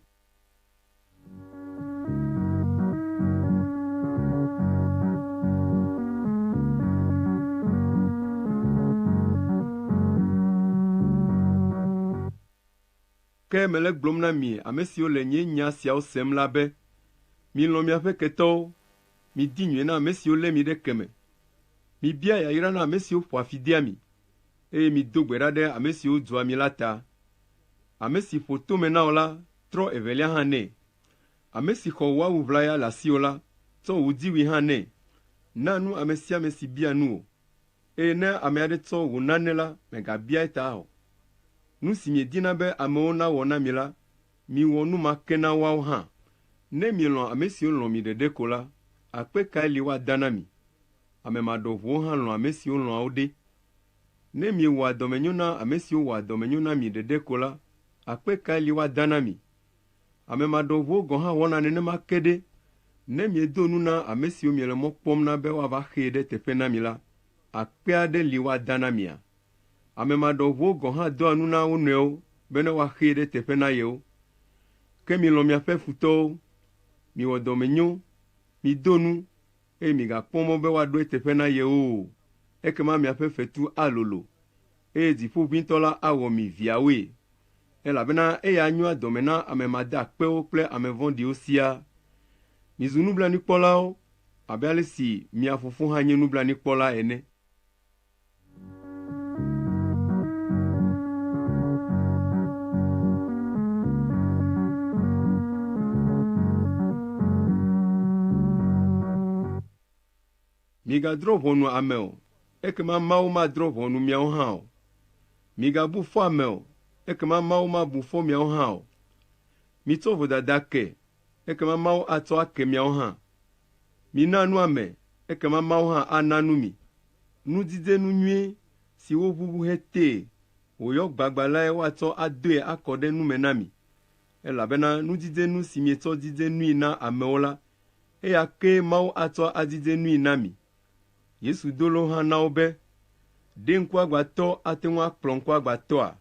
Ke mele gblɔm na mi ame siwo le nye nya siawo sem la be, milɔ̃ miaƒe ketɔwo, midi nyuie na ame siwo lé mi ɖe keme, mibia yayra na ame siwo ƒoa fi dea mi, eye mido gbe ɖa ɖe ame siwo dzua mi la ta. Ame si ƒo tome na wò la, trɔ evelia hã nɛ. Ame si xɔ wò awu ʋlaya le asiwò la, tsɔ wò dziwui hã nɛ. Na nu ame sia ame si bia nu wò, eye ne ame aɖe tsɔ wò nane la, mègabia eta o. Nu si miedina be amewo nawɔ na mi la, miwɔ nu ma ke na woawo hã. Ne mielɔ̃ ame siwo lɔ̃ mi ɖeɖe ko la, akpe kae li woada na mi? ame maɖɔʋuwo hã lɔ̃ ame siwo lɔ̃awo ɖe. Ne miewɔ adɔmenyo na ame siwo wɔ adɔmenyo na mi ɖeɖe ko la, akpe kae li woada na mi? Ame maɖɔʋuwo gɔ̃ hã wɔna nenema ke ɖe. Ne miedo nu na ame siwo miele mɔ kpɔm na be woava xee ɖe teƒe na mi la, akpe aɖe li woada na mia? Ame maɖɔʋuwo gɔ̃ hã doa nu na wo nɔewo be ne woaxee ɖe teƒe na yewo. Ke milɔ̃ miaƒe futɔwo, miwɔ dɔmenyo, mido nu, eye migakpɔ mɔ be woaɖoe teƒe na yewo. Ekema miaƒe fetu alolo, eye Dziƒoʋĩtɔ la awɔ mi viawoe, elabena eya nyoa dɔme na ame made akpewo kple ame vɔ̃ɖiwo siaa. Mizu nublanuikpɔlawo abe ale si mia fofo hã nye nublanuikpɔla ene. Migadrɔ̃ ʋɔnu ame o, ekema Mawu madrɔ̃ ʋɔnu miawo hã o. Migabu fɔ ame o, ekema Mawu mabu fɔ miawo hã o. Mitsɔ vodada ke, ekema Mawu atsɔ ake miawo hã. Mina nu ame, ekema Mawu hã ana nu mi. Nudzidze nu nyuie si woʋuʋu hetee, wòyɔ gbagba lae woatsɔ adoe akɔ ɖe nu me na mi. Elabena nudzidze nu si mietsɔ dzidze nui na amewo la, eya ke Mawu atsɔ adzidze nui na mi. Yesu dolo hã na wo be, ɖe ŋkuagbatɔ ate ŋu akplɔ ŋkuagbatɔa?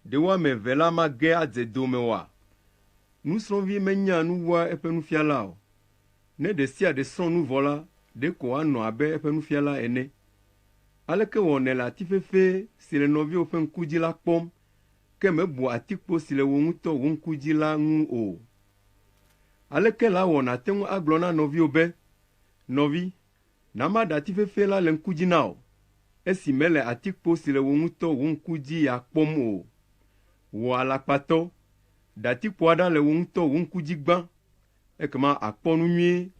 Ɖe wo ame eve la mage adze dome oa? Nusrɔ̃vi menya nuwua eƒe nufiala o. Ne ɖe sia ɖe srɔ̃ nu vɔ la, ɖe ko anɔ abe eƒe nufiala ene. Aleke wɔ nèle atifefe si le nɔviwò ƒe ŋku dzi la kpɔm, ke mebu atikpo si le wò ŋutɔ wò ŋku dzi la ŋu o? Aleke la wɔ nàte ŋu agblɔ na nɔviwò be, nɔvi, na maɖe atifefe la le ŋku dzi na wò, esi mele atikpo si le wò ŋutɔ wò ŋku dzi ya kpɔm o? Wò alakpatɔ, ɖe atikpoa ɖa le wò ŋutɔ wò ŋku dzi gbã, ekema àkpɔ nu nyuie,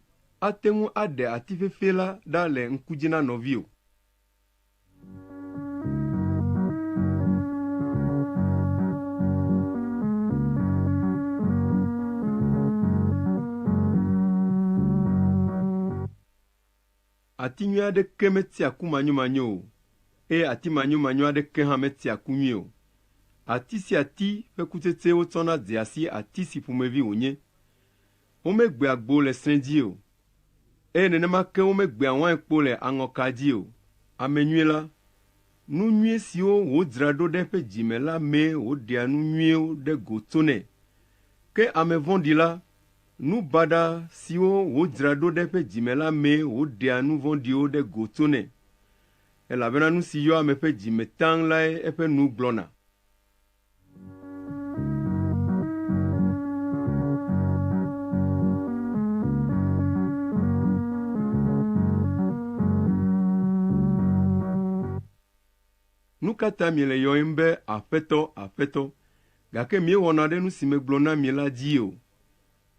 ate ŋu aɖe atifefe la ɖa le ŋku dzi na nɔviwò. Ati nyui aɖeke metia ku manyomanyo o, eye ati manyomanyo aɖeke hã metia ku nyui o. Ati si ati ƒe kutsetsewo tsɔna dze asi ati si ƒomevi wònye. Womegbea gbo le srɛ̃ dzi o, eye nenema ke womegbea wainkpo le aŋɔka dzi o. Ame nyui la, nu nyui siwo wòdzra ɖo ɖe eƒe dzime la mee wòɖea nu nyuiwo ɖe go tsonɛ. Ke ame vɔ̃ɖi la, nu baɖa siwo wòdzra ɖo ɖe eƒe dzime la mee wòɖea nu vɔ̃ɖiwo ɖe go tsonɛ. Elabena nu si yɔ ame ƒe dzime taŋ lae eƒe nu gblɔna. Nu ka ta miele yɔyim be aƒetɔ, aƒetɔ, gake miewɔna ɖe nu si megblɔ na mi la dzi o?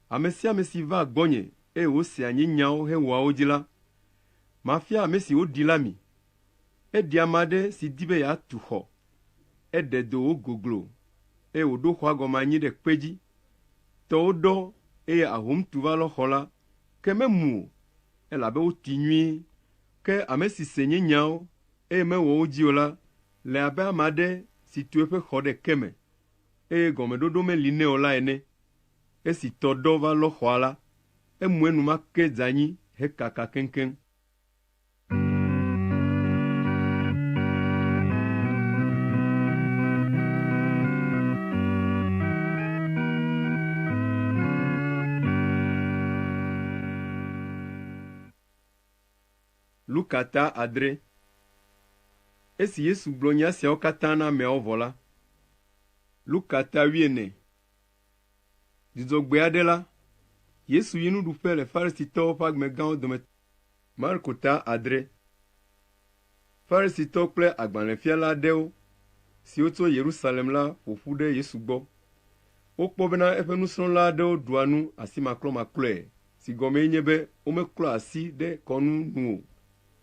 Ame sia ame si va gbɔnye, eye wosea nye nyawo hewɔa wo dzi la, mafia ame si woɖi la mi. Eɖi ame aɖe si di be yeatu xɔ. Eɖe do wo goglo, eye wòɖo xɔa gɔme anyi ɖe kpe dzi. Tɔwo ɖɔ, eye ahomtu va lɔ xɔ la, ke memu o, elabe wotui nyuie. Ke ame si se nye nyawo, eye mewɔ wo dzi o la, le abe ame aɖe si tu eƒe xɔ ɖe ke me, eye gɔmeɖoɖo meli nɛ o la ene. Esi tɔ ɖɔ va lɔ xɔa la, emu enumake dze anyi hekaka keŋkeŋ. Lukata adre. Esi Yesu gblɔ nya siawo katã na ameawo vɔ la, Lukata 14. Dzidzɔgbe aɖe la, Yesu yi nuɖuƒe le Farisitɔwo ƒe amegãwo dome. Marko ta adre. Farisitɔwo kple agbalẽfiala aɖewo siwo tso Yerusalem la ƒoƒu ɖe Yesu gbɔ. Wokpɔ bena eƒe nusrɔ̃la aɖewo ɖua nu asimaklɔmaklɔe, si gɔmee nye be womeklɔ asi ɖe kɔnu nu o.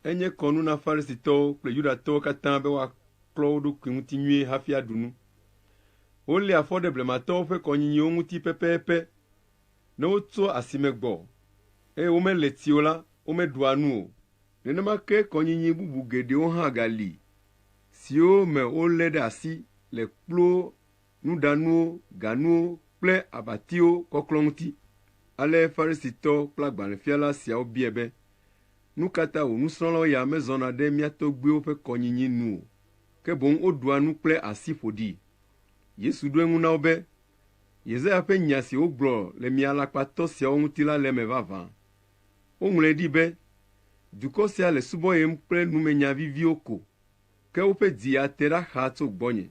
Enye kɔnu na Farisitɔwo kple Yudatɔwo katã be woaklɔ wo ɖokui ŋuti nyuie hafi aɖu nu. Wolé afɔ ɖe blematɔwo ƒe kɔnyinyiwo ŋuti pɛpɛpɛ. Ne wotso asime gbɔ, eye womele tsi o la, womeɖua nu o. nenema ke kɔnyinyi bubu geɖewo hã gali, siwo me wolé ɖe asi le kplo, nuɖanuwo, ganuwo kple abatiwo kɔklɔ ŋuti. Ale Farisitɔ kple agbalẽfiala siawo biae be, nu ka ta wò nusrɔ̃lawo ya mezɔna ɖe mía tɔgbuiwo ƒe kɔnyinyi nu o, ke boŋ woɖua nu kple asi ƒoɖi? Yesu ɖo eŋu na wo be, Yesaya ƒe nya si wogblɔ le mia alakpatɔ siawo ŋuti la le eme vavã. Woŋlɔe ɖi be, dukɔ sia le subɔyem kple numenya viviwo ko, ke woƒe dzi ate ɖa xaa tso gbɔnye.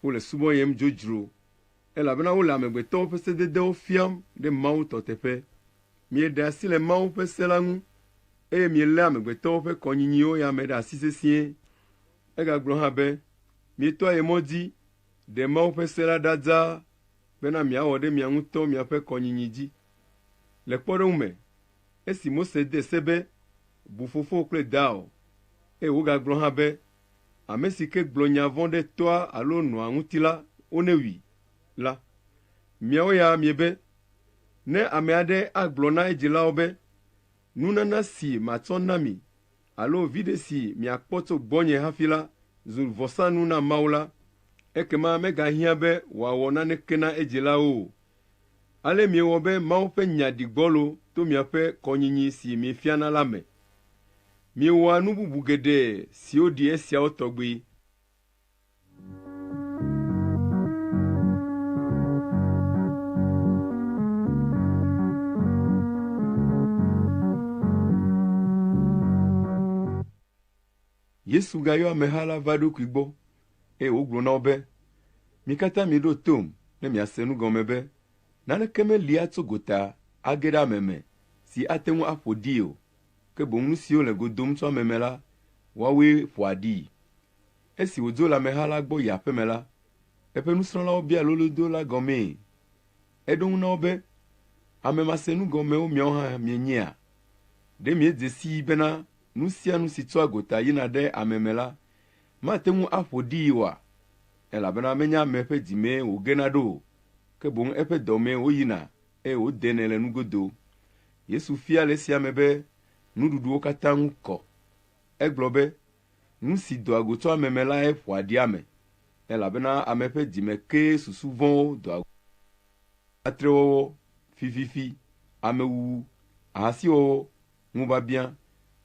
Wole subɔyem dzodzro, elabena wole amegbetɔwo ƒe sededewo fiam ɖe Mawu tɔ teƒe. Mieɖe asi le Mawu ƒe se la ŋu, eye mielé amegbetɔwo ƒe kɔnyinyiwo ya me ɖe asi sesĩe. Egagblɔ hã be, mietɔ ye mɔ dzi, ɖe Mawu ƒe se la ɖa dzaa, bena miawɔ ɖe mia ŋutɔ miaƒe kɔnyinyi dzi. Le kpɔɖeŋu me, esi Mose de se be, bu fofo kple dawò, eye wogagblɔ hã be, ame si ke gblɔ nya vɔ̃ ɖe tɔa alo nɔa ŋuti la, wonewui la. Miawo ya miebe, ne ame aɖe agblɔ na edzilawo be, nunana si matsɔ na mi, alo viɖe si miakpɔ tso gbɔnye hafi la, zu vɔsanu na Mawu la, ekema megahiã be wòawɔ naneke na edzilawo o. Ale miewɔ be Mawu ƒe nya ɖi gbɔlo to miaƒe kɔnyinyi si miefiana la me. Miewɔa nu bubu geɖe siwo ɖi esiawo tɔgbi. Yesu gayɔ ameha la va ɖokui gbɔ, eye wogblɔ na wo be, mi katã miɖo tom ne miase nu gɔme be, naneke melia tso gota age ɖe ame me si ate ŋu aƒo ɖii o, ke boŋ nu siwo le godom tso ame me la, woawoe ƒoa ɖii. Esi wòdzo le ameha la gbɔ yi aƒe me la, eƒe nusrɔ̃lawo bia lolodo la gɔmee. Eɖo ŋu na wo be, ame mase nu gɔmewo miawo hã mienyea? Ɖe miedze sii bena nu sia nu si tsoa gota yina ɖe ame me la, mate ŋu aƒo ɖii oa? Elabena menye ame ƒe dzi mee wògena ɖo o, ke boŋ eƒe dɔ mee woyina, eye wòdenɛ le nugodo. Yesu fia le esia me be, nuɖuɖuwo katã ŋu kɔ. Egblɔ be, nu si doa go tso ame me lae ƒoa ɖi ame, elabena ame ƒe dzi me kee susu vɔ̃wo doa go. Atrewɔwɔ, fififi, amewuwu, ahasiwɔwɔ, ŋubabiã,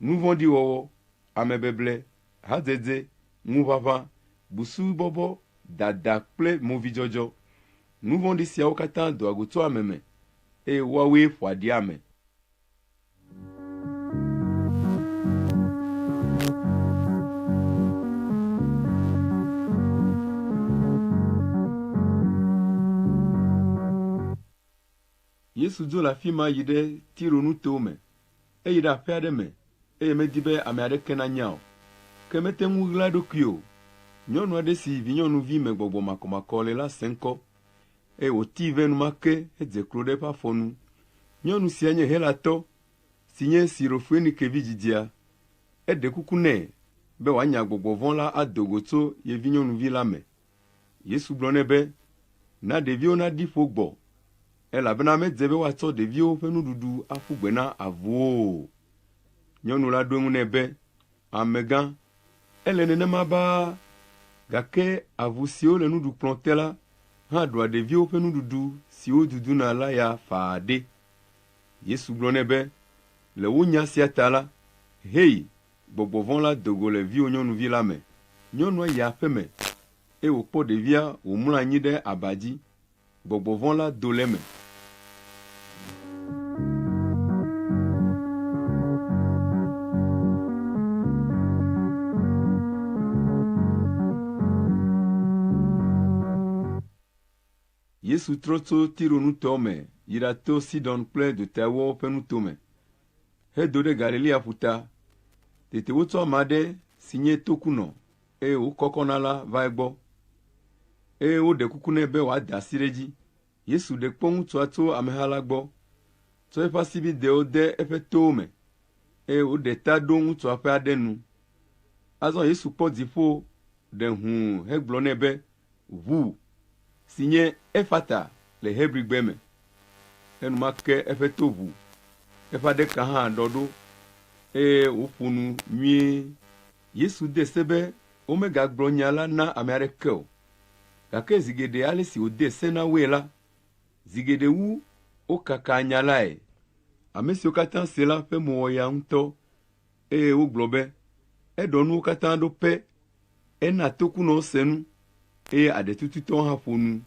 nuvɔ̃ɖiwɔwɔ, amebeble, hadzedze, ŋuʋaʋã, busubɔbɔ, dada kple movidzɔdzɔ. Nu vɔ̃ɖi siawo katã doa go tso ame me, eye woawoe ƒoa ɖi ame. Yesu dzo le afi ma yi ɖe Tiro nuto me, eyi ɖe aƒe aɖe me, eye medi be ame aɖeke nanya o, ke mete ŋu ɣla eɖokui o. Nyɔnu aɖe si vinyɔnuvi me gbɔgbɔ makɔmakɔ le la se ŋkɔ, eye wòtii ve enumake hedze klo ɖe eƒe afɔ nu. Nyɔnu sia nye Helatɔ, si nye Sirofoenikevi dzidzia. Eɖe kuku nɛ be wòanya gbɔgbɔ vɔ̃ la ado go tso ye vinyɔnuvi la me. Yesu gblɔ nɛ be, na ɖeviwo naɖi ƒo gbɔ, elabena medze be woatsɔ ɖeviwo ƒe nuɖuɖu aƒu gbe na avuwo o. Nyɔnu la ɖo eŋu nɛ be, amegã, ele nenema baa, gake avu siwo le nuɖukplɔ te la hã ɖua ɖeviwo ƒe nuɖuɖu siwo duduna la ya faa ɖe. Yesu gblɔ nɛ be, le wo nya sia ta la, hei, gbɔgbɔ vɔ̃ la do go le viwò nyɔnuvi la me. Nyɔnua yi aƒe me, eye wòkpɔ ɖevia wòmlɔ anyi ɖe aba dzi. Gbɔgbɔ vɔ̃ la do le eme. Yesu trɔ tso Tiro nutɔ me yi ɖato Sidon kple Dotawɔwo ƒe nuto me, hedo ɖe Galilea ƒuta. Tete wotsɔ ame aɖe si nye tokunɔ, eye wòkɔkɔna la va egbɔ, eye woɖe kuku nɛ be wòada asi ɖe edzi. Yesu ɖe kpɔ ŋutsua tso ameha la gbɔ, tsɔ eƒe asibidɛwo de eƒe towo me, eye wòɖe ta ɖo ŋutsua ƒe aɖe nu. Azɔ Yesu kpɔ dziƒo ɖe hũu hegblɔ nɛ be, ʋu, si nye Efata le Hebrigbe me. Enumake eƒe to ʋu, eƒe aɖeka hã ɖɔ ɖo, eye wòƒo nu nyuie. Yesu de se be womegagblɔ nya la na ame aɖeke o, gake zi geɖe ale si wòde se na woe la, zi geɖe wu wokaka nya lae. Ame siwo katã se la ƒe mo wɔ ya ŋutɔ, eye wogblɔ be eɖɔ nuwo katã ɖo pɛ, ena tokunɔwo se nu, eye aɖetututɔwo hã ƒo nu.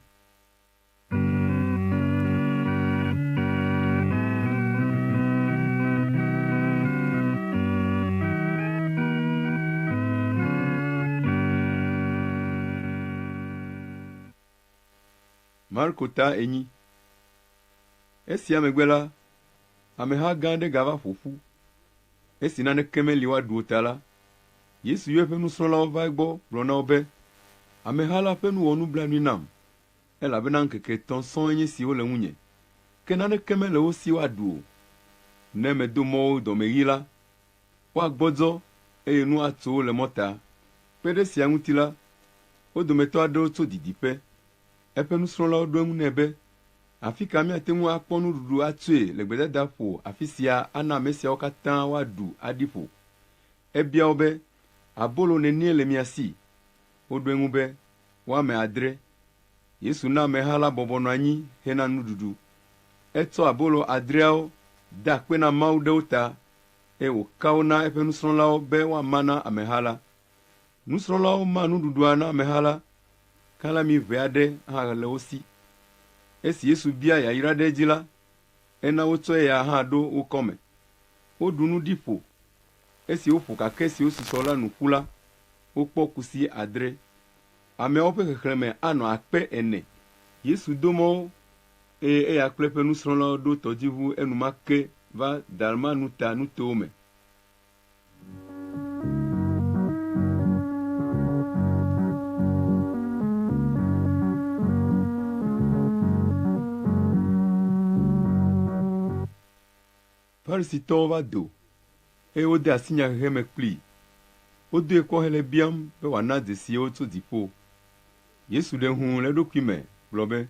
Marko ta enyi. Esia megbe la, ameha gã aɖe gava ƒo ƒu. Esi naneke meli woaɖu o ta la, Yesu yɔ eƒe nusrɔ̃lawo va egbɔ gblɔ na wo be, ameha la ƒe nu wɔ nublanui nam, elabena ŋkeke 3 sɔŋ nye siwo le ŋunye, ke naneke mele wo si woaɖu o. Ne medo mɔ wo dɔmeɣi la, woagbɔdzɔ, eye nu atso wo le mɔta. Kpe ɖe sia ŋuti la, wo dometɔ aɖewo tso didiƒe. Eƒe nusrɔ̃lawo ɖo eŋu nɛ be, afi ka míate ŋu akpɔ nuɖuɖu atsoe le gbedada ƒo afi sia ana ame siawo katã woaɖu aɖi ƒo. Ebia wo be, abolo nenie le mia si? Woɖo eŋu be, woame 7. Yesu na ameha la bɔbɔ nɔ anyi hena nuɖuɖu. Etsɔ abolo 7awo da akpe na Mawu ɖe wo ta, eye wòka wo na eƒe nusrɔ̃lawo be woama na ameha la. Nusrɔ̃lawo ma nuɖuɖua na ameha la, kalami ʋe aɖe hã le wo si. Esi Yesu bia yayra ɖe edzi la, ena wotsɔ ya hã ɖo wo kɔme. Woɖu nu ɖi ƒo. Esi woƒo kake si wosusɔ la nu ƒu la, wokpɔ kusi 7. Ameawo ƒe xexlẽme anɔ 4,000. Yesu do mɔ wo, eye eya kple eƒe nusrɔ̃lawo ɖo tɔdziʋu enumake va Dalmanuta nutowo me. Farisitɔwo va do, eye wode asi nyahehe me kplii. Wodoe kɔ hele biam be wòana dzesiwo tso dziƒo. Yesu ɖe hu le eɖokui me gblɔ be,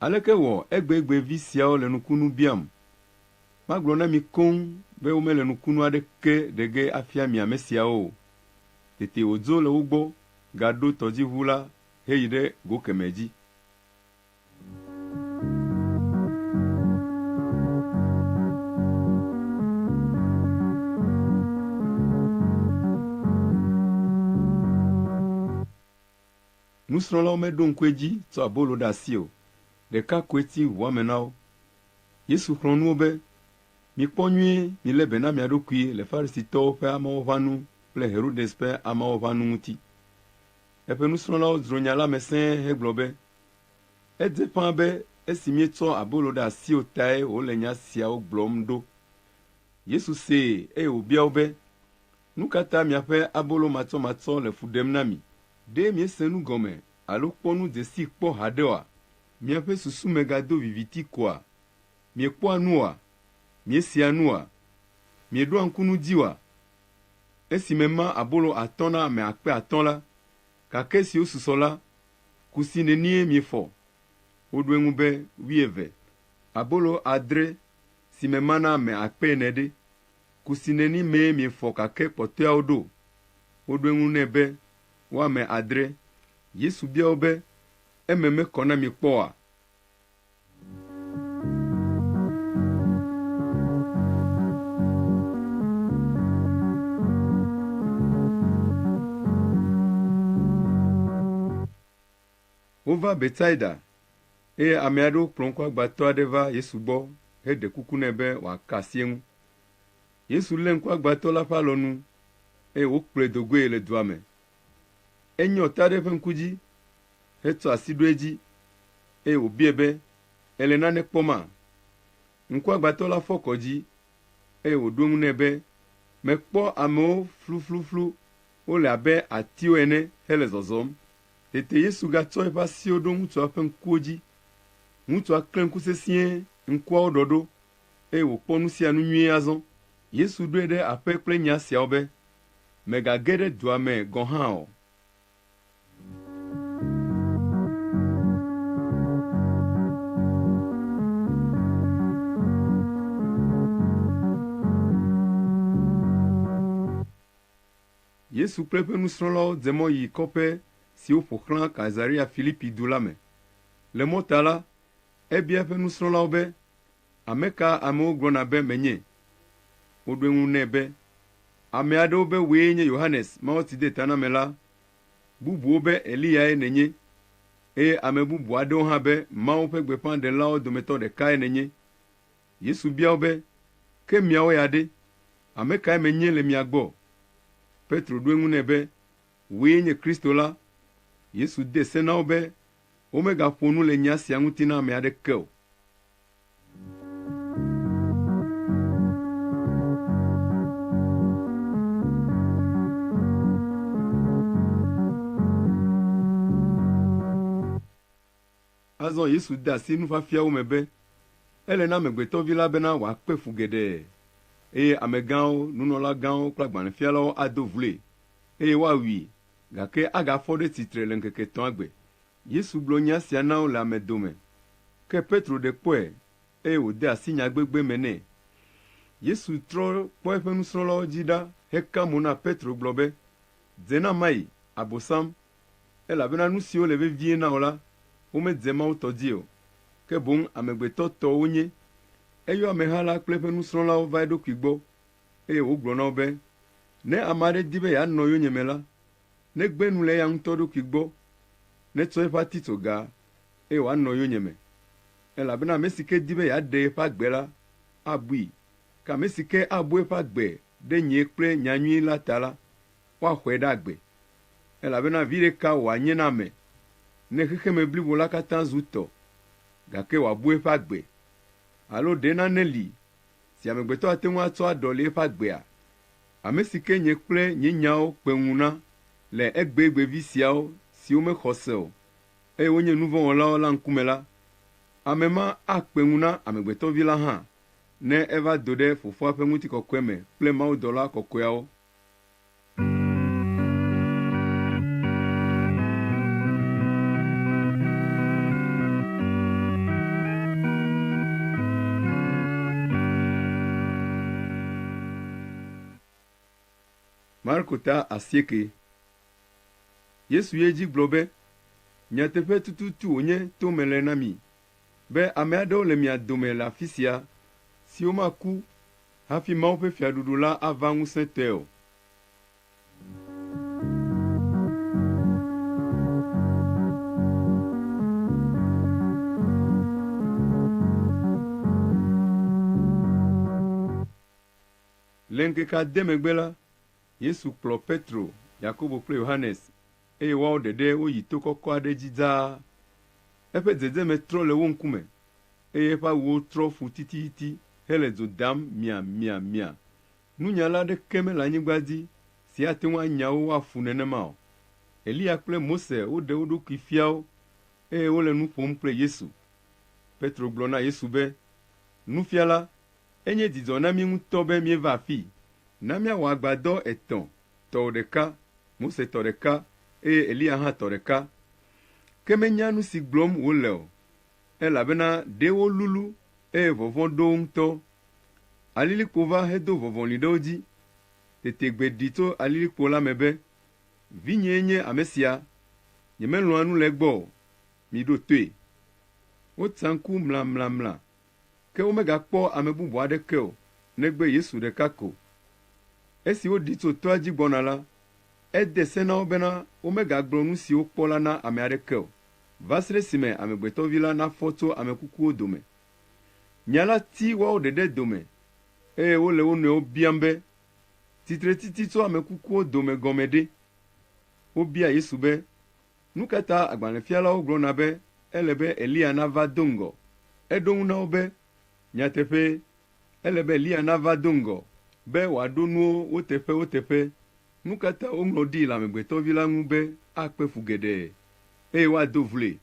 aleke wɔ egbegbevi siawo le nukunu biam? Magblɔ na mi koŋ be womele nukunu aɖeke ɖe ge afia mi ame siawo o. Tete wòdzo le wo gbɔ, gaɖo tɔdziʋu la heyi ɖe go kemɛ dzi. Nusrɔ̃lawo meɖo ŋku edzi tsɔ abolo ɖe asi o, ɖeka koe ti ʋua me na wo. Yesu xlɔ̃ nuwo be, mikpɔ nyuie milé be na mia ɖokui le Farisitɔwo ƒe amawɔʋãnu kple Herodes ƒe amawɔʋãnu ŋuti. Eƒe nusrɔ̃lawo dzro nya la me sẽe hegblɔ be, edze ƒãa be esi mietsɔ abolo ɖe asi o tae wòle nya siawo gblɔm ɖo. Yesu see, eye wòbia wo be, nu ka ta miaƒe abolo matsɔmatsɔ le fu ɖem na mi? Ɖe miese nu gɔme alo kpɔ nu dzesi kpɔ haɖe oa? Miaƒe susu me gado viviti koa? Miekpɔa nua? Miesea nua? Mieɖoa ŋku nu dzi oa? Esi mema abolo 5 na ame 50,000 la, gake siwo susɔ la, kusi nenie miefɔ? Woɖo eŋu be 12. Abolo 7 si mema na ame 40,000 ɖe, kusi neni mee miefɔ gake kpɔtɔeawo ɖo? Woɖo eŋu nɛ be, woame 7. Yesu bia wo be, eme mekɔ na mi kpɔa? Wova Betsaida, eye ame aɖewo kplɔ ŋkuagbãtɔ aɖe va Yesu gbɔ heɖe kuku nɛ be wòaka asi eŋu. Yesu lé ŋkuagbãtɔ la ƒe alɔnu, eye wokplɔe do goe le dua me. Enyɔ ta ɖe ƒe ŋku dzi, hetsɔ asi ɖo edzi, eye wòbie be, ele nane kpɔma? Ŋkuagbãtɔ la fɔ kɔ dzi, eye wòɖo eŋu nɛ be, mekpɔ amewo flufluflu, wole abe atiwo ene hele zɔzɔm. Tete Yesu gatsɔ eƒe asiwo ɖo ŋutsua ƒe ŋkuwo dzi. Ŋutsua klẽ ŋku sesĩe, ŋkuawo ɖɔɖo, eye wòkpɔ nu sia nu nyuie azɔ. Yesu ɖoe ɖe aƒe kple nya siawo be, megage ɖe dua me gɔ̃ hã o. Yesu kple eƒe nusrɔ̃lawo dze mɔ yi kɔƒe siwo ƒo xlã Kaesarea Filipi du la me. Le mɔta la, ebia eƒe nusrɔ̃lawo be, ame ka amewo gblɔna be menye? Woɖo eŋu nɛ be, ame aɖewo be wòe nye Yohanes Mawutsidetanamela, bubuwo be Eliyae nenye, eye ame bubu aɖewo hã be Mawu ƒe gbeƒãɖelawo dometɔ ɖekae nenye. Yesu bia wo be, ke miawo ya ɖe, ame kae menye le mia gbɔ? Petro ɖo eŋu nɛ be, wòe nye Kristo la. Yesu de se na wo be, womegaƒo nu le nya sia ŋuti na ame aɖeke o. Azɔ Yesu de asi nufiafiawo me be, ele na amegbetɔvi la bena wòakpe fu geɖe, eye amegãwo, nunɔlagãwo kple agbalẽfialawo ado vloe, eye woawui, gake agafɔ ɖe tsitre le ŋkeke etɔ̃a gbe. Yesu gblɔ nya sia na wo le ame dome, ke Petro ɖe kpɔe, eye wòde asi nyagbegbe me nɛ. Yesu trɔ kpɔ eƒe nusrɔ̃lawo dzi ɖa heka mo na Petro gblɔ be, dze na mayi, Abosam, elabena nu siwo le vevie na wò la, womedze Mawu tɔ dzi o, ke boŋ amegbetɔ tɔwo wonye. Eyɔ ameha la kple eƒe nusrɔ̃lawo va eɖokui gbɔ, eye wògblɔ na wo be, ne ame aɖe di be yeanɔ yonyeme la, negbe nu le eya ŋutɔ ɖokui gbɔ, netsɔ eƒe atitsoga, eye wòanɔ yonyeme. Elabena ame si ke di be yeaɖe eƒe agbe la, abui, ke ame si ke abo eƒe agbe ɖe nye kple nyanyui la ta la, woaxɔe ɖe agbe. Elabena vi ɖeka wòanye na ame, ne xexeme blibo la katã zu tɔ, gake wòabu eƒe agbe. Alo ɖe nane li si amegbetɔ ate ŋu atsɔ aɖɔli eƒe agbea? Ame si ke nye kple nye nyawo kpe ŋu na le egbegbevi siawo siwo mexɔ se o, eye wonye nu vɔ̃ wɔlawo la ŋkume la, ame ma akpe ŋu na amegbetɔvi la hã, ne eva do ɖe fofoa ƒe ŋutikɔkɔe me kple mawudɔla kɔkɔeawo. Marko ta 9. Yesu ye dzi gblɔ be, nyateƒe tututu wònye to mele na mi, be ame aɖewo le mia dome le afi sia, siwo maku hafi Mawu ƒe fiaɖuɖu la ava ŋusẽtɔe o. Le ŋkeke ade megbe la, Yesu kplɔ Petro, Yakobo kple Yohanes, eye woawo ɖeɖe woyi to kɔkɔ aɖe dzi dzaa. Eƒe dzedzeme trɔ le wo ŋkume, eye eƒe awuwo trɔ fu tititi hele dzo dam miamia. Nunyala aɖeke mele anyigba dzi si ate ŋu anya wo woafu nenema o. Eliya kple Mose woɖe wo ɖokui fia wo, eye wole nu ƒom kple Yesu. Petro gblɔ na Yesu be, Nufiala, enye dzidzɔ na mí ŋutɔ be míeva afii. Na míawɔ agbadɔ 3, tɔwò ɖeka, Mose tɔ ɖeka, eye Eliya hã tɔ ɖeka. Ke menya nu si gblɔm wòle o, elabena ɖe wolulu, eye vɔvɔ̃ ɖo wo ŋutɔ. Alilikpo va hedo vɔvɔli ɖe wo dzi. Tete gbe ɖi tso alilikpo la me be, vinyee nye ame sia, nyemelɔ̃a nu le egbɔ o, miɖo toe. Wotsa ŋku mlamla, ke womegakpɔ ame bubu aɖeke o, negbe Yesu ɖeka ko. Esi woɖi tso toa dzi gbɔna la, ede se na wo bena womegagblɔ nu siwo kpɔ la na ame aɖeke o, va se ɖe esime amegbetɔvi la nafɔ tso ame kukuwo dome. Nya la ti woawo ɖeɖe dome, eye wole wo nɔewo biam be, titretiti tso ame kukuwo dome gɔme ɖe. Wobia Yesu be, nu ka ta agbalẽfialawo gblɔna be ele be Eliya nava do ŋgɔ? Eɖo ŋu na wo be, nyateƒe, ele be Eliya nava do ŋgɔ be wòaɖo nuwo woteƒe, nu ka ta woŋlɔ ɖi le amegbetɔvi la ŋu be akpe fu geɖe, eye woado vloe.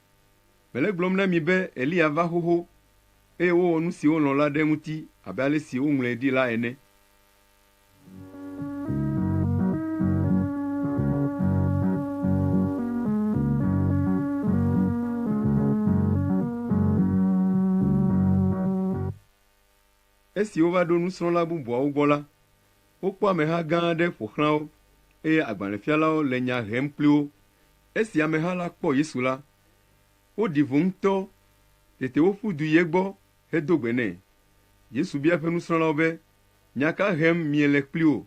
Mele gblɔm na mi be Eliya va xoxo, eye wowɔ nu si wolɔ̃ la ɖe ŋuti abe ale si woŋlɔe ɖi la ene. Esi wova ɖo nusrɔ̃la bubuawo gbɔ la, wokpɔ ameha gã aɖe ƒo xlã wo, eye agbalẽfialawo le nya hem kpli wo. Esi ameha la kpɔ Yesu la, woɖi vo ŋutɔ, tete woƒu du yi egbɔ hedo gbe nɛ. Yesu bia eƒe nusrɔ̃lawo be, nya ka hem miele kpli wo?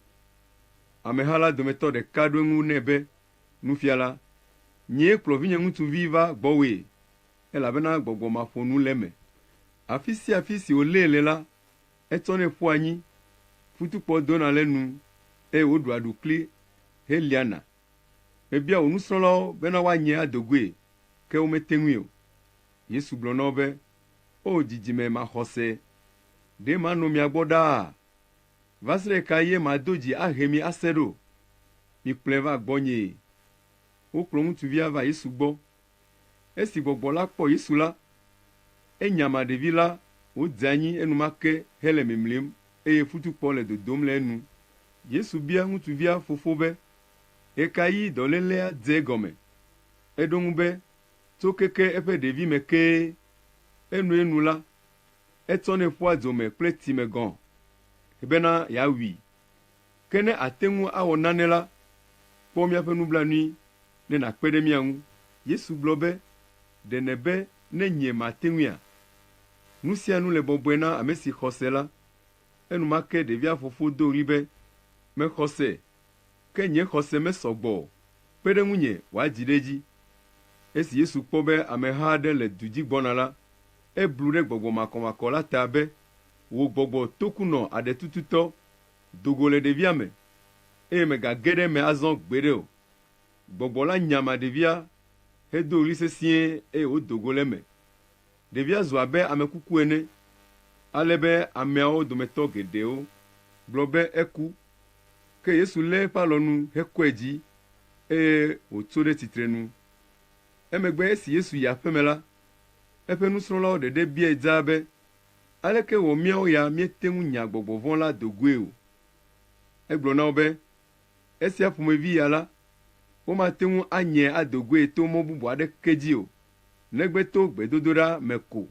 Ameha la dometɔ ɖeka ɖo eŋu nɛ be, nufiala, nyee kplɔ vinye ŋutsuvi va gbɔwòe, elabena gbɔgbɔ maƒonu le eme. Afi sia afi si wòlée le la, etsɔnɛ ƒu anyi, futukpɔ dona le nu, eye woɖu aɖukli heliana. Mebia wò nusrɔ̃lawo bena woanye adogoe, ke womete ŋui o. Yesu gblɔ na wo be, o dzidzime maxɔse, ɖe manɔ mia gbɔ ɖaa? Va se ɖe ka ye mado dzi ahe mi ase ɖo? Mikplɔe va gbɔnyee. Wokplɔ ŋutsuvia va Yesu gbɔ. Esi gbɔgbɔ la kpɔ Yesu la, enyama ɖevi la wòdze anyi enumake hele mimlim, eye futukpɔ le dodom le enu. Yesu bia ŋutsuvia fofo be, eka yi dɔlélea dze egɔme? Eɖo ŋu be, tso keke eƒe ɖevi me kee. Enu la, etsɔnɛ ƒua dzome kple time gɔ̃, bena yeawui. Ke ne ate ŋu awɔ nane la, kpɔ míaƒe nublanui ne nàkpe ɖe mía ŋu. Yesu gblɔ be, ɖene be ne nye mate ŋuia. Nu sia nu le bɔbɔe na ame si xɔse la. Enumake ɖevia fofo do ɣli be, mexɔse, ke nye xɔse mesɔ gbɔ, kpe ɖe ŋunye wòadzi ɖe edzi. Esi Yesu kpɔ be ameha aɖe le du dzi gbɔna la, eblu ɖe gbɔgbɔ makɔmakɔ la ta be, wò gbɔgbɔ tokunɔ aɖetututɔ, dogo le ɖevia me, eye megage ɖe me azɔ gbeɖe o. Gbɔgbɔ la nyama ɖevia, hedo ɣli sesĩe, eye wòdogo le me. Ɖevia zu abe ame kuku ene, ale be ameawo dometɔ geɖewo gblɔ be eku. Ke Yesu lé eƒe alɔnu hekɔe dzi, eye wòtso ɖe tsitrenu. Emegbe esi Yesu yi aƒe me la, eƒe nusrɔ̃lawo ɖeɖe biae dzaa be, aleke wɔ míawo ya míete ŋu nya gbɔgbɔ vɔ̃ la dogoe o. Egblɔ na wo be, esia ƒomevi ya la, womate ŋu anye adogoe to mɔ bubu aɖeke dzi o, negbe to gbedodoɖa me ko.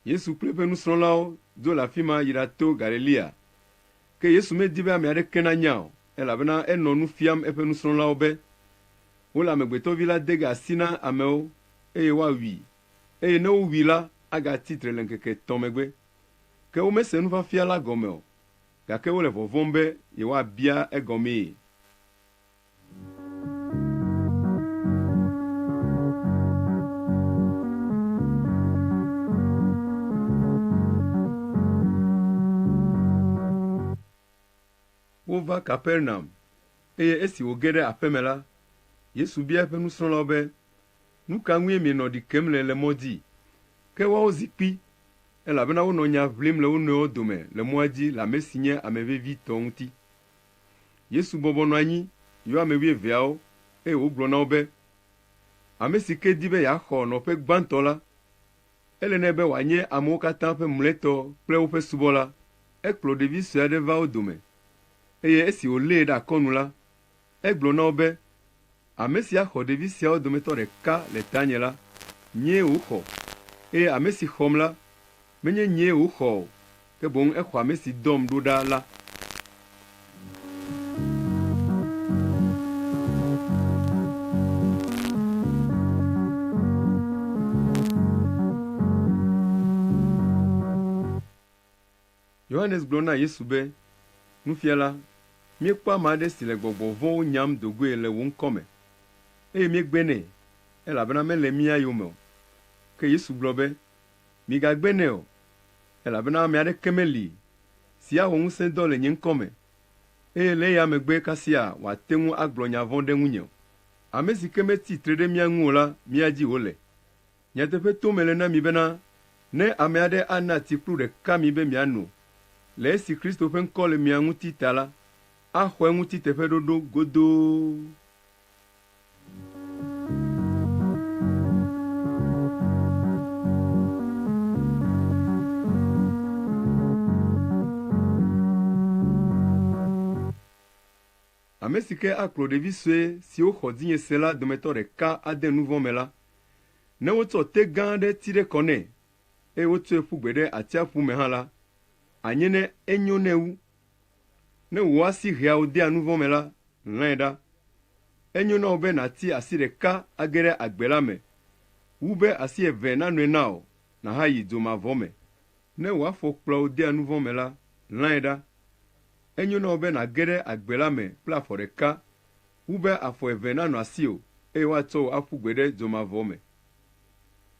Yesu kple eƒe nusrɔ̃lawo dzo le afi ma yi ɖato Galilea. Ke Yesu medi be ame aɖeke nanya o, elabena enɔ nu fiam eƒe nusrɔ̃lawo be, wole amegbetɔvi la de ge asi na amewo, eye woawui, eye ne wowui la, agati tre le ŋkeke 3 megbe. Ke womese nufafia la gɔme o, gake wole vɔvɔ̃m be yewoabia egɔmee. Wova Kapernaum, eye esi wòge ɖe aƒe me la, Yesu bia eƒe nusrɔ̃lawo be, nu ka ŋue mienɔ ɖi kem le mɔ dzi? Ke woawo zi kpi, elabena wonɔ nya ʋlim le wo nɔewo dome le mɔa dzi le ame si nye ame vevitɔ ŋuti. Yesu bɔbɔ nɔ anyi, yɔ ame 12, eye wògblɔ na wo be, ame si ke di be yeaxɔ nɔƒe gbãtɔ la, ele nɛ be wòanye amewo katã ƒe mlɔetɔ kple woƒe subɔla. Ekplɔ ɖevi sue aɖe va wo dome, eye esi wòlée ɖe akɔnu la, egblɔ na wo be, ame si axɔ ɖevi siawo dometɔ ɖeka le tanye la, nyee wòxɔ, eye ame si xɔm la, menye nyee wòxɔ o, ke boŋ exɔ ame si dɔm ɖo ɖa la. Yohanes gblɔ na Yesu be, nufiala, míekpɔ ame aɖe si le gbɔgbɔ vɔ̃wo nyam dogoe le wò ŋkɔ me, eye míegbe nɛ, elabena mele mía yome o. Ke Yesu gblɔ be, migagbe nɛ o, elabena ame aɖeke meli si awɔ ŋusẽ dɔ le nye ŋkɔ me, eye le eya megbe kasia wòate ŋu agblɔ nya vɔ̃ ɖe ŋunye o. Ame si ke metsi tre ɖe mía ŋu o la, mía dzi wòle. Nyateƒe to mele na mi bena, ne ame aɖe ana tsikplu ɖeka mi be miano, le esi Kristo ƒe ŋkɔ le mia ŋuti ta la, axɔ eŋuti teƒe ɖoɖo godoo. ame si ke akplɔ ɖevi sue siwo xɔ dinye se la dometɔ ɖeka ade nu vɔ̃ me la, ne wotsɔ te gã aɖe ti ɖe kɔ nɛ, eye wotsɔe ƒu gbe ɖe atsiaƒu me hã la, anye ne enyo nɛ wu. Ne wò asi heawo dea nu vɔ̃ me la, lãe ɖa. Enyo na wò be nàti asi ɖeka age ɖe agbe la me, wu be asi eve nanɔe na wò nàhayi dzomavɔ me. Ne wò afɔ kplɔ wò dea nu vɔ̃ me la, lãe ɖa. Enyo na wò be nàge ɖe agbe la me kple afɔ ɖeka, wu be afɔ eve nanɔ asiwò, eye woatsɔ wò aƒu gbe ɖe dzomavɔ me.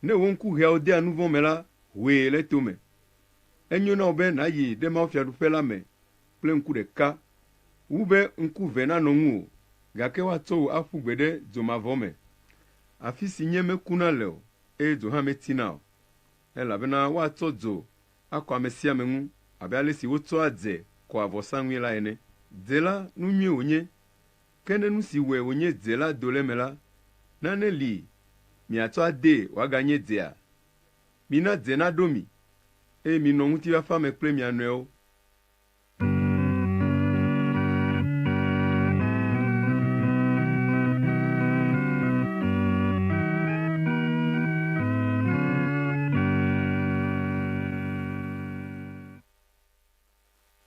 Ne wò ŋku heawo dea nu vɔ̃ me la, hoe le tome. Enyo na wò be nàyi ɖe mawufiaɖuƒe la me kple ŋku ɖeka, wu be ŋku ve nanɔ ŋuwò, gake woatsɔ wò aƒu gbe ɖe dzomavɔ me. Afi si nye mekuna le o, eye dzo hã metina o, elabena woatsɔ dzo akɔ ame sia ame ŋu abe ale si wotsɔ adze kɔa vɔsaŋui la ene. Dze la nu nyui wònye, ke ne nu si wɔe wònye dze la do le me la, nane li miatsɔ adee wòaganye dzea. Mina dze naɖo mi, eye minɔ ŋutifafa me kple mia nɔewo.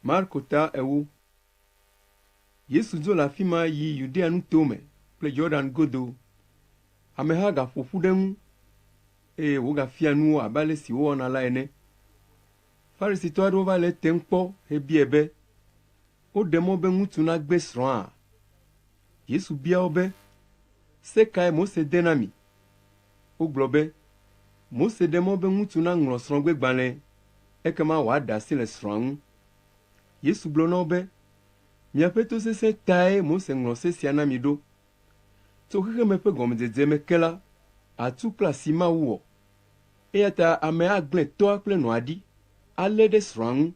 Marko ta ewo. Yesu dzo le afi ma yi Yudea nuto me kple Yɔdan godo. Ameha gaƒo ƒu ɖe ŋu, eye wogafia nuwo abe ale si wowɔna la ene. Farisitɔ aɖewo va le etem kpɔ hebie be woɖe mɔ be ŋutsu nagbe srɔ̃a. Yesu bia wo be, se kae Mose de na mi? Wogblɔ be, Mose ɖe mɔ be ŋutsu naŋlɔ srɔ̃gbegbalẽ, ekema wòaɖe asi le srɔ̃a ŋu. Yesu gblɔ na wo be, miaƒe tosesẽ tae Mose ŋlɔ se sia na mi ɖo. Tso xexeme ƒe gɔmedzedze me ke la, atu kple asi Mawu wɔ, eya ta ame agblẽ tɔa kple nɔa ɖi, alé ɖe srɔ̃a ŋu,